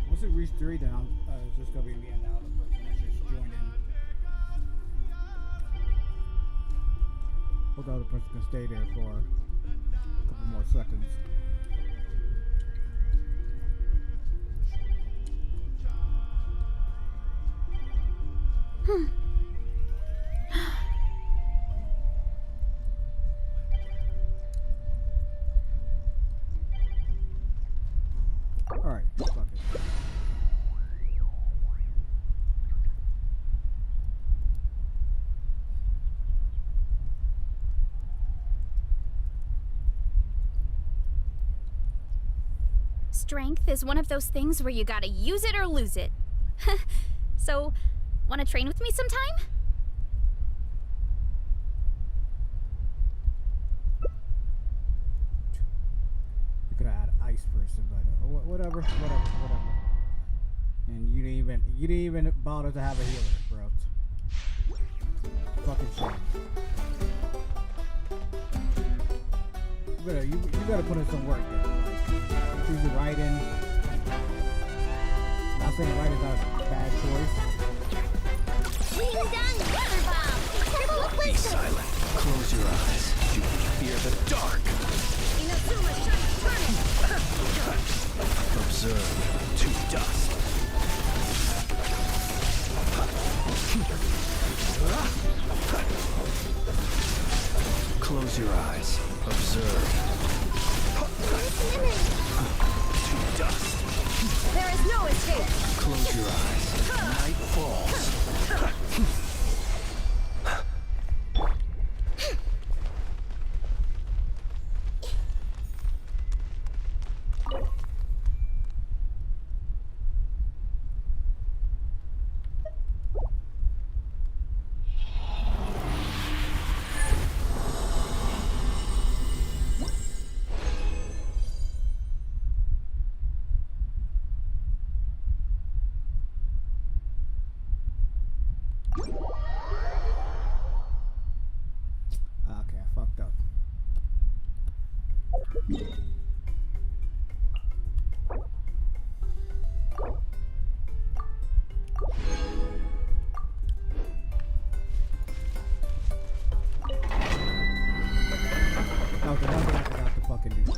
Once it reaches 3, then it's just gonna be me and the other person that just joined in. Hope the other person can stay there for a couple more seconds. Alright, fuck it. Strength is one of those things where you gotta use it or lose it. So, wanna train with me sometime? You could add ice person, but whatever. And you didn't even bother to have a healer, bro. Fucking shame. You gotta put in some work there. Like, choose the right in. Not saying right is not a bad choice. Be silent. Close your eyes. You fear the dark. Observe to dust. Close your eyes. Observe. To dust. There is no escape. Close your eyes. Night falls. Okay, I fucked up. Okay, that's what I forgot to fucking do.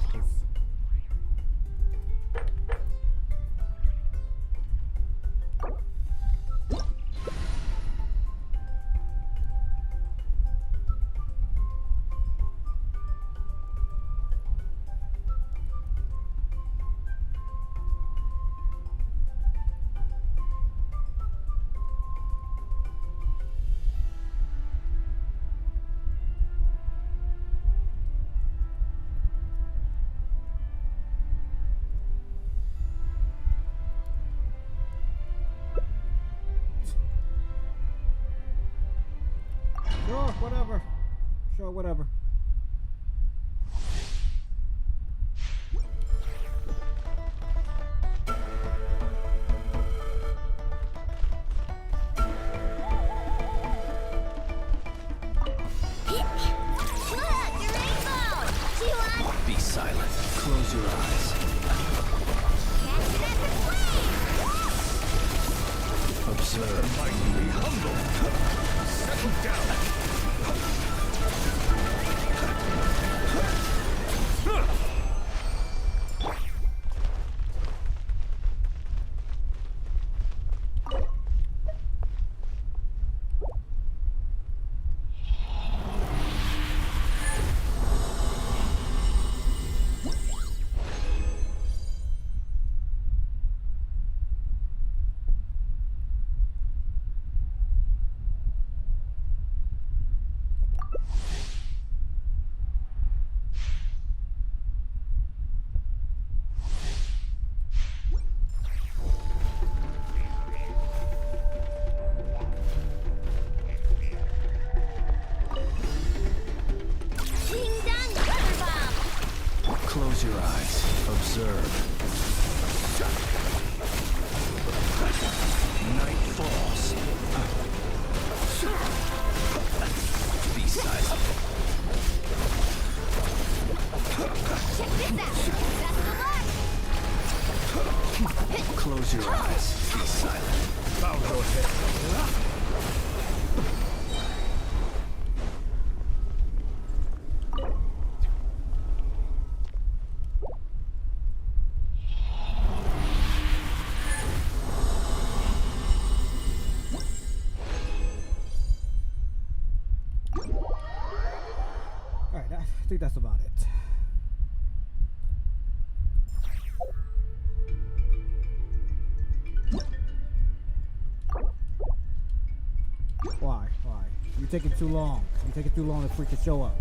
Sure, whatever. Sure, whatever. Be silent. Close your eyes. Observe. The mighty be humble. Settle down. Close your eyes. Observe. Night falls. Be silent. Check this out. That's the luck. Close your eyes. Be silent. Bow your head. Alright, I think that's about it. Why? Why? You're taking too long. You're taking too long to freaking show up.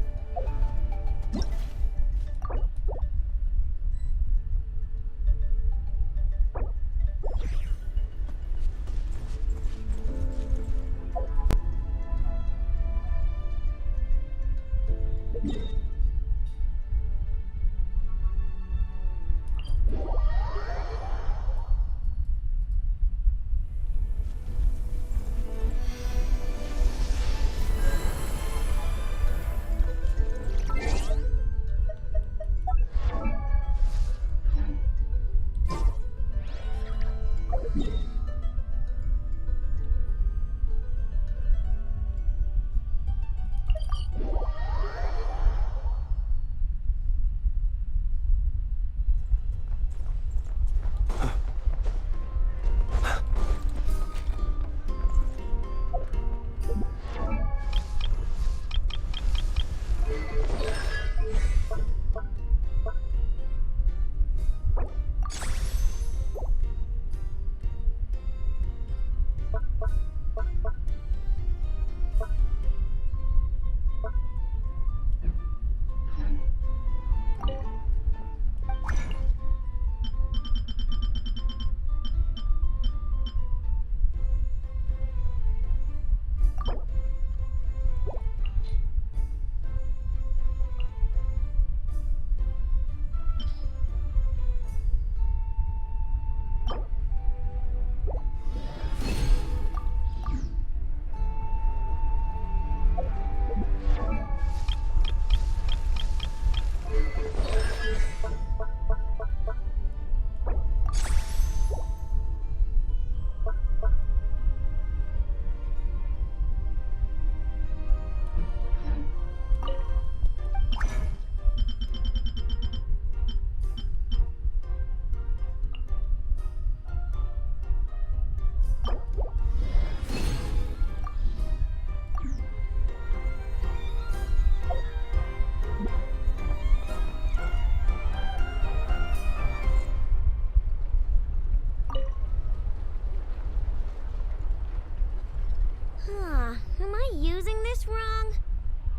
Am I using this wrong?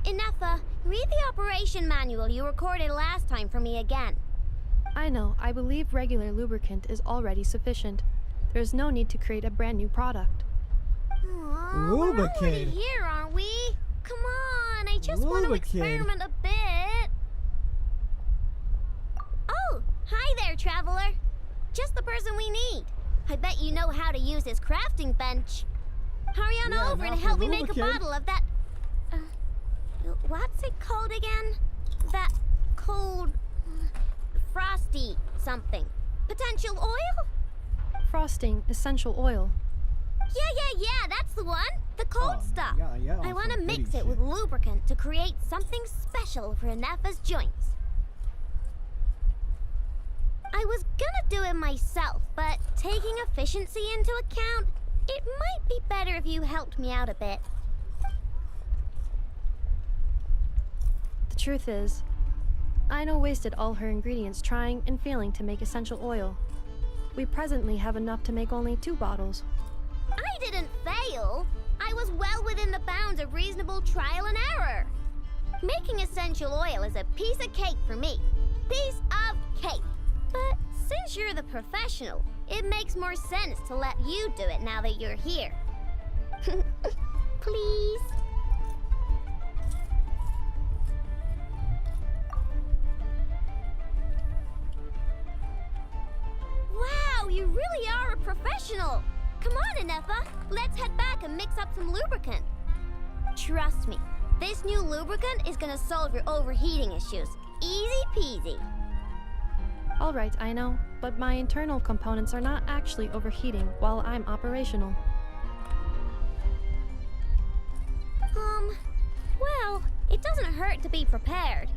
Ineffa, read the operation manual you recorded last time for me again. I know, I believe regular lubricant is already sufficient. There's no need to create a brand new product. Aww, we're already here, aren't we? Come on, I just want to experiment a bit. Oh, hi there, traveler. Just the person we need. I bet you know how to use this crafting bench. Hurry on over and help me make a bottle of that... what's it called again? That cold... frosty something. Potential oil? Frosting essential oil. Yeah, that's the one. The cold stuff. I want to mix it with lubricant to create something special for Ineffa's joints. I was gonna do it myself, but taking efficiency into account, it might be better if you helped me out a bit. The truth is, Aino wasted all her ingredients trying and failing to make essential oil. We presently have enough to make only 2 bottles. I didn't fail. I was well within the bounds of reasonable trial and error. Making essential oil is a piece of cake for me. Piece of cake. But since you're the professional, it makes more sense to let you do it now that you're here. Please? Wow, you really are a professional! Come on, Ineffa, let's head back and mix up some lubricant. Trust me, this new lubricant is gonna solve your overheating issues. Easy peasy. Alright, I know, but my internal components are not actually overheating while I'm operational. Well, it doesn't hurt to be prepared.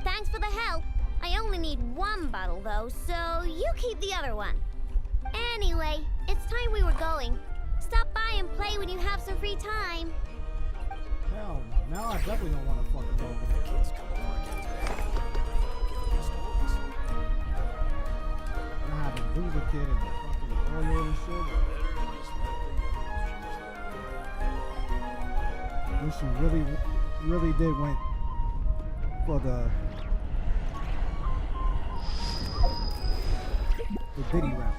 Thanks for the help. I only need 1 bottle though, so you keep the other one. Anyway, it's time we were going. Stop by and play when you have some free time. Hell, now I definitely don't want to fucking go over there. Kids come over again. I have a lubricant and fucking oil and shit. Wish you really did went for the Diddy route.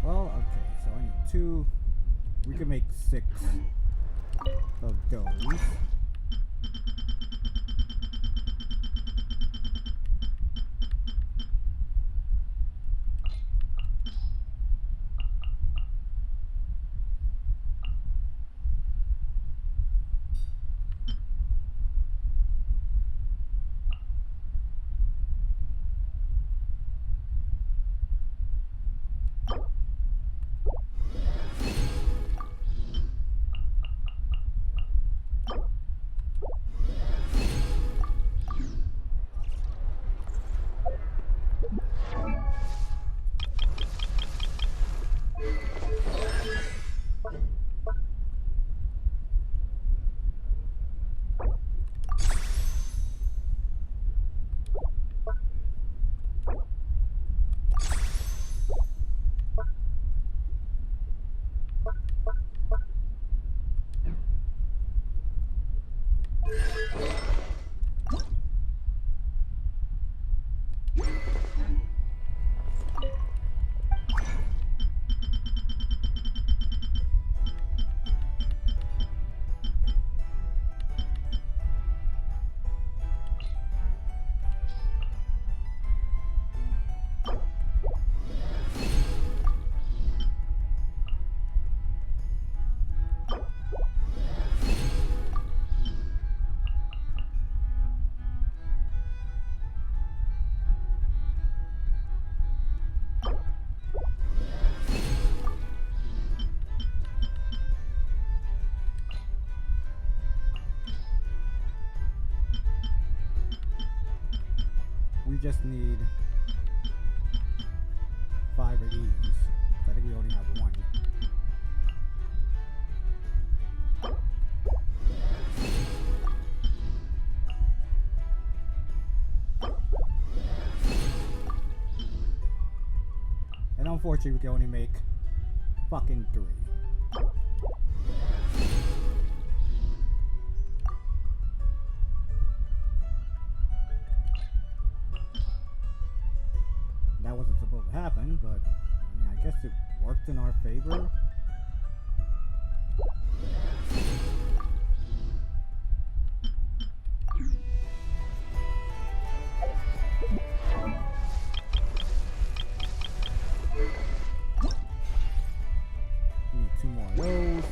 Well, okay, so I need 2. We can make 6 of those. We just need 5 of these. I think we only have 1. And unfortunately, we can only make fucking 3. That wasn't supposed to happen, but I mean, I guess it worked in our favor. Need 2 more of those.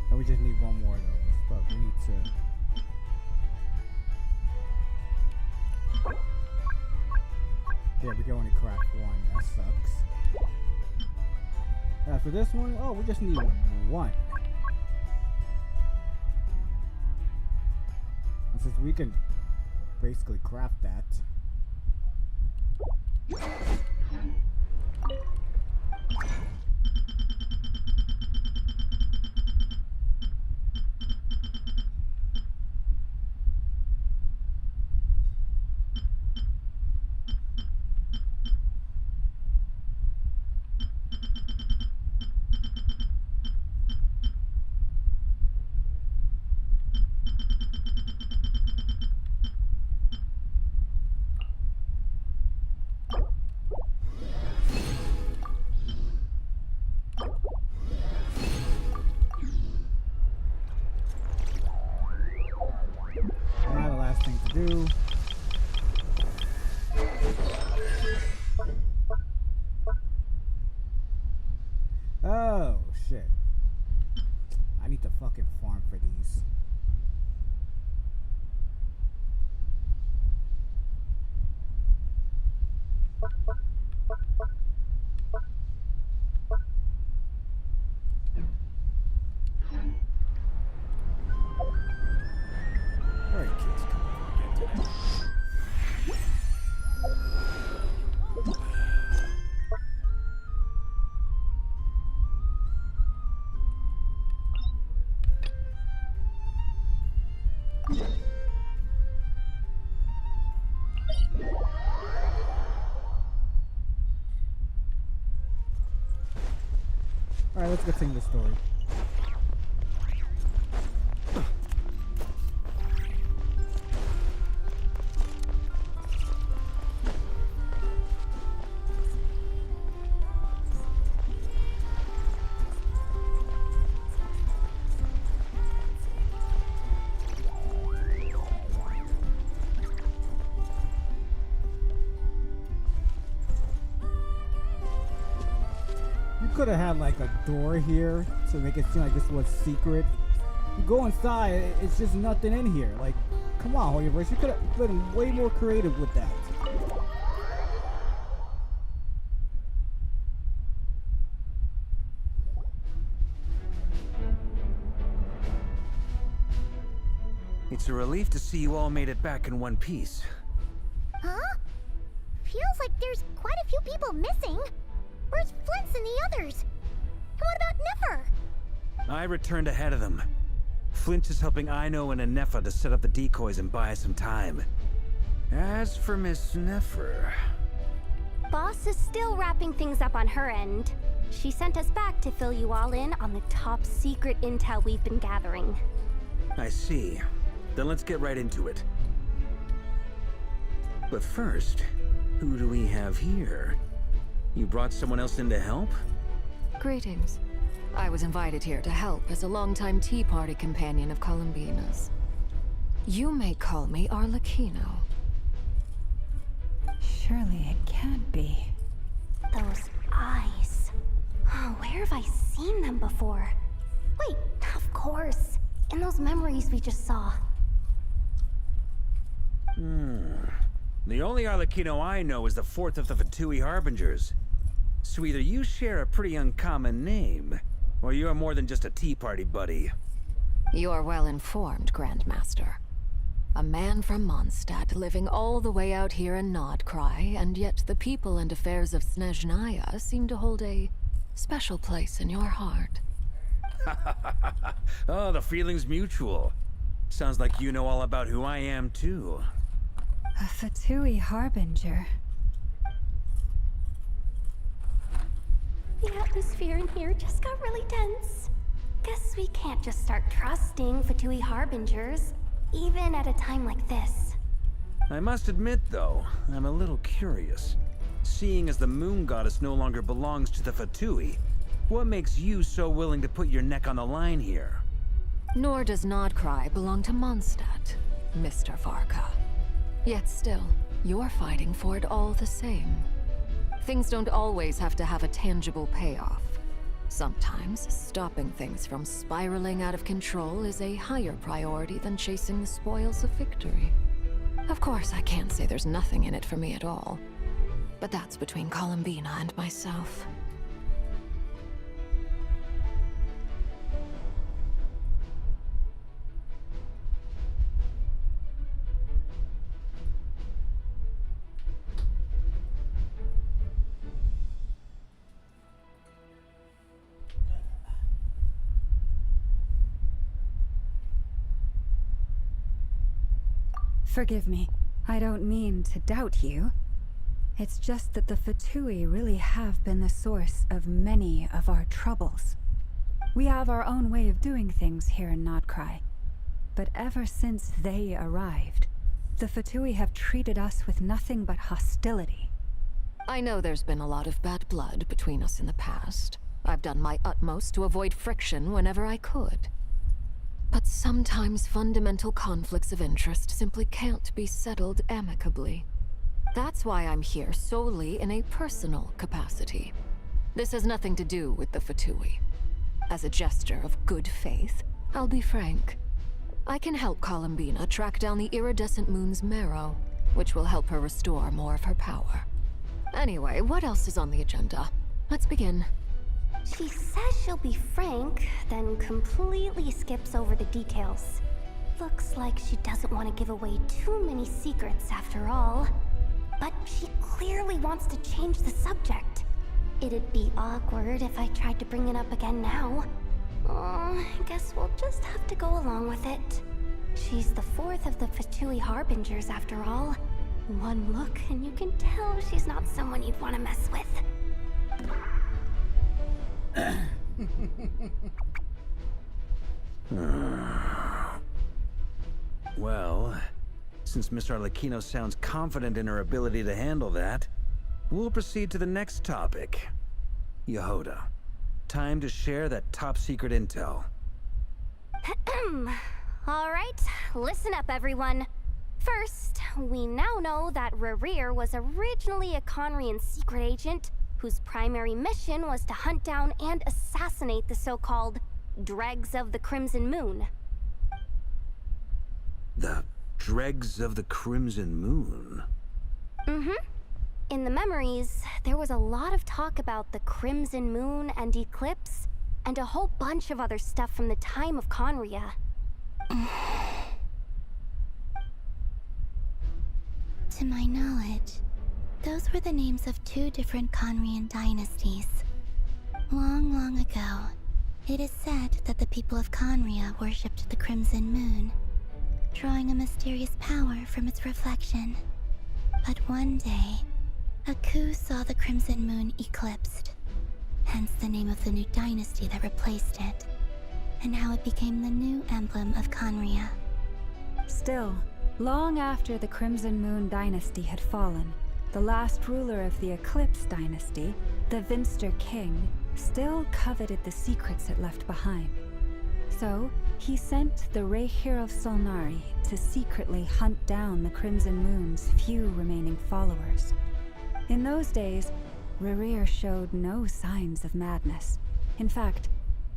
And we just need 1 more of those, but we need to. Yeah, we can only crack 1. That sucks. As for this one, oh, we just need 1. And since we can basically craft that. Now the last thing to do. Oh shit. I need to fucking farm for these. Alright, kids, come on again today. Alright, let's continue the story. Could have had like a door here to make it seem like this was secret. You go inside, it's just nothing in here. Like, come on, Hoyoverse, you could have been way more creative with that. It's a relief to see you all made it back in one piece. Huh? Feels like there's quite a few people missing. Where's Flint's and the others? And what about Nefer? I returned ahead of them. Flint is helping Ino and Anefa to set up the decoys and buy us some time. As for Miss Nefer... Boss is still wrapping things up on her end. She sent us back to fill you all in on the top secret intel we've been gathering. I see. Then let's get right into it. But first, who do we have here? You brought someone else in to help? Greetings. I was invited here to help as a longtime Tea Party companion of Columbina's. You may call me Arlecchino. Surely it can't be. Those eyes. Oh, where have I seen them before? Wait, of course. In those memories we just saw. The only Arlecchino I know is the fourth of the Fatui Harbingers. So either you share a pretty uncommon name, or you're more than just a Tea Party buddy. You're well informed, Grandmaster. A man from Mondstadt living all the way out here in Nod-Krai, and yet the people and affairs of Snezhnaya seem to hold a special place in your heart. Oh, the feeling's mutual. Sounds like you know all about who I am, too. A Fatui Harbinger. The atmosphere in here just got really tense. Guess we can't just start trusting Fatui Harbingers, even at a time like this. I must admit, though, I'm a little curious. Seeing as the moon goddess no longer belongs to the Fatui, what makes you so willing to put your neck on the line here? Nor does Nod-Krai belong to Mondstadt, Mr. Varka. Yet still, you're fighting for it all the same. Things don't always have to have a tangible payoff. Sometimes, stopping things from spiraling out of control is a higher priority than chasing the spoils of victory. Of course, I can't say there's nothing in it for me at all. But that's between Columbina and myself. Forgive me. I don't mean to doubt you. It's just that the Fatui really have been the source of many of our troubles. We have our own way of doing things here in Nod-Krai. But ever since they arrived, the Fatui have treated us with nothing but hostility. I know there's been a lot of bad blood between us in the past. I've done my utmost to avoid friction whenever I could. But sometimes fundamental conflicts of interest simply can't be settled amicably. That's why I'm here solely in a personal capacity. This has nothing to do with the Fatui. As a gesture of good faith, I'll be frank. I can help Columbina track down the iridescent moon's marrow, which will help her restore more of her power. Anyway, what else is on the agenda? Let's begin. She says she'll be frank, then completely skips over the details. Looks like she doesn't want to give away too many secrets after all. But she clearly wants to change the subject. It'd be awkward if I tried to bring it up again now. I guess we'll just have to go along with it. She's the fourth of the Fatui Harbingers after all. One look and you can tell she's not someone you'd want to mess with. Well, since Miss Arlecchino sounds confident in her ability to handle that, we'll proceed to the next topic. Yehoda, time to share that top-secret intel. Alright, listen up everyone. First, we now know that Rerir was originally a Conrian secret agent whose primary mission was to hunt down and assassinate the so-called Dregs of the Crimson Moon. The Dregs of the Crimson Moon? In the memories, there was a lot of talk about the Crimson Moon and Eclipse, and a whole bunch of other stuff from the time of Conria. To my knowledge, those were the names of two different Conrian dynasties. Long, long ago, it is said that the people of Conria worshipped the Crimson Moon, drawing a mysterious power from its reflection. But one day, a coup saw the Crimson Moon eclipsed, hence the name of the new dynasty that replaced it, and how it became the new emblem of Conria. Still, long after the Crimson Moon dynasty had fallen, the last ruler of the Eclipse dynasty, the Vinster King, still coveted the secrets it left behind. So, he sent the Rehir of Solnari to secretly hunt down the Crimson Moon's few remaining followers. In those days, Rerir showed no signs of madness. In fact,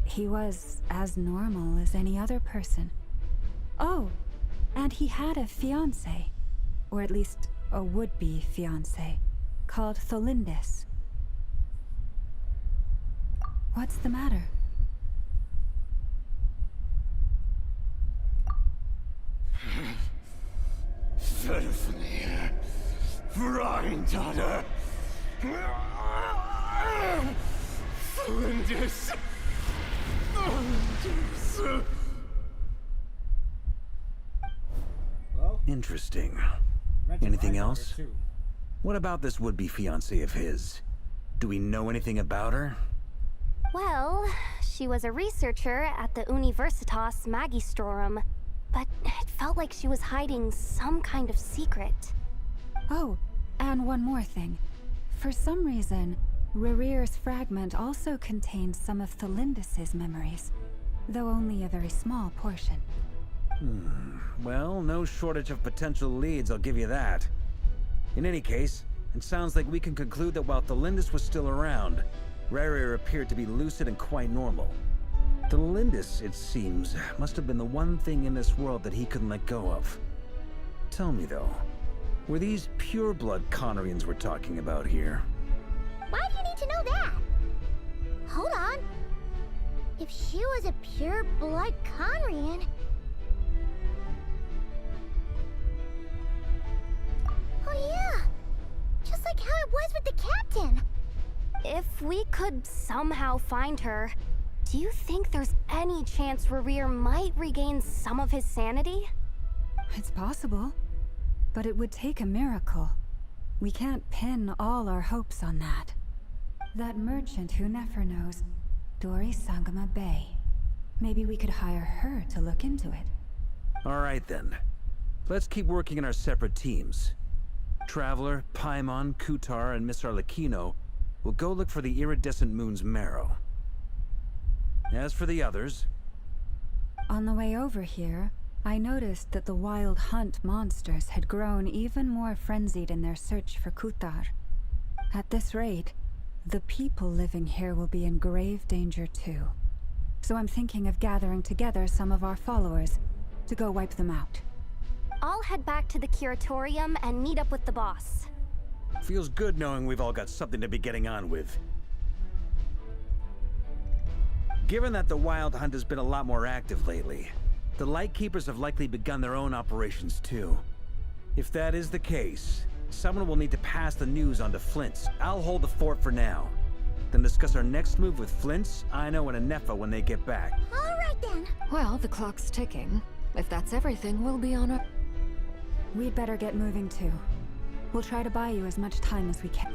he was as normal as any other person. Oh, and he had a fiancé, or at least a would-be fiancé, called Tholindis. What's the matter? Verfnir, Freindaughter, Tholindis. Interesting. Anything else? What about this would-be fiancé of his? Do we know anything about her? Well, she was a researcher at the Universitas Magistrorum, but it felt like she was hiding some kind of secret. Oh, and one more thing. For some reason, Rerir's fragment also contained some of Tholindis' memories, though only a very small portion. Well, no shortage of potential leads, I'll give you that. In any case, it sounds like we can conclude that while Tholindis was still around, Rerir appeared to be lucid and quite normal. Tholindis, it seems, must have been the one thing in this world that he couldn't let go of. Tell me though, were these pure-blood Conrians we're talking about here? Why do you need to know that? Hold on. If she was a pure-blood Conrian... Oh yeah! Just like how it was with the captain! If we could somehow find her, do you think there's any chance Rerir might regain some of his sanity? It's possible, but it would take a miracle. We can't pin all our hopes on that. That merchant who Nefer knows, Dori Sangama Bay. Maybe we could hire her to look into it. Alright then. Let's keep working in our separate teams. Traveler, Paimon, Kutar, and Miss Arlecchino will go look for the iridescent moon's marrow. As for the others... On the way over here, I noticed that the Wild Hunt monsters had grown even more frenzied in their search for Kutar. At this rate, the people living here will be in grave danger too. So I'm thinking of gathering together some of our followers to go wipe them out. I'll head back to the curatorium and meet up with the boss. Feels good knowing we've all got something to be getting on with. Given that the Wild Hunt has been a lot more active lately, the Lightkeepers have likely begun their own operations too. If that is the case, someone will need to pass the news on to Flint's. I'll hold the fort for now. Then discuss our next move with Flint's, Aino, and Anefa when they get back. Alright then! Well, the clock's ticking. If that's everything, we'll be on our... We'd better get moving too. We'll try to buy you as much time as we can.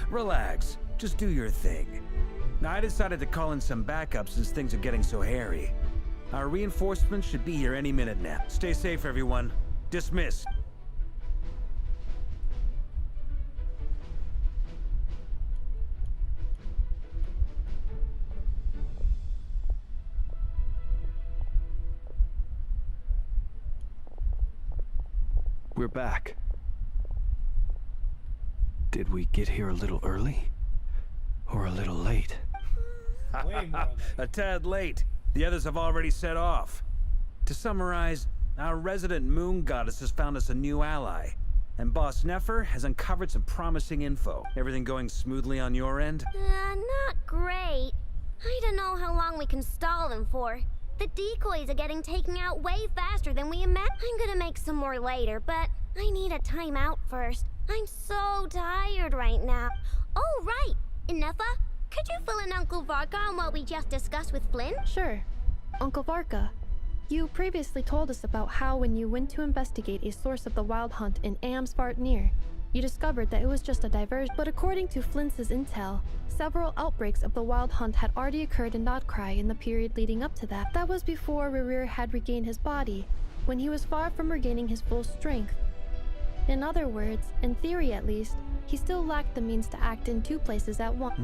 Relax. Just do your thing. Now, I decided to call in some backup since things are getting so hairy. Our reinforcements should be here any minute now. Stay safe, everyone. Dismiss. We're back. Did we get here a little early? Or a little late? A tad late. The others have already set off. To summarize, our resident moon goddess has found us a new ally. And Boss Nefer has uncovered some promising info. Everything going smoothly on your end? Not great. I don't know how long we can stall them for. The decoys are getting taken out way faster than we imagined. I'm gonna make some more later, but I need a timeout first. I'm so tired right now. Oh, right! Inefa, could you fill in Uncle Varka on what we just discussed with Flynn? Sure. Uncle Varka, you previously told us about how when you went to investigate a source of the Wild Hunt in Amsvartnir, you discovered that it was just a diversion. But according to Flint's intel, several outbreaks of the Wild Hunt had already occurred in Nod-Krai in the period leading up to that. That was before Rerir had regained his body, when he was far from regaining his full strength. In other words, in theory at least, he still lacked the means to act in two places at once.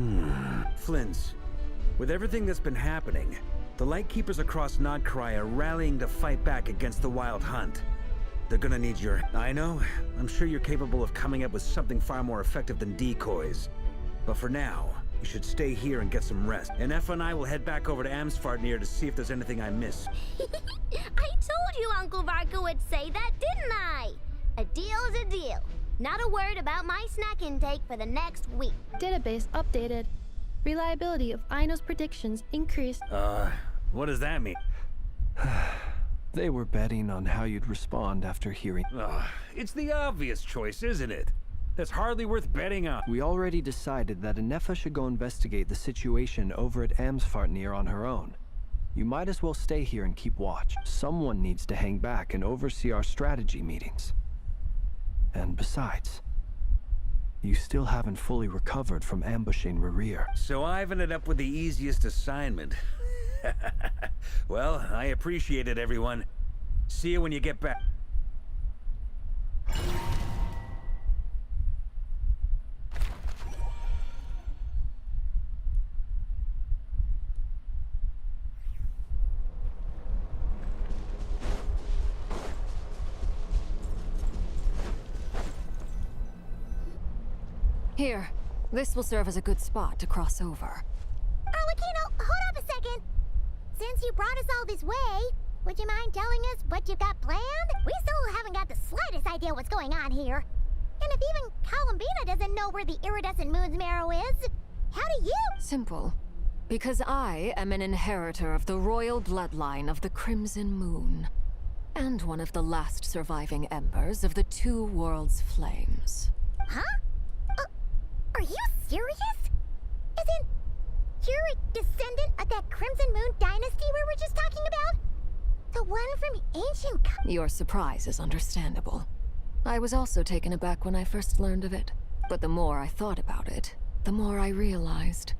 Flint's, with everything that's been happening, the Lightkeepers across Nod-Krai are rallying to fight back against the Wild Hunt. They're gonna need your... I know, I'm sure you're capable of coming up with something far more effective than decoys. But for now, you should stay here and get some rest. And Effa and I will head back over to Amsvartnir to see if there's anything I miss. I told you Uncle Varka would say that, didn't I? A deal is a deal. Not a word about my snack intake for the next week. Database updated. Reliability of Aino's predictions increased. What does that mean? They were betting on how you'd respond after hearing. It's the obvious choice, isn't it? That's hardly worth betting on. We already decided that Inefa should go investigate the situation over at Amsvartnir on her own. You might as well stay here and keep watch. Someone needs to hang back and oversee our strategy meetings. And besides, you still haven't fully recovered from ambushing Rerir. So I've ended up with the easiest assignment. Well, I appreciate it, everyone. See you when you get back. Here, this will serve as a good spot to cross over. Arlecchino, hold up a second. Since you brought us all this way, would you mind telling us what you've got planned? We still haven't got the slightest idea what's going on here. And if even Columbina doesn't know where the iridescent moon's marrow is, how do you? Simple. Because I am an inheritor of the royal bloodline of the Crimson Moon. And one of the last surviving embers of the Two Worlds' flames. Huh? Are you serious? Isn't you're a descendant of that Crimson Moon dynasty we were just talking about? The one from ancient... Your surprise is understandable. I was also taken aback when I first learned of it. But the more I thought about it, the more I realized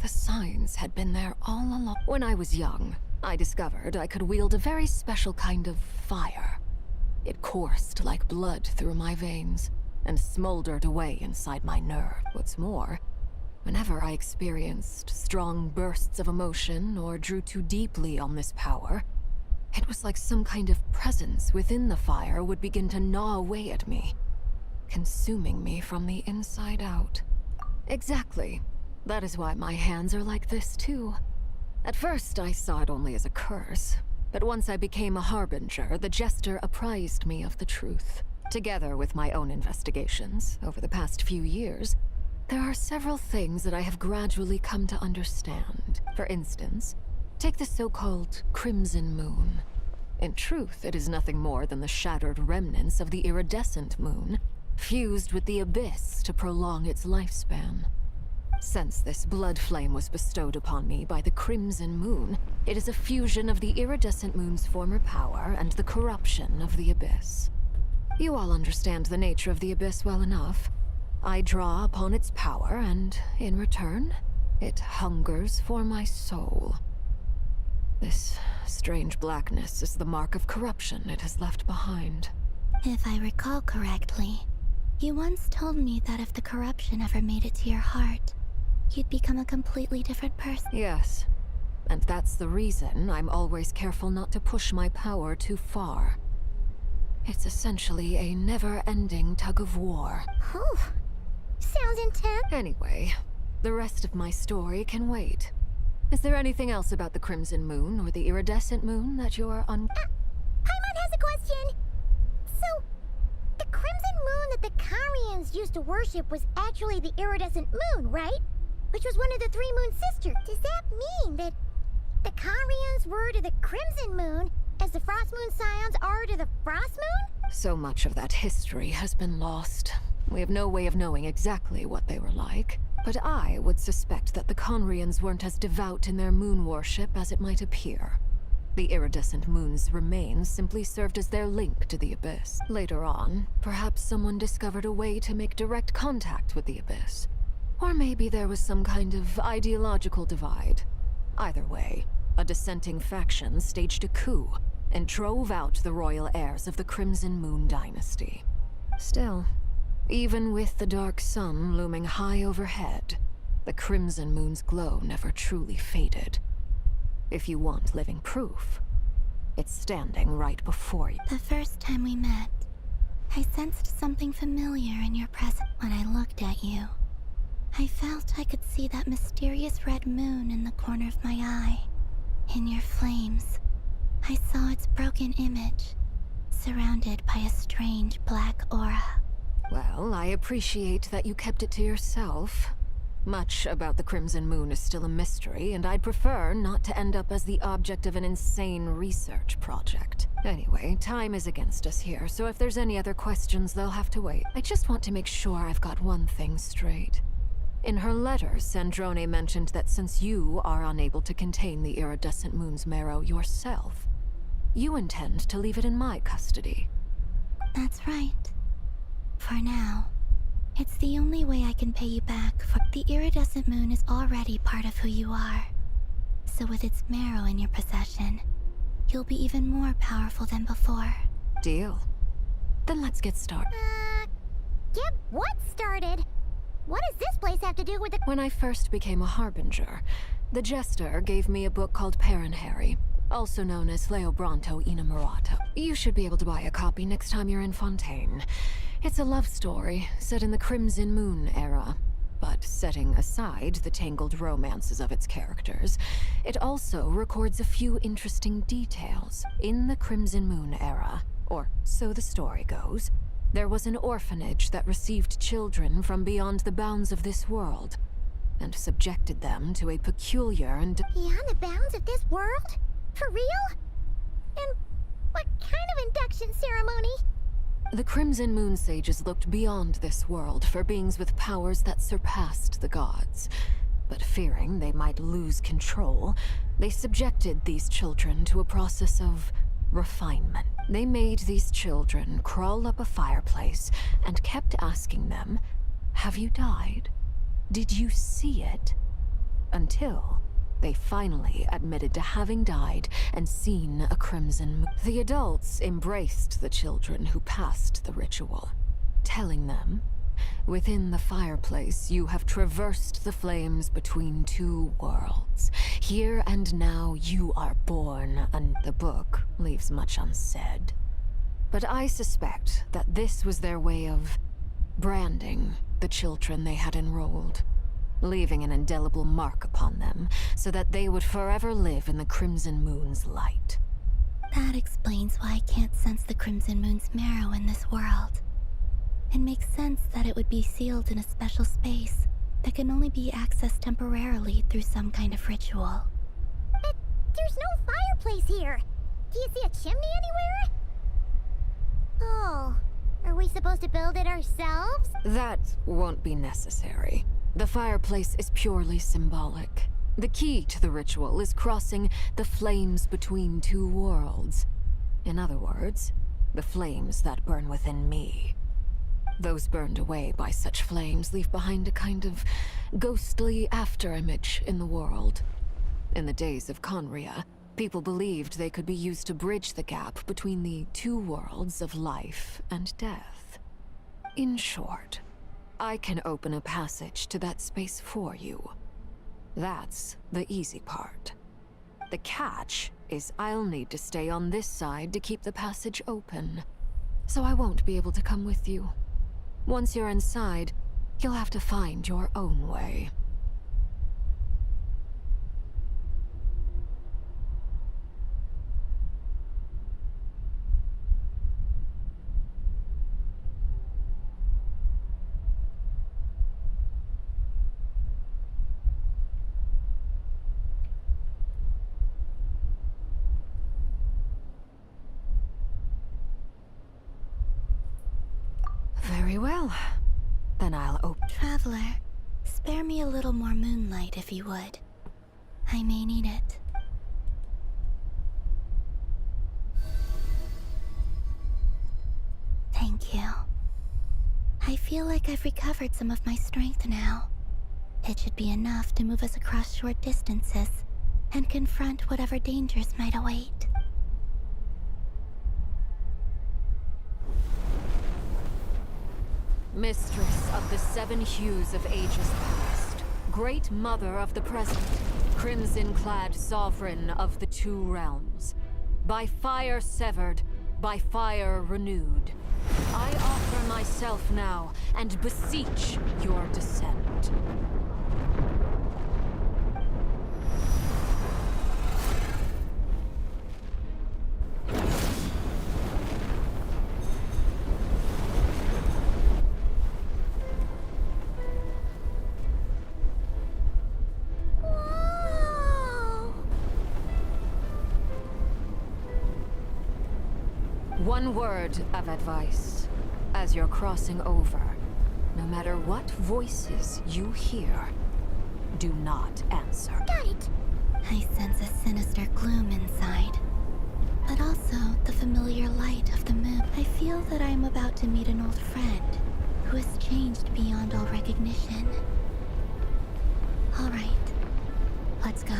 the signs had been there all along. When I was young, I discovered I could wield a very special kind of fire. It coursed like blood through my veins and smoldered away inside my nerve. What's more, whenever I experienced strong bursts of emotion or drew too deeply on this power, it was like some kind of presence within the fire would begin to gnaw away at me, consuming me from the inside out. Exactly. That is why my hands are like this too. At first, I saw it only as a curse, but once I became a harbinger, the jester apprised me of the truth. Together with my own investigations over the past few years, there are several things that I have gradually come to understand. For instance, take the so-called Crimson Moon. In truth, it is nothing more than the shattered remnants of the iridescent moon, fused with the abyss to prolong its lifespan. Since this blood flame was bestowed upon me by the Crimson Moon, it is a fusion of the iridescent moon's former power and the corruption of the abyss. You all understand the nature of the abyss well enough. I draw upon its power, and in return, it hungers for my soul. This strange blackness is the mark of corruption it has left behind. If I recall correctly, you once told me that if the corruption ever made it to your heart, you'd become a completely different person. Yes, and that's the reason I'm always careful not to push my power too far. It's essentially a never-ending tug-of-war. Oh, sounds intense. Anyway, the rest of my story can wait. Is there anything else about the Crimson Moon or the Iridescent Moon that you're Paimon has a question. So, the Crimson Moon that the Karians used to worship was actually the Iridescent Moon, right? Which was one of the three moon sisters. Does that mean that the Karians were to the Crimson Moon as the Frost Moon Scions are to the Frost Moon? So much of that history has been lost. We have no way of knowing exactly what they were like. But I would suspect that the Conrians weren't as devout in their moon worship as it might appear. The iridescent moon's remains simply served as their link to the Abyss. Later on, perhaps someone discovered a way to make direct contact with the Abyss. Or maybe there was some kind of ideological divide. Either way, a dissenting faction staged a coup and drove out the royal heirs of the Crimson Moon dynasty. Still, even with the dark sun looming high overhead, the Crimson Moon's glow never truly faded. If you want living proof, it's standing right before you. The first time we met, I sensed something familiar in your presence. When I looked at you, I felt I could see that mysterious red moon in the corner of my eye. In your flames, I saw its broken image, surrounded by a strange black aura. Well, I appreciate that you kept it to yourself. Much about the Crimson Moon is still a mystery, and I'd prefer not to end up as the object of an insane research project. Anyway, time is against us here, so if there's any other questions, they'll have to wait. I just want to make sure I've got one thing straight. In her letter, Sandrone mentioned that since you are unable to contain the iridescent moon's marrow yourself, you intend to leave it in my custody. That's right. For now. It's the only way I can pay you back, for the iridescent moon is already part of who you are. So with its marrow in your possession, you'll be even more powerful than before. Deal. Then let's get started. Get what started? What does this place have to do with the— When I first became a Harbinger, the Jester gave me a book called Harry, also known as Leobranto Innamorato. You should be able to buy a copy next time you're in Fontaine. It's a love story set in the Crimson Moon era, but setting aside the tangled romances of its characters, it also records a few interesting details. In the Crimson Moon era, or so the story goes, there was an orphanage that received children from beyond the bounds of this world, and subjected them to a peculiar and— Beyond the bounds of this world? For real? And what kind of induction ceremony? The Crimson Moon Sages looked beyond this world for beings with powers that surpassed the gods. But fearing they might lose control, they subjected these children to a process of refinement. They made these children crawl up a fireplace and kept asking them, "Have you died? Did you see it?" Until they finally admitted to having died and seen a crimson moon. The adults embraced the children who passed the ritual, telling them, "Within the fireplace, you have traversed the flames between two worlds. Here and now, you are born," and the book leaves much unsaid. But I suspect that this was their way of branding the children they had enrolled, leaving an indelible mark upon them so that they would forever live in the Crimson Moon's light. That explains why I can't sense the Crimson Moon's marrow in this world. It makes sense that it would be sealed in a special space that can only be accessed temporarily through some kind of ritual. But there's no fireplace here. Do you see a chimney anywhere? Oh, are we supposed to build it ourselves? That won't be necessary. The fireplace is purely symbolic. The key to the ritual is crossing the flames between two worlds. In other words, the flames that burn within me. Those burned away by such flames leave behind a kind of ghostly afterimage in the world. In the days of Conria, people believed they could be used to bridge the gap between the two worlds of life and death. In short, I can open a passage to that space for you. That's the easy part. The catch is I'll need to stay on this side to keep the passage open, so I won't be able to come with you. Once you're inside, you'll have to find your own way. Well, then I'll open. Traveler, spare me a little more moonlight if you would. I may need it. Thank you. I feel like I've recovered some of my strength now. It should be enough to move us across short distances and confront whatever dangers might await. Mistress of the 7 hues of ages past, Great Mother of the present, crimson-clad sovereign of the 2 realms, by fire severed, by fire renewed, I offer myself now and beseech your descent. One word of advice. As you're crossing over, no matter what voices you hear, do not answer. Got it! I sense a sinister gloom inside, but also the familiar light of the moon. I feel that I am about to meet an old friend who has changed beyond all recognition. All right, let's go.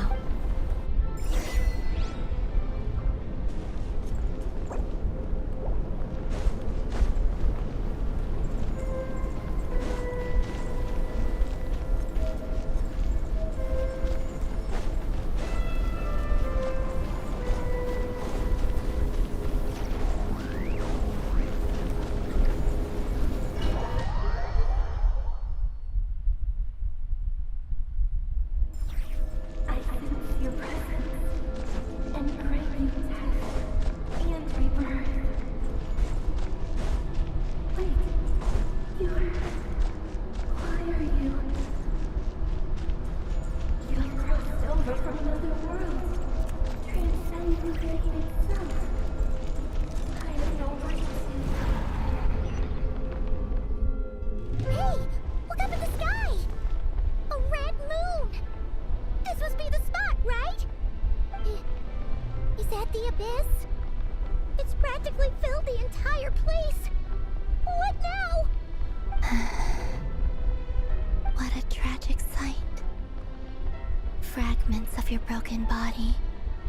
Your broken body,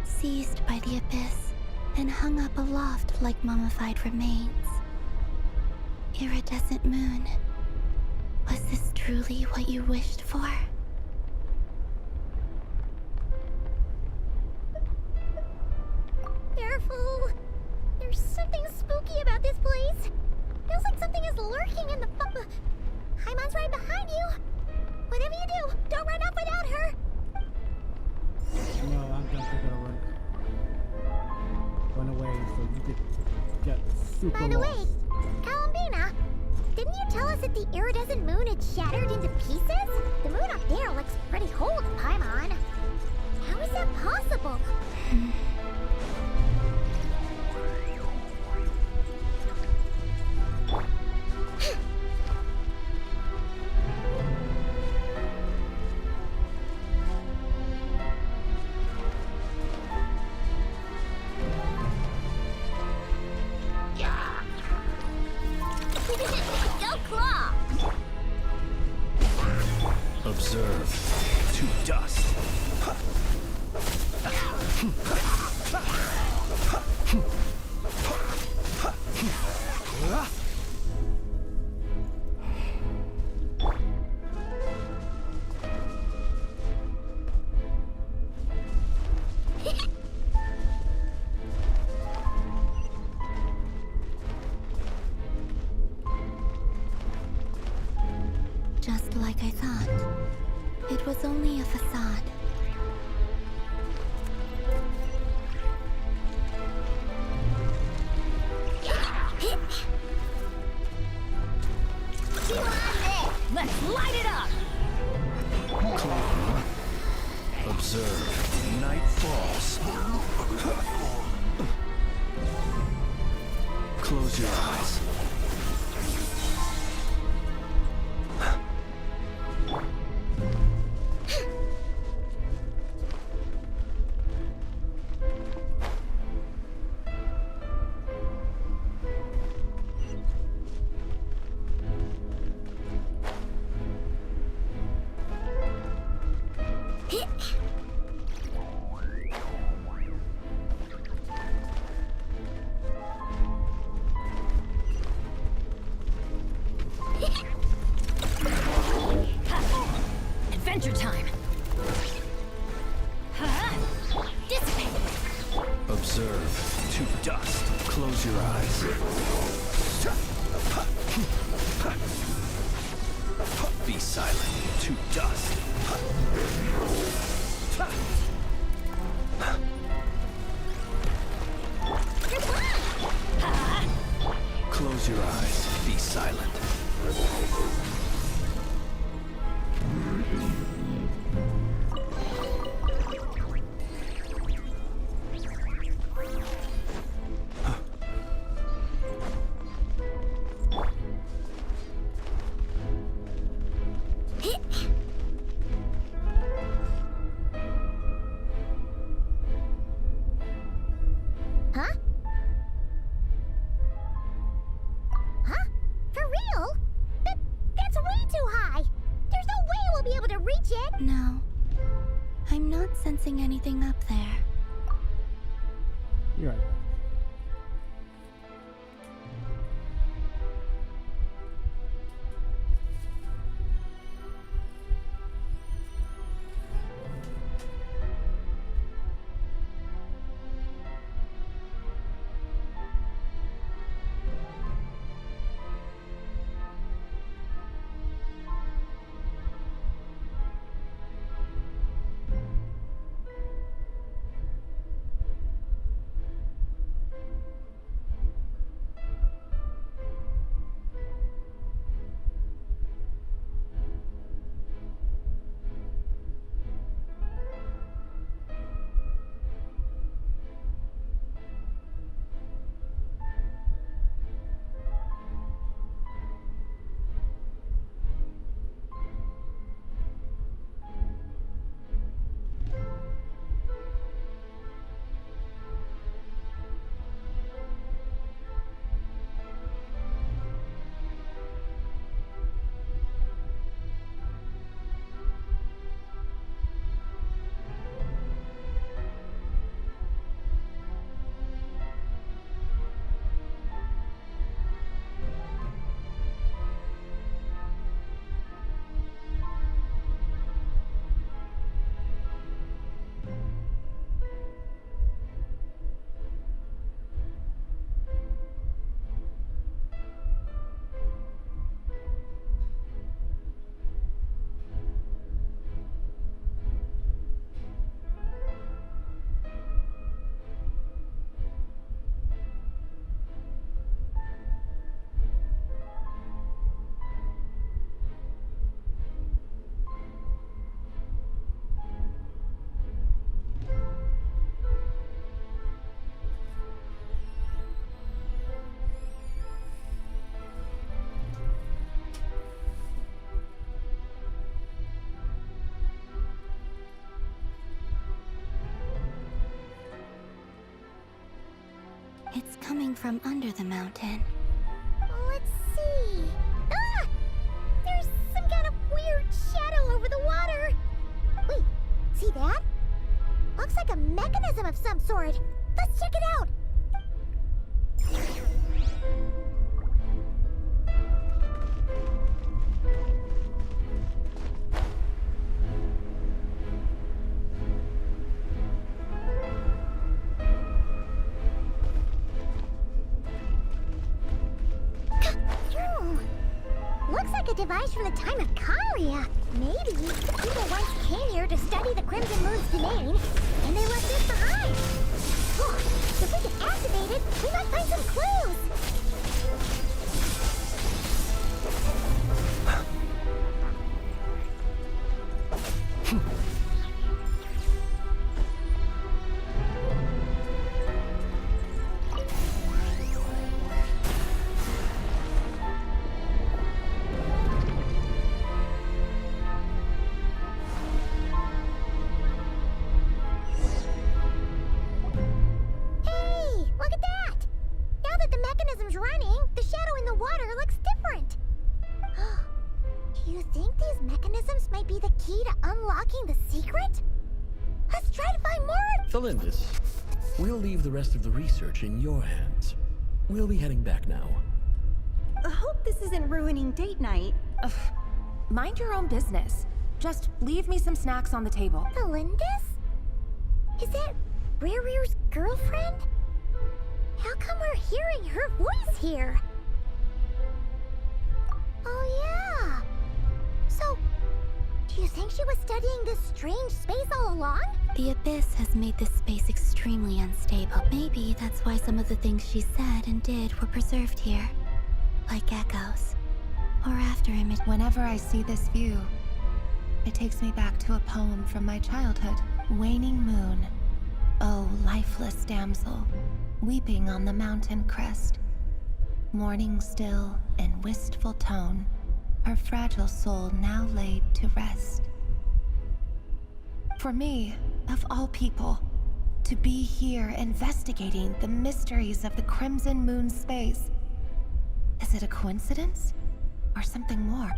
seized by the abyss, and hung up aloft like mummified remains. Iridescent moon, was this truly what you wished for? Careful! There's something spooky about this place. Feels like something is lurking in the Paimon's right behind you. Whatever you do, don't run off without her. No, I'm definitely gonna run away so you could get super By the way, lost. Kalambina, didn't you tell us that the iridescent moon had shattered into pieces? The moon up there looks pretty whole to Paimon. How is that possible? Observe. To dust. Just like I thought. It was only a facade. Let's light it up! Climb. Observe. Night falls. Close your eyes. to dust. Close your eyes. Be silent. To dust. Close your eyes. Be silent. Huh? Huh? For real? That's way too high! There's no way we'll be able to reach it! No. I'm not sensing anything up there. You're right. It's coming from under the mountain. Let's see. Ah! There's some kind of weird shadow over the water. Wait, see that? Looks like a mechanism of some sort. Let's check it out. Looks like a device from the time of Kalia. Maybe people once came here to study the Crimson Moon's domain, and they left this behind. If we can activate it, we might find some clues. Felindis, we'll leave the rest of the research in your hands. We'll be heading back now. I hope this isn't ruining date night. Ugh. Mind your own business. Just leave me some snacks on the table. Felindis? Is that Rere's girlfriend? How come we're hearing her voice here? Oh yeah. So, do you think she was studying this strange space all along? The Abyss has made this space extremely unstable. Maybe that's why some of the things she said and did were preserved here. Like echoes. Or after image. Whenever I see this view, it takes me back to a poem from my childhood. Waning moon, oh lifeless damsel, weeping on the mountain crest. Mourning still in wistful tone, her fragile soul now laid to rest. For me, of all people, to be here investigating the mysteries of the Crimson Moon space, is it a coincidence or something more?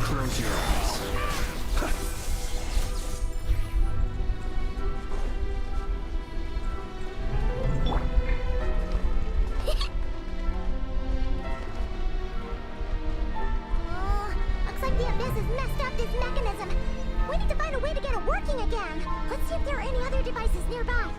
Close your eyes. Looks like the Abyss has messed up this mechanism. We need to find a way to get it working again. Let's see if there are any other devices nearby.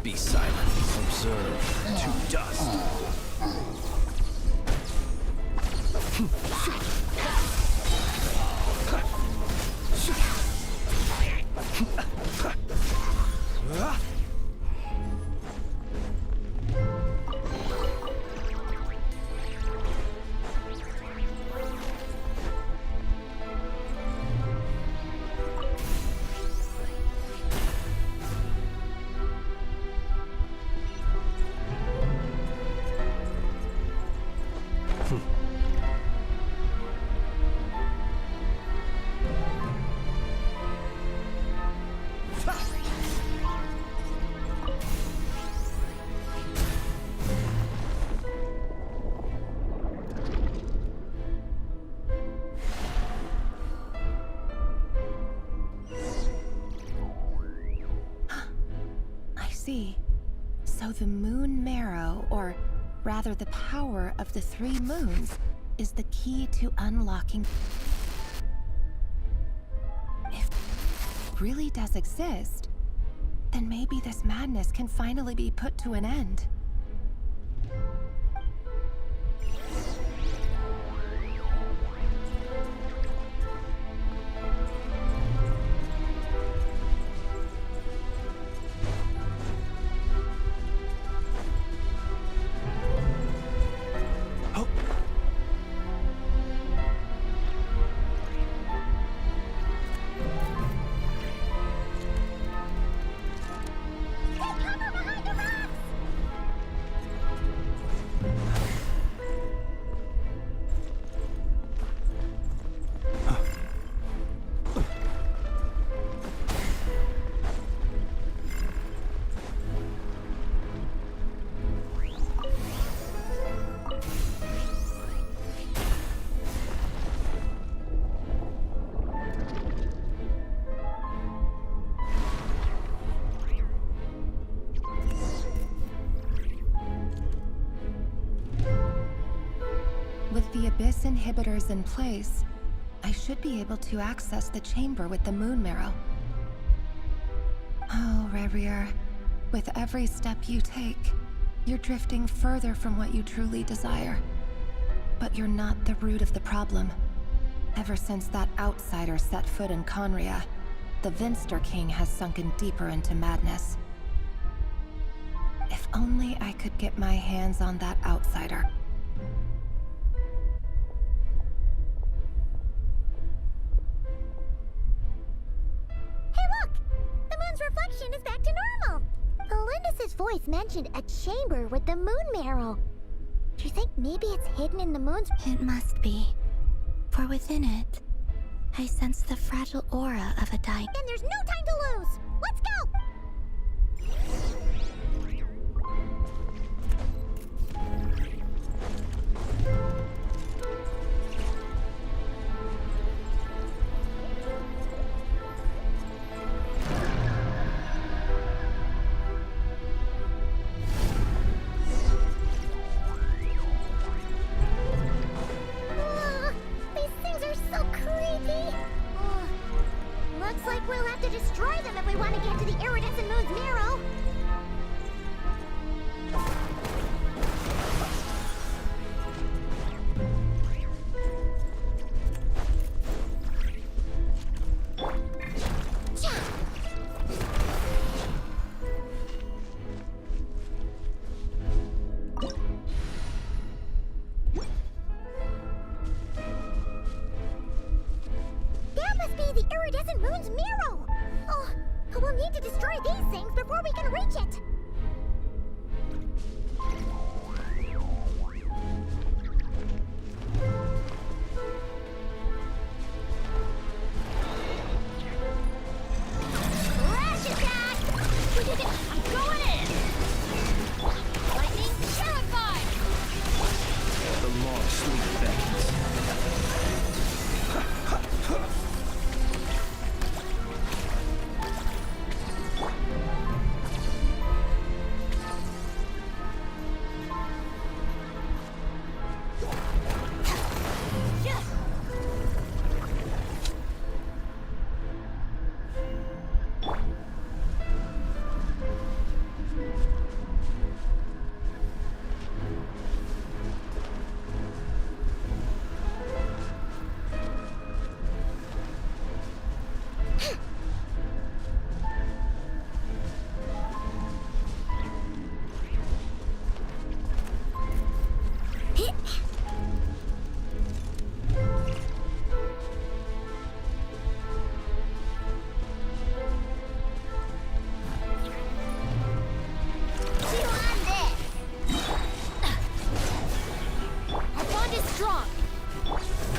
Be silent. Observe. To dust. So the moon marrow, or rather the power of the 3 moons, is the key to unlocking. If it really does exist, then maybe this madness can finally be put to an end. With the Abyss inhibitors in place, I should be able to access the chamber with the moon marrow. Oh, Rarier, with every step you take, you're drifting further from what you truly desire. But you're not the root of the problem. Ever since that outsider set foot in Conria, the Vinster King has sunken deeper into madness. If only I could get my hands on that outsider. Reflection is back to normal. Melindis' voice mentioned a chamber with the moon marrow. Do you think maybe it's hidden in the moon's... It must be. For within it, I sense the fragile aura of a dying... Then there's no time to lose! Let's go! destroy them if we want to get to the iridescent moon's marrow. That must be the iridescent moon's marrow. Oh, we'll need to destroy these things before we can reach it. Flash attack! I'm going in! Lightning terrified! The long sleep beckons.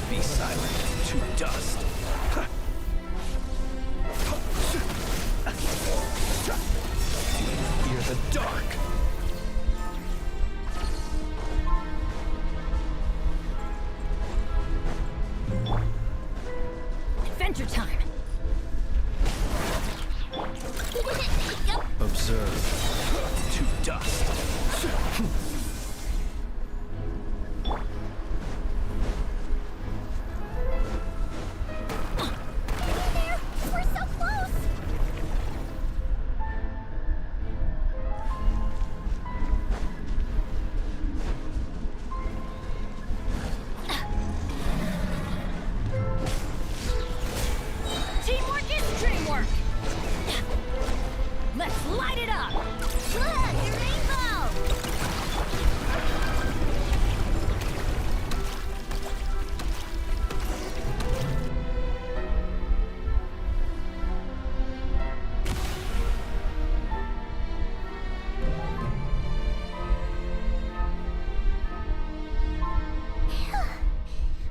Be silent, to dust. Fear the dark. Adventure time. Observe, to dust. We're so close! Teamwork is dreamwork. Let's light it up. Look, the rainbow!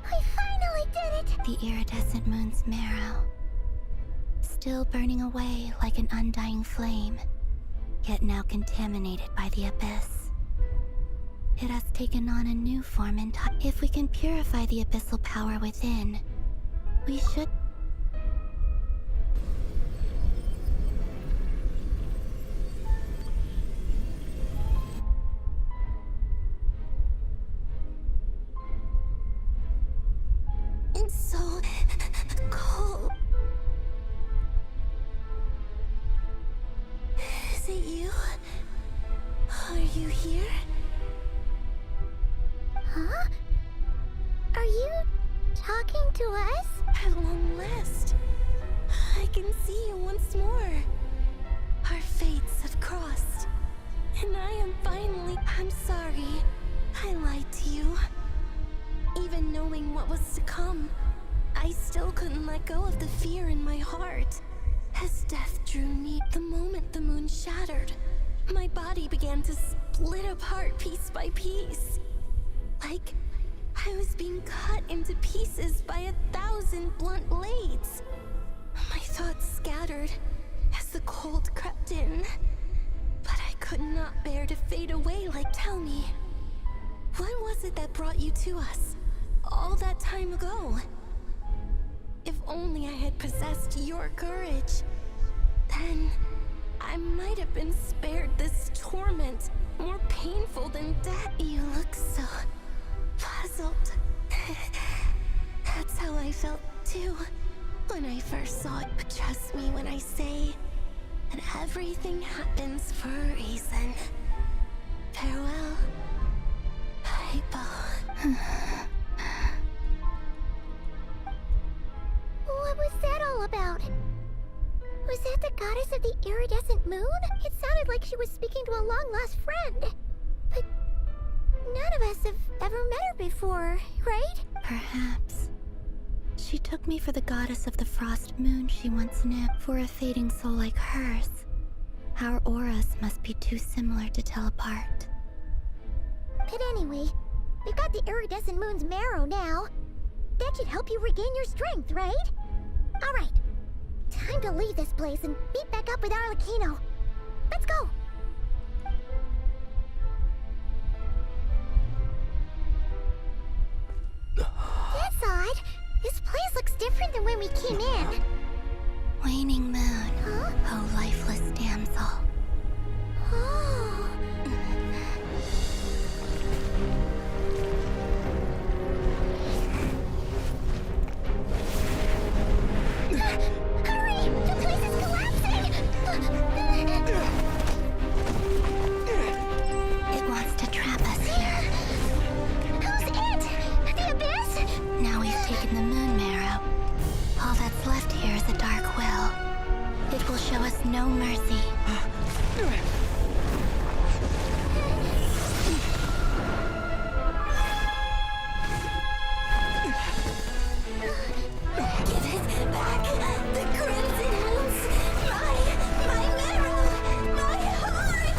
We finally did it! The iridescent moon's marrow, still burning away like an undying flame, yet now contaminated by the abyss. It has taken on a new form and if we can purify the abyssal power within, we should... It's so cold. Is it you? Are you here? Huh? Are you talking to us? At long last, I can see you once more. Our fates have crossed, and I am finally... I'm sorry. I lied to you. Even knowing what was to come, I still couldn't let go of the fear in my heart. As death drew near, the moment the moon shattered, my body began to split apart piece by piece. Like I was being cut into pieces by 1,000 blunt blades. My thoughts scattered as the cold crept in, but I could not bear to fade away. Tell me, what was it that brought you to us all that time ago? If only I had possessed your courage, then I might have been spared this torment, more painful than death. You look so puzzled. That's how I felt too. when I first saw it, but trust me when I say that everything happens for a reason. Farewell, people. What was that all about? Was that the goddess of the iridescent moon? It sounded like she was speaking to a long-lost friend. But none of us have ever met her before, right? Perhaps. She took me for the goddess of the frost moon she once knew. For a fading soul like hers, our auras must be too similar to tell apart. But anyway, we've got the iridescent moon's marrow now. That should help you regain your strength, right? Alright, time to leave this place and meet back up with Arlecchino. Let's go! That's odd. This place looks different than when we came in. Waning moon, oh lifeless damsel. Oh. Hurry! The place is collapsing! It wants to trap us here. Who's it? The Abyss? Now we've taken the moon marrow. All that's left here is a dark will. It will show us no mercy. Give it back! The crimson moons! My marrow! My heart!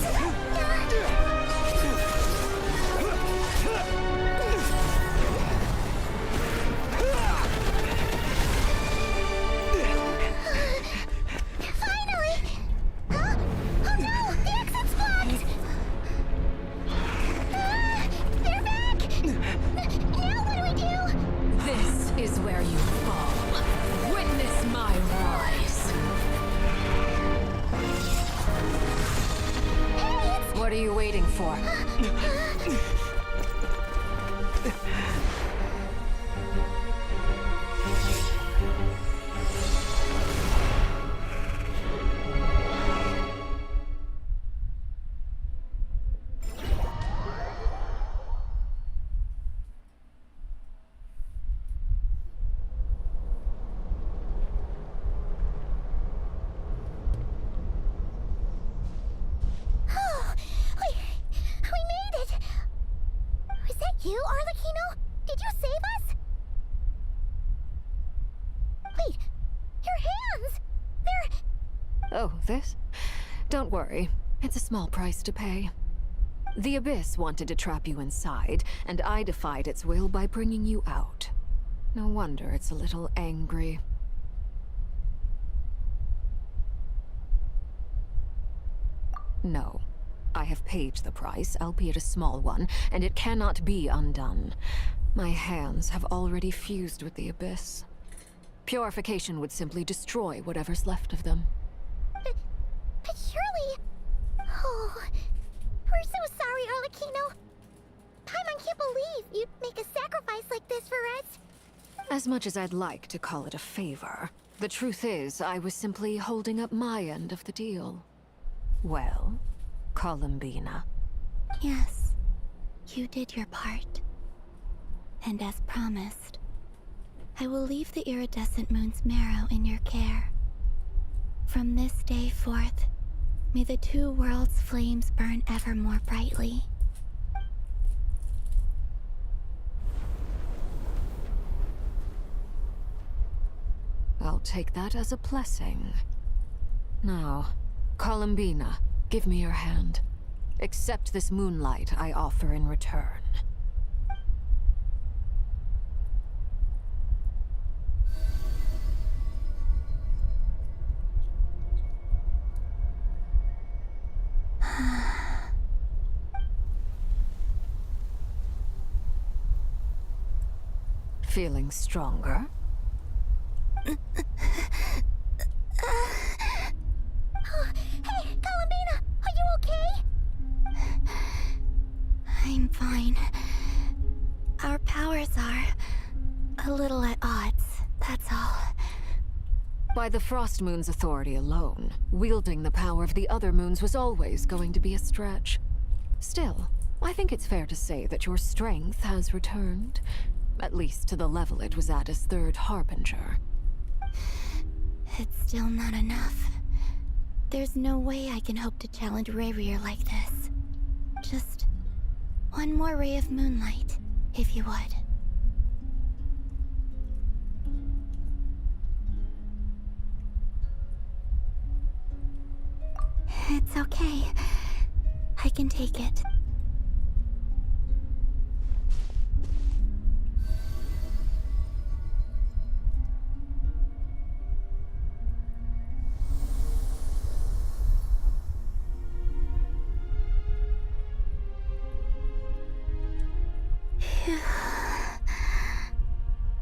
Finally! Huh? Oh no! The exit's blocked! They're back! Now what do we do? This is where you fall. Witness my rise. What are you waiting for? Oh, we made it! Was that you, Arlecchino? Did you save us? Wait, your hands! They're... Oh, this? Don't worry. It's a small price to pay. The Abyss wanted to trap you inside, and I defied its will by bringing you out. No wonder it's a little angry. No. I have paid the price, albeit a small one, and it cannot be undone. My hands have already fused with the Abyss. Purification would simply destroy whatever's left of them. But surely... Oh, we're so sorry, Arlecchino. Paimon can't believe you'd make a sacrifice like this for us. As much as I'd like to call it a favor, the truth is I was simply holding up my end of the deal. Well, Columbina. Yes, you did your part. And as promised, I will leave the iridescent moon's marrow in your care. From this day forth, may the two worlds' flames burn ever more brightly. I'll take that as a blessing. Now, Columbina, give me your hand. Accept this moonlight I offer in return. Feeling stronger? Hey, Columbina, are you okay? I'm fine. Our powers are a little at odds, that's all. By the Frost Moon's authority alone, wielding the power of the other moons was always going to be a stretch. Still, I think it's fair to say that your strength has returned. At least to the level it was at as Third Harbinger. It's still not enough. There's no way I can hope to challenge Rayrier like this. Just one more ray of moonlight, if you would. It's okay. I can take it.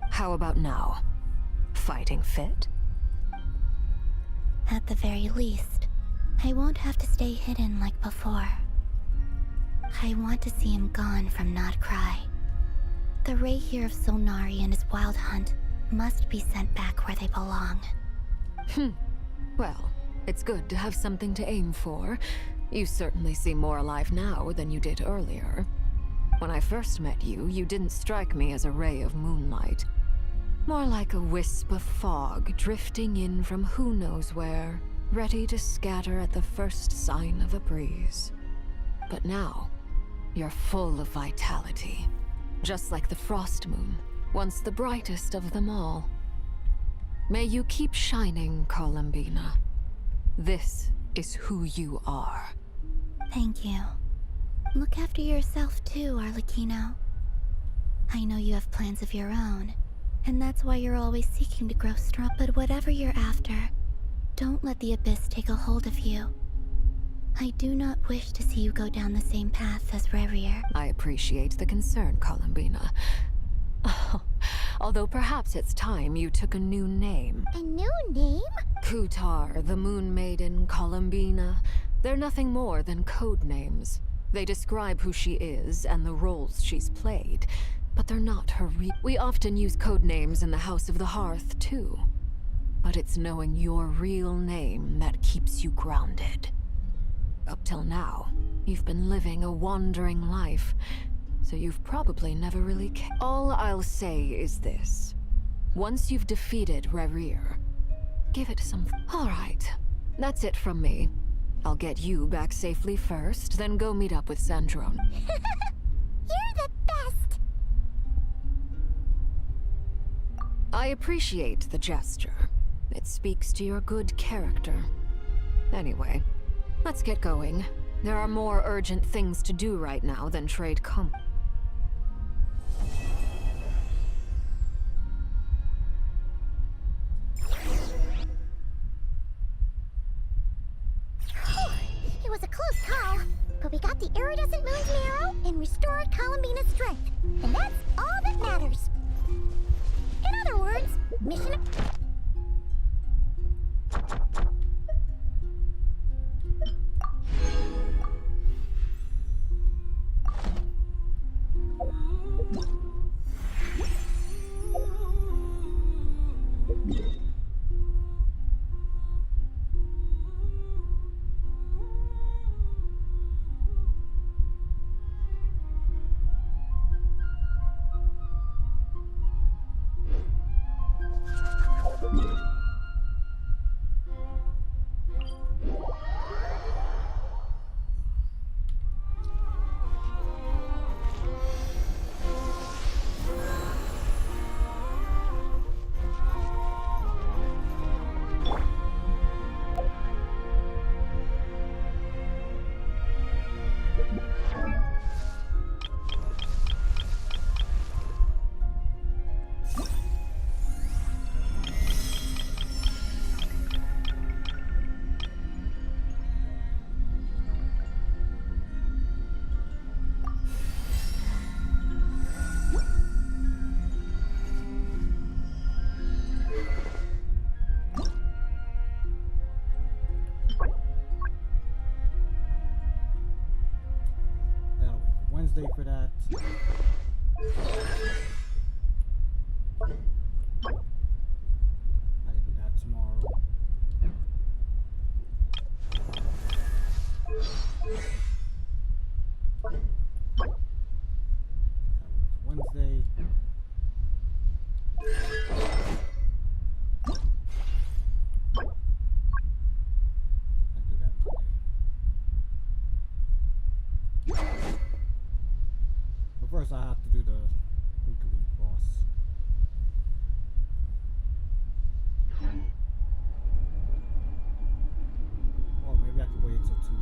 How about now? Fighting fit? At the very least, I won't have to stay hidden like before. I want to see him gone from Nod-Krai. The Rayheer of Solnari and his wild hunt must be sent back where they belong. Well, it's good to have something to aim for. You certainly seem more alive now than you did earlier. When I first met you, you didn't strike me as a ray of moonlight. More like a wisp of fog drifting in from who knows where, ready to scatter at the first sign of a breeze. But now, you're full of vitality. Just like the Frost Moon, once the brightest of them all. May you keep shining, Columbina. This is who you are. Thank you. Look after yourself too, Arlecchino. I know you have plans of your own, and that's why you're always seeking to grow strong. But whatever you're after, don't let the Abyss take a hold of you. I do not wish to see you go down the same path as Rayrier. I appreciate the concern, Columbina. Although perhaps it's time you took a new name. A new name? Kutar, the Moon Maiden, Columbina. They're nothing more than code names. They describe who she is and the roles she's played, but they're not her We often use code names in the House of the Hearth, too. But it's knowing your real name that keeps you grounded. Up till now, you've been living a wandering life, so you've probably never really All I'll say is this. Once you've defeated Rayrier, give it some... All right, that's it from me. I'll get you back safely first, then go meet up with Sandrone. You're the best! I appreciate the gesture. It speaks to your good character. Anyway, let's get going. There are more urgent things to do right now than trade It was a close call, but we got the iridescent moon's marrow and restored Columbina's strength. And that's all that matters. In other words, mission... Wednesday for that. I can do that tomorrow. Wednesday. But first I have to do the weekly boss. Or maybe I can wait until Tuesday.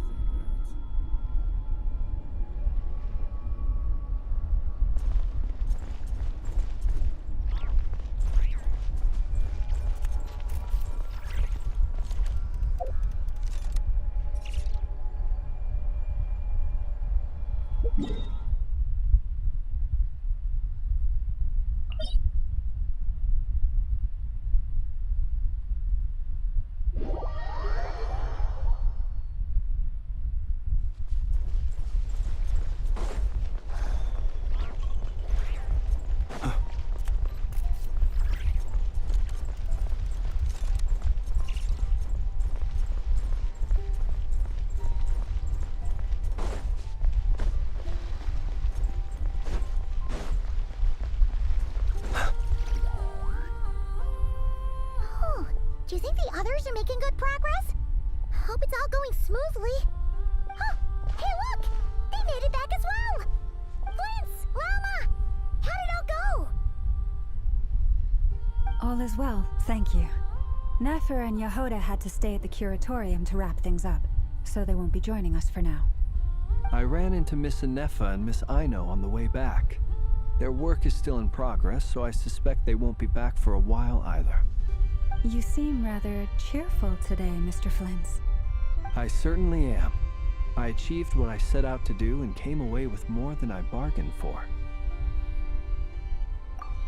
Do you think the others are making good progress? Hope it's all going smoothly. Oh, hey look! They made it back as well! Flintz! Llama! How did it all go? All is well, thank you. Nefer and Yehoda had to stay at the curatorium to wrap things up, so they won't be joining us for now. I ran into Miss Anefa and Miss Aino on the way back. Their work is still in progress, so I suspect they won't be back for a while either. You seem rather cheerful today, Mr. Flintz. I certainly am. I achieved what I set out to do and came away with more than I bargained for.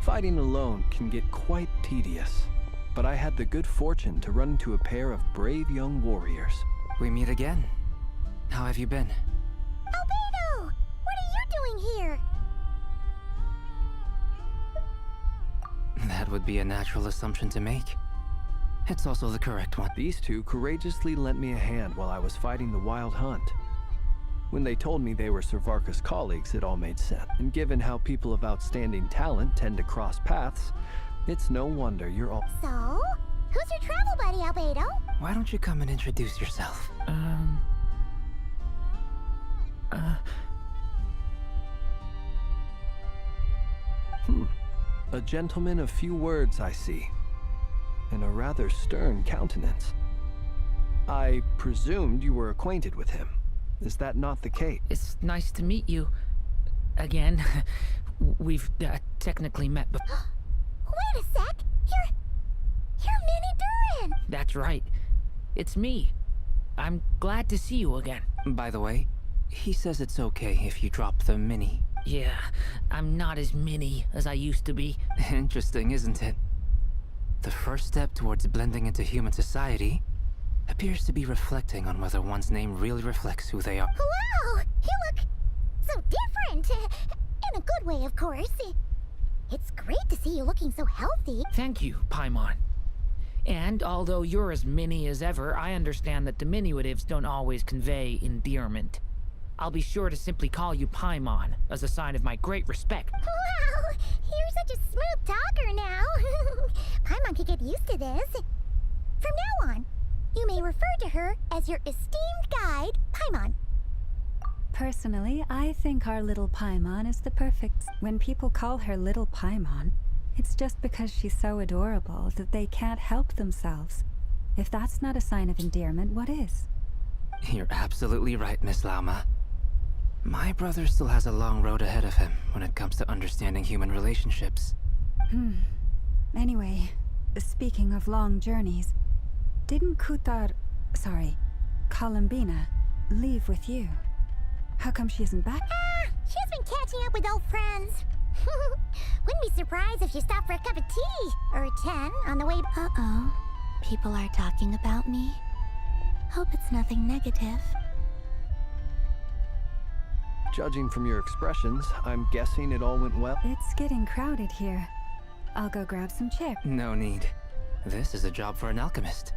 Fighting alone can get quite tedious, but I had the good fortune to run into a pair of brave young warriors. We meet again. How have you been? Albedo! What are you doing here? That would be a natural assumption to make. It's also the correct one. These two courageously lent me a hand while I was fighting the Wild Hunt. When they told me they were Servarka's colleagues, it all made sense. And given how people of outstanding talent tend to cross paths, it's no wonder you're all— So? Who's your travel buddy, Albedo? Why don't you come and introduce yourself? A gentleman of few words, I see. And a rather stern countenance. I presumed you were acquainted with him. Is that not the case? It's nice to meet you. Again. We've technically met before. Wait a sec! You're Minnie Duran! That's right. It's me. I'm glad to see you again. By the way, he says it's okay if you drop the mini. Yeah, I'm not as mini as I used to be. Interesting, isn't it? The first step towards blending into human society appears to be reflecting on whether one's name really reflects who they are. Wow! You look so different! In a good way, of course. It's great to see you looking so healthy. Thank you, Paimon. And although you're as mini as ever, I understand that diminutives don't always convey endearment. I'll be sure to simply call you Paimon, as a sign of my great respect. Wow! You're such a smooth talker now. Paimon could get used to this. From now on, you may refer to her as your esteemed guide, Paimon. Personally, I think our little Paimon is the perfect. When people call her little Paimon, it's just because she's so adorable that they can't help themselves. If that's not a sign of endearment, what is? You're absolutely right, Miss Llama. My brother still has a long road ahead of him when it comes to understanding human relationships. Anyway, speaking of long journeys, didn't Columbina, leave with you? How come she isn't back? She's been catching up with old friends. Wouldn't be surprised if she stopped for a cup of tea or 10 on the way. Uh-oh. People are talking about me. Hope it's nothing negative. Judging from your expressions, I'm guessing it all went well. It's getting crowded here. I'll go grab some chairs. No need. This is a job for an alchemist.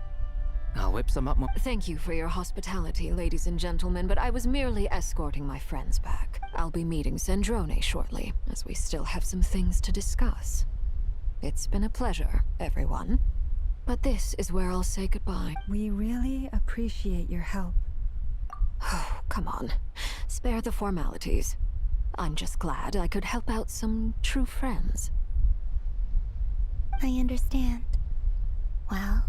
I'll whip some up more. Thank you for your hospitality, ladies and gentlemen, but I was merely escorting my friends back. I'll be meeting Sandrone shortly, as we still have some things to discuss. It's been a pleasure, everyone. But this is where I'll say goodbye. We really appreciate your help. Oh, come on. Spare the formalities. I'm just glad I could help out some true friends. I understand. Well,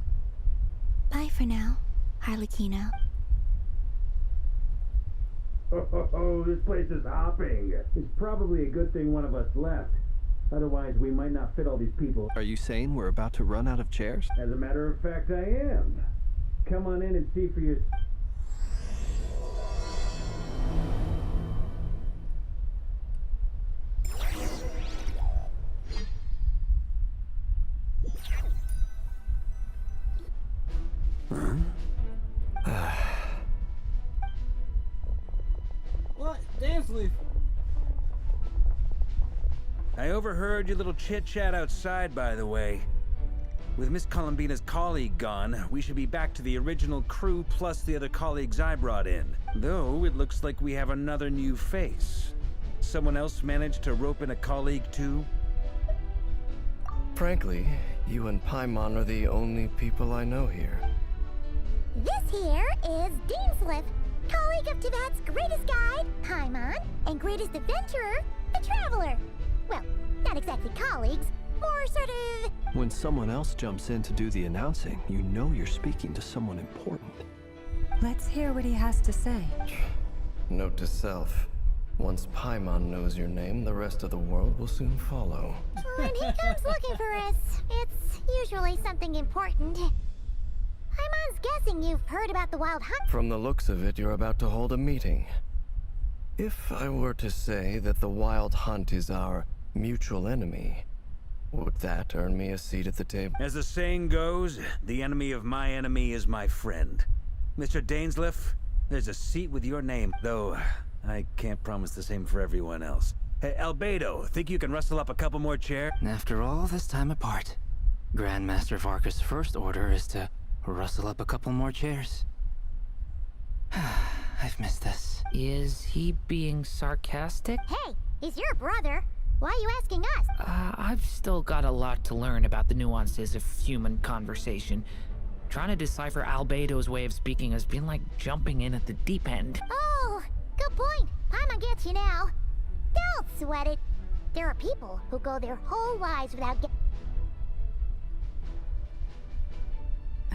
bye for now, Harlequino. Oh, this place is hopping. It's probably a good thing one of us left. Otherwise, we might not fit all these people. Are you saying we're about to run out of chairs? As a matter of fact, I am. Come on in and see for yourself. What? Dance leaf? I overheard your little chit-chat outside, by the way. With Miss Columbina's colleague gone, we should be back to the original crew plus the other colleagues I brought in. Though, it looks like we have another new face. Someone else managed to rope in a colleague too? Frankly, you and Paimon are the only people I know here. This here is Dainsliff, colleague of Teyvat's greatest guide, Paimon, and greatest adventurer, the Traveler. Well, not exactly colleagues, more sort of... When someone else jumps in to do the announcing, you know you're speaking to someone important. Let's hear what he has to say. Note to self. Once Paimon knows your name, the rest of the world will soon follow. When he comes looking for us, it's usually something important. Paimon's guessing you've heard about the Wild Hunt. From the looks of it, you're about to hold a meeting. If I were to say that the Wild Hunt is our mutual enemy, would that earn me a seat at the table? As the saying goes, the enemy of my enemy is my friend. Mr. Dainsliff, there's a seat with your name, though I can't promise the same for everyone else. Hey, Albedo, think you can rustle up a couple more chairs? After all this time apart, Grandmaster Varka's first order is to rustle up a couple more chairs. I've missed this. Is he being sarcastic? Hey, he's your brother. Why are you asking us? I've still got a lot to learn about the nuances of human conversation. Trying to decipher Albedo's way of speaking has been like jumping in at the deep end. Oh, good point. Paimon gets you now. Don't sweat it. There are people who go their whole lives without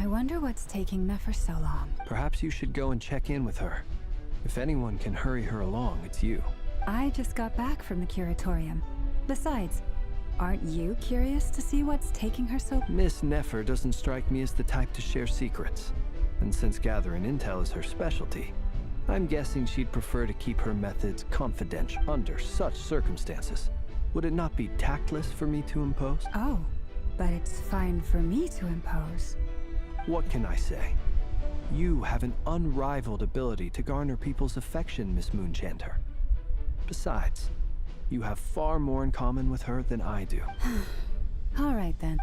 I wonder what's taking Nefer so long. Perhaps you should go and check in with her. If anyone can hurry her along, it's you. I just got back from the curatorium. Besides, aren't you curious to see what's taking her so... Miss Nefer doesn't strike me as the type to share secrets. And since gathering intel is her specialty, I'm guessing she'd prefer to keep her methods confidential under such circumstances. Would it not be tactless for me to impose? Oh, but it's fine for me to impose. What can I say? You have an unrivaled ability to garner people's affection, Miss Moonchanter. Besides, you have far more in common with her than I do. All right, then.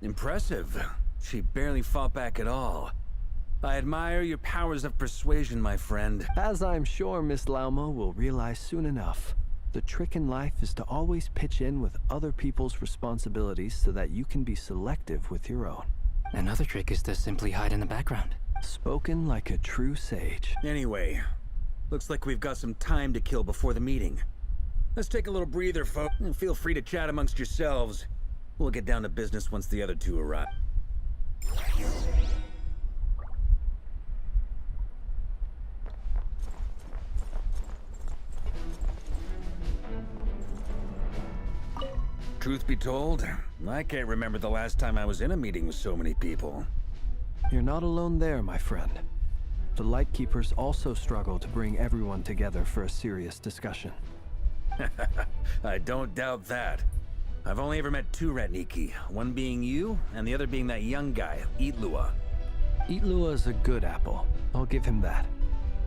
Impressive. She barely fought back at all. I admire your powers of persuasion, my friend. As I'm sure Miss Lauma will realize soon enough, the trick in life is to always pitch in with other people's responsibilities so that you can be selective with your own. Another trick is to simply hide in the background. Spoken like a true sage. Anyway, looks like we've got some time to kill before the meeting. Let's take a little breather, folks, and feel free to chat amongst yourselves. We'll get down to business once the other two arrive. Truth be told, I can't remember the last time I was in a meeting with so many people. You're not alone there, my friend. The Lightkeepers also struggle to bring everyone together for a serious discussion. I don't doubt that. I've only ever met two Ratniki, one being you, and the other being that young guy, Itlua. Itlua is a good apple. I'll give him that.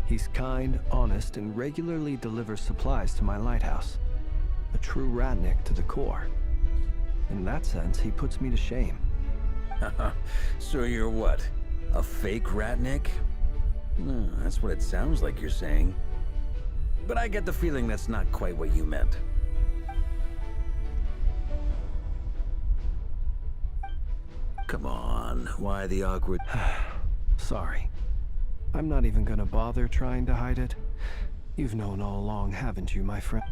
He's kind, honest, and regularly delivers supplies to my lighthouse. A true Ratnik to the core. In that sense, he puts me to shame. So you're what? A fake Ratnik? That's what it sounds like you're saying. But I get the feeling that's not quite what you meant. Come on, why the awkward... Sorry. I'm not even gonna bother trying to hide it. You've known all along, haven't you, my friend?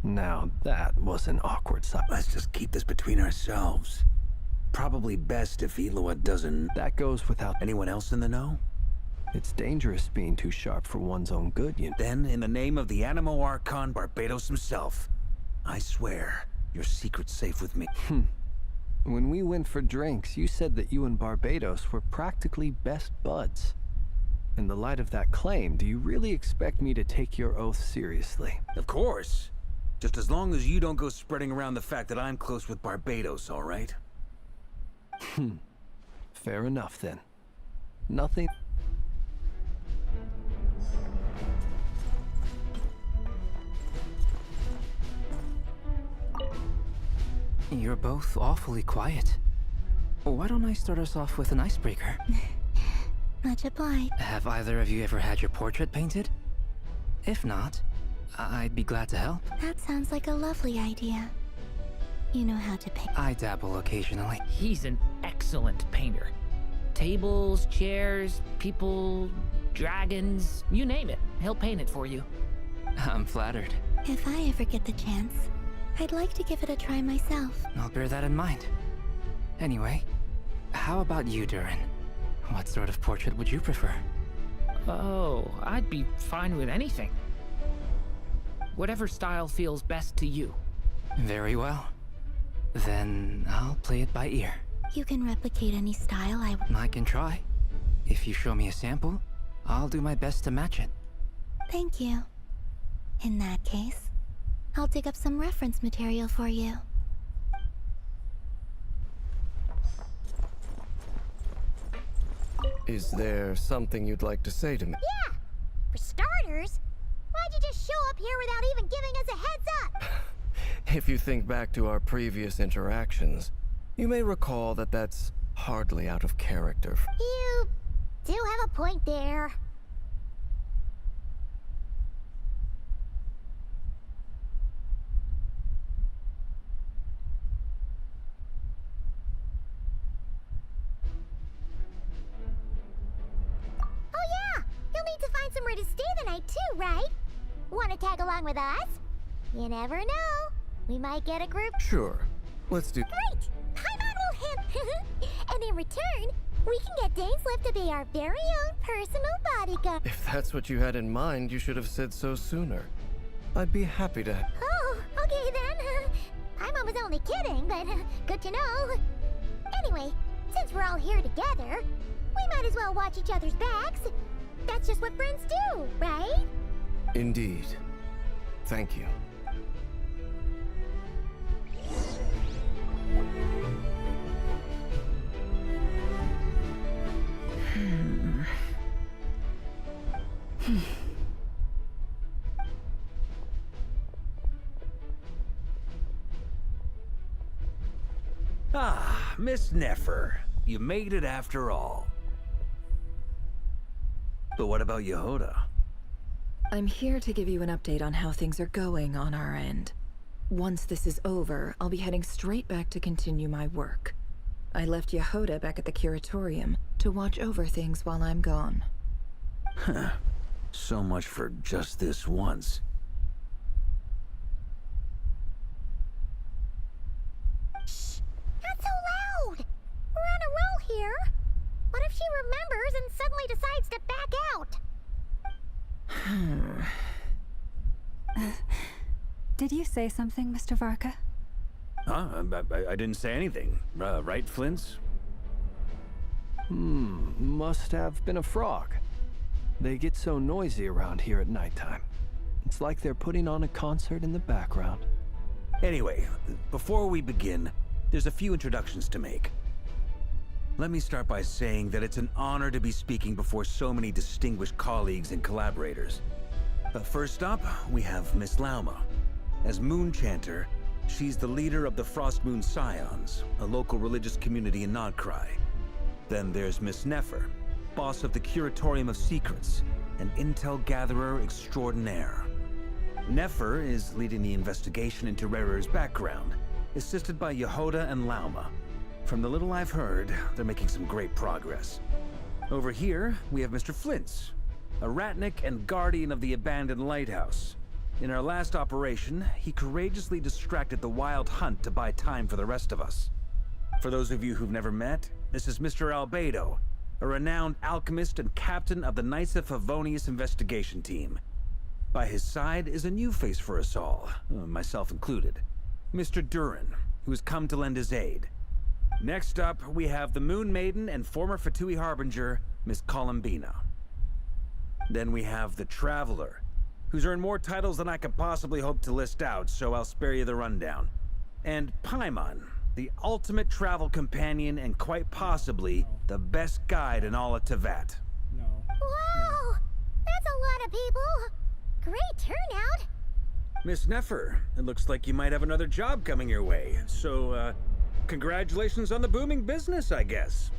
Now that was an awkward silence. Let's just keep this between ourselves. Probably best if Eloa doesn't... That goes without... Anyone else in the know? It's dangerous being too sharp for one's own good, you know. Then, in the name of the Animo Archon Barbados himself, I swear, your secret's safe with me. When we went for drinks, you said that you and Barbados were practically best buds. In the light of that claim, do you really expect me to take your oath seriously? Of course. Just as long as you don't go spreading around the fact that I'm close with Barbados, all right? Fair enough, then. Nothing... You're both awfully quiet. Why don't I start us off with an icebreaker? Much obliged. Have either of you ever had your portrait painted? If not, I'd be glad to help. That sounds like a lovely idea. You know how to paint. I dabble occasionally. He's an excellent painter. Tables, chairs, people, dragons, you name it. He'll paint it for you. I'm flattered. If I ever get the chance, I'd like to give it a try myself. I'll bear that in mind. Anyway, how about you, Durin? What sort of portrait would you prefer? Oh, I'd be fine with anything. Whatever style feels best to you. Very well. Then I'll play it by ear. You can replicate any style I can try. If you show me a sample, I'll do my best to match it. Thank you. In that case, I'll dig up some reference material for you. Is there something you'd like to say to me? Yeah! For starters, why'd you just show up here without even giving us a heads up? If you think back to our previous interactions, you may recall that that's hardly out of character. You do have a point there. Oh yeah! You'll need to find somewhere to stay the night too, right? Wanna tag along with us? You never know. We might get a group. Sure. Let's do... Great! Paimon will hand... And in return, we can get Dainslift to be our very own personal bodyguard. If that's what you had in mind, you should have said so sooner. I'd be happy to... Oh, okay then. Paimon was only kidding, but good to know. Anyway, since we're all here together, we might as well watch each other's backs. That's just what friends do, right? Indeed. Thank you. Ah, Miss Nefer. You made it after all. But what about Yehoda? I'm here to give you an update on how things are going on our end. Once this is over, I'll be heading straight back to continue my work. I left Yehoda back at the curatorium to watch over things while I'm gone. Huh. So much for just this once. Shh! Not so loud! We're on a roll here. What if she remembers and suddenly decides to back out? Did you say something, Mr. Varka? Huh? I didn't say anything. Right, Flint's? Must have been a frog. They get so noisy around here at nighttime. It's like they're putting on a concert in the background. Anyway, before we begin, there's a few introductions to make. Let me start by saying that it's an honor to be speaking before so many distinguished colleagues and collaborators. First up, we have Miss Lauma. As Moon Chanter, She's the leader of the Frostmoon Scions, a local religious community in Nod-Krai. Then there's Miss Nefer, boss of the Curatorium of Secrets, an intel gatherer extraordinaire. Nefer is leading the investigation into Rerir's background, assisted by Yehoda and Lauma. From the little I've heard, they're making some great progress. Over here, we have Mr. Flintz, a ratnik and guardian of the abandoned lighthouse. In our last operation, he courageously distracted the Wild Hunt to buy time for the rest of us. For those of you who've never met, this is Mr. Albedo, a renowned alchemist and captain of the Knights of Favonius investigation team. By his side is a new face for us all, myself included, Mr. Durin, who has come to lend his aid. Next up, we have the Moon Maiden and former Fatui Harbinger, Miss Columbina. Then we have the Traveler, who's earned more titles than I could possibly hope to list out, so I'll spare you the rundown. And Paimon, the ultimate travel companion and quite possibly the best guide in all of Tevat. Wow! That's a lot of people! Great turnout! Miss Nefer, it looks like you might have another job coming your way, so, congratulations on the booming business, I guess.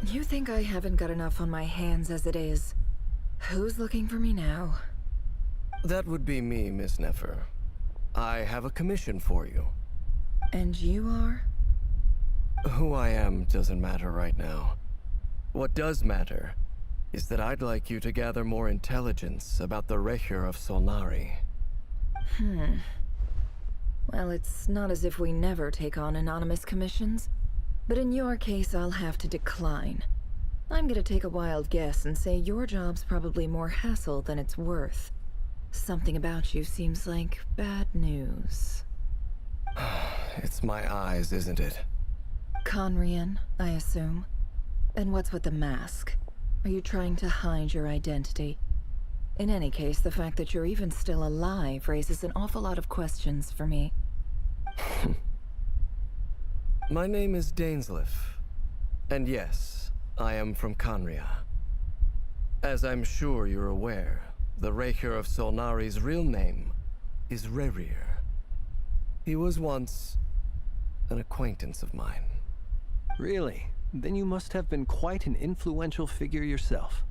You think I haven't got enough on my hands as it is? Who's looking for me now? That would be me, Miss Nefer. I have a commission for you. And you are? Who I am doesn't matter right now. What does matter is that I'd like you to gather more intelligence about the Rehyr of Solnari. Well, it's not as if we never take on anonymous commissions, but in your case, I'll have to decline. I'm gonna take a wild guess and say your job's probably more hassle than it's worth. Something about you seems like bad news. It's my eyes, isn't it? Conrian, I assume. And what's with the mask? Are you trying to hide your identity? In any case, the fact that you're even still alive raises an awful lot of questions for me. My name is Dainsleif. And yes, I am from Conria. As I'm sure you're aware, the Rehyr of Solnari's real name is Rerir. He was once an acquaintance of mine. Really? Then you must have been quite an influential figure yourself.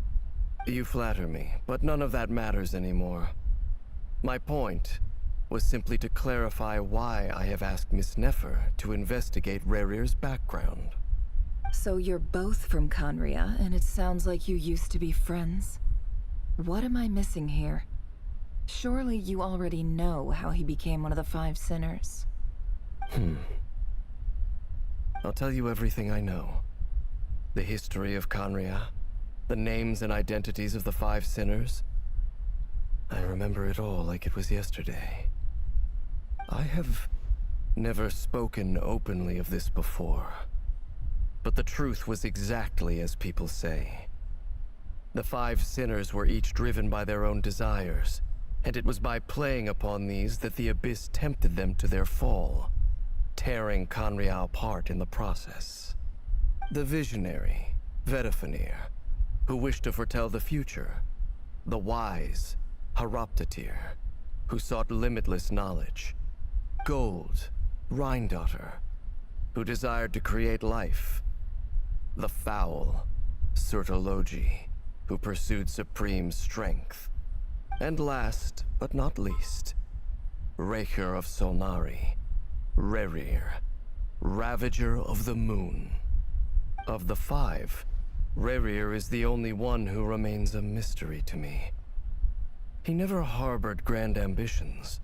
You flatter me, but none of that matters anymore. My point was simply to clarify why I have asked Miss Nefer to investigate Rerir's background. So you're both from Conria, and it sounds like you used to be friends? What am I missing here? Surely you already know how he became one of the Five Sinners. I'll tell you everything I know. The history of Conria, the names and identities of the Five Sinners. I remember it all like it was yesterday. I have never spoken openly of this before, but the truth was exactly as people say. The Five Sinners were each driven by their own desires, and it was by playing upon these that the Abyss tempted them to their fall, tearing Conria apart in the process. The visionary, Vedifenir, who wished to foretell the future. The wise, Haroptatir, who sought limitless knowledge. Gold, Rhindaughter, who desired to create life. The foul, Surtologi, who pursued supreme strength. And last, but not least, Rehyr of Solnari, Rerir, Ravager of the Moon. Of the five, Rerir is the only one who remains a mystery to me. He never harbored grand ambitions.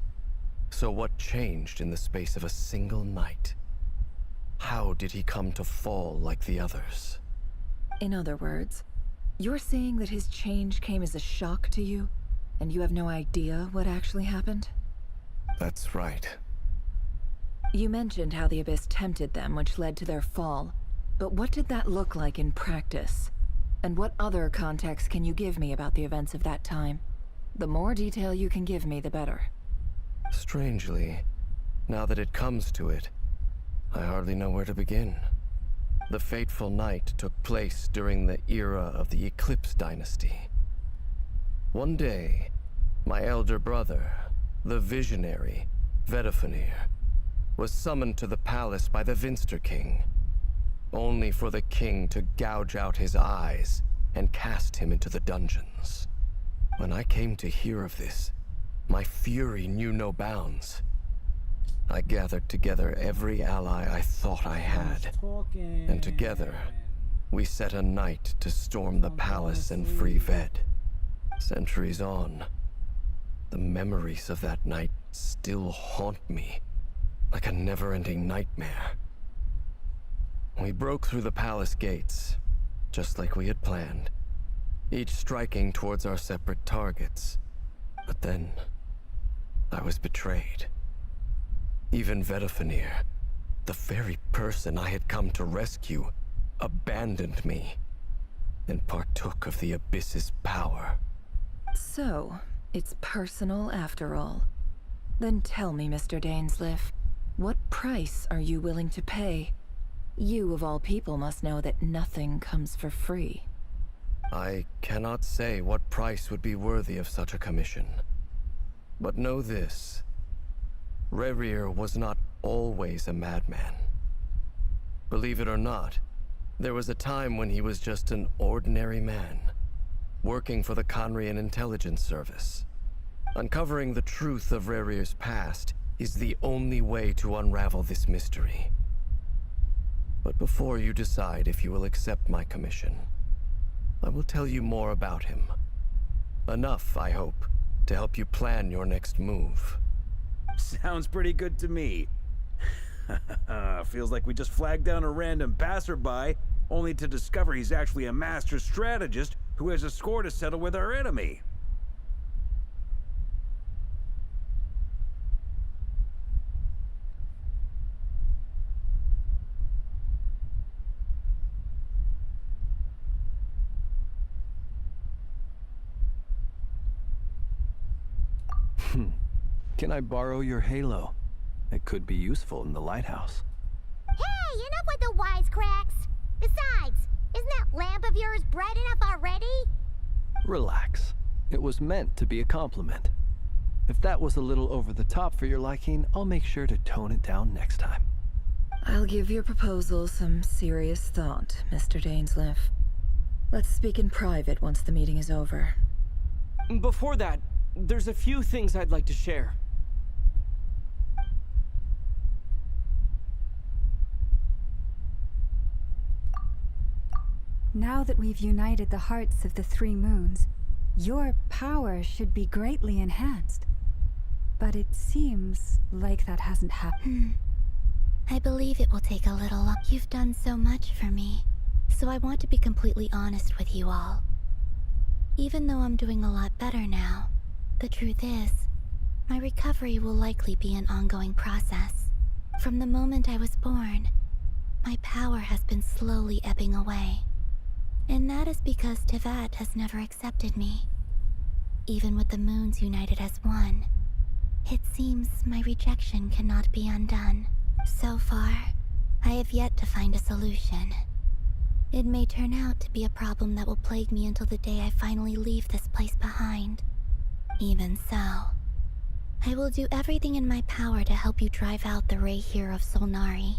So what changed in the space of a single night? How did he come to fall like the others? In other words, you're saying that his change came as a shock to you, and you have no idea what actually happened? That's right. You mentioned how the Abyss tempted them, which led to their fall. But what did that look like in practice? And what other context can you give me about the events of that time? The more detail you can give me, the better. Strangely, now that it comes to it, I hardly know where to begin. The fateful night took place during the era of the Eclipse Dynasty. One day, my elder brother, the visionary, Vedifenir, was summoned to the palace by the Vinster King, only for the king to gouge out his eyes and cast him into the dungeons. When I came to hear of this, my fury knew no bounds. I gathered together every ally I thought I had, and together, we set a night to storm the palace and free Ved. Centuries on, the memories of that night still haunt me, like a never-ending nightmare. We broke through the palace gates, just like we had planned, each striking towards our separate targets. But then, I was betrayed. Even Vedafenir, the very person I had come to rescue, abandoned me and partook of the Abyss's power. So, it's personal after all. Then tell me, Mr. Dainsleif, what price are you willing to pay? You, of all people, must know that nothing comes for free. I cannot say what price would be worthy of such a commission. But know this. Rerir was not always a madman. Believe it or not, there was a time when he was just an ordinary man, working for the Conrian Intelligence Service. Uncovering the truth of Rerir's past is the only way to unravel this mystery. But before you decide if you will accept my commission, I will tell you more about him. Enough, I hope, to help you plan your next move. Sounds pretty good to me. Feels like we just flagged down a random passerby, only to discover he's actually a master strategist who has a score to settle with our enemy. Can I borrow your halo? It could be useful in the lighthouse. Hey, enough with the wisecracks! Besides, isn't that lamp of yours bright enough already? Relax. It was meant to be a compliment. If that was a little over the top for your liking, I'll make sure to tone it down next time. I'll give your proposal some serious thought, Mr. Dainsleif. Let's speak in private once the meeting is over. Before that, there's a few things I'd like to share. Now that we've united the hearts of the three moons, your power should be greatly enhanced. But it seems like that hasn't happened. I believe it will take a little long. You've done so much for me, so I want to be completely honest with you all. Even though I'm doing a lot better now, the truth is, my recovery will likely be an ongoing process. From the moment I was born, my power has been slowly ebbing away. And that is because Tevat has never accepted me. Even with the moons united as one, it seems my rejection cannot be undone. So far, I have yet to find a solution. It may turn out to be a problem that will plague me until the day I finally leave this place behind. Even so, I will do everything in my power to help you drive out the Reihir of Solnari.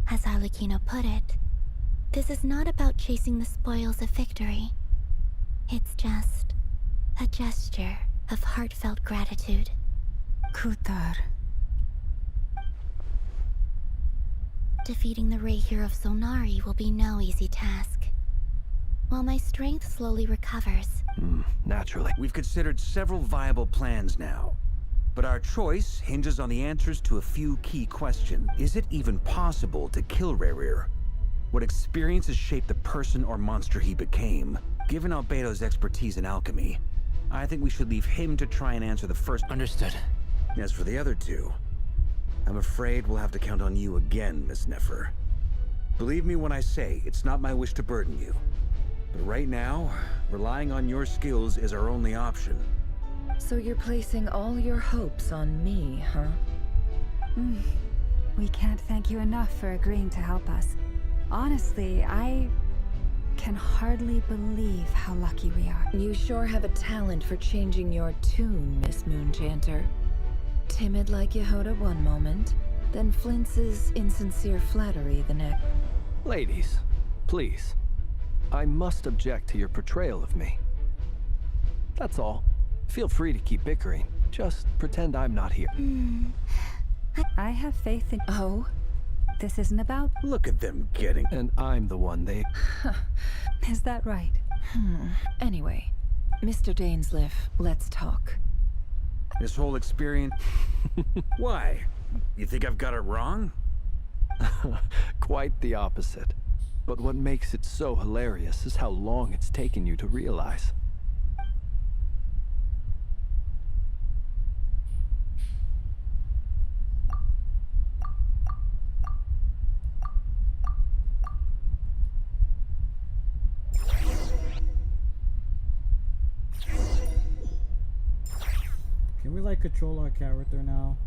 As Arlecchino put it, this is not about chasing the spoils of victory. It's just a gesture of heartfelt gratitude. Kutar. Defeating the Reihir of Solnari will be no easy task. While my strength slowly recovers. Naturally. We've considered several viable plans now, but our choice hinges on the answers to a few key questions. Is it even possible to kill Rerir? What experiences shaped the person or monster he became? Given Albedo's expertise in alchemy, I think we should leave him to try and answer the first. Understood. As for the other two, I'm afraid we'll have to count on you again, Miss Nefer. Believe me when I say it's not my wish to burden you. But right now, relying on your skills is our only option. So you're placing all your hopes on me, huh? We can't thank you enough for agreeing to help us. Honestly, I can hardly believe how lucky we are. You sure have a talent for changing your tune, Miss Moonchanter. Timid like Yehoda one moment, Then Flintz's insincere flattery the next. Ladies, please. I must object to your portrayal of me. That's all. Feel free to keep bickering. Just pretend I'm not here. I have faith in. Oh? This isn't about. Look at them getting. And I'm the one they. Is that right? Anyway, Mr. Dainsleif, let's talk. This whole experience. Why? You think I've got it wrong? Quite the opposite. But what makes it so hilarious is how long it's taken you to realize. Can we like control our character now?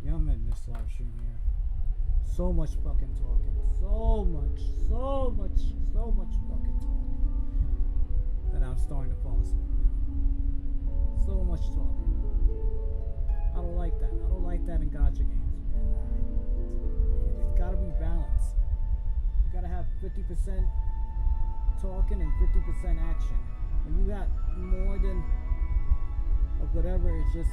Yeah, I'm in this live stream here. So much fucking talking. So much fucking talking. That I'm starting to fall asleep now. So much talking. I don't like that. I don't like that in gacha games, man. It's gotta be balanced. You gotta have 50% talking and 50% action. When you got more than of whatever, it's just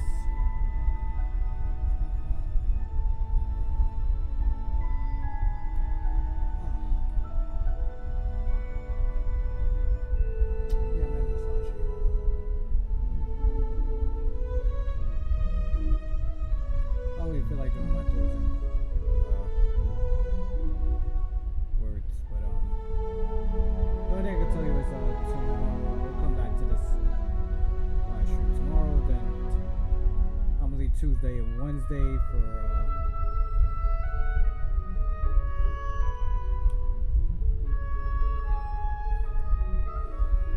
feel like doing my closing words, but the only thing I can tell you is tomorrow we'll come back to this live stream tomorrow. Then I'm gonna leave Tuesday and Wednesday for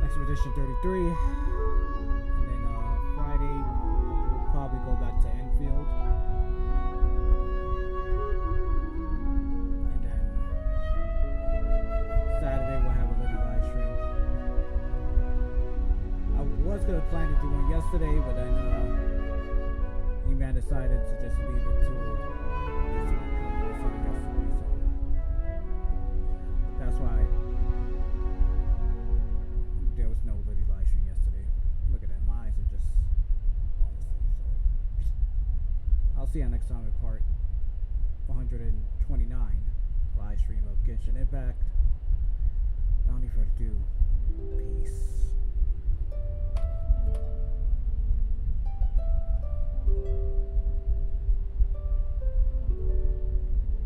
Expedition 33, and then Friday we'll probably go back to Enfield. Saturday we'll have a little live stream. I was gonna plan to do one yesterday, but then E-Man decided to just leave it to yesterday, so that's why there was no Liddy live stream yesterday. Look at that, my eyes are just falling asleep. So I'll see you next time at part 129 live stream of Genshin Impact. I don't need further ado. Peace.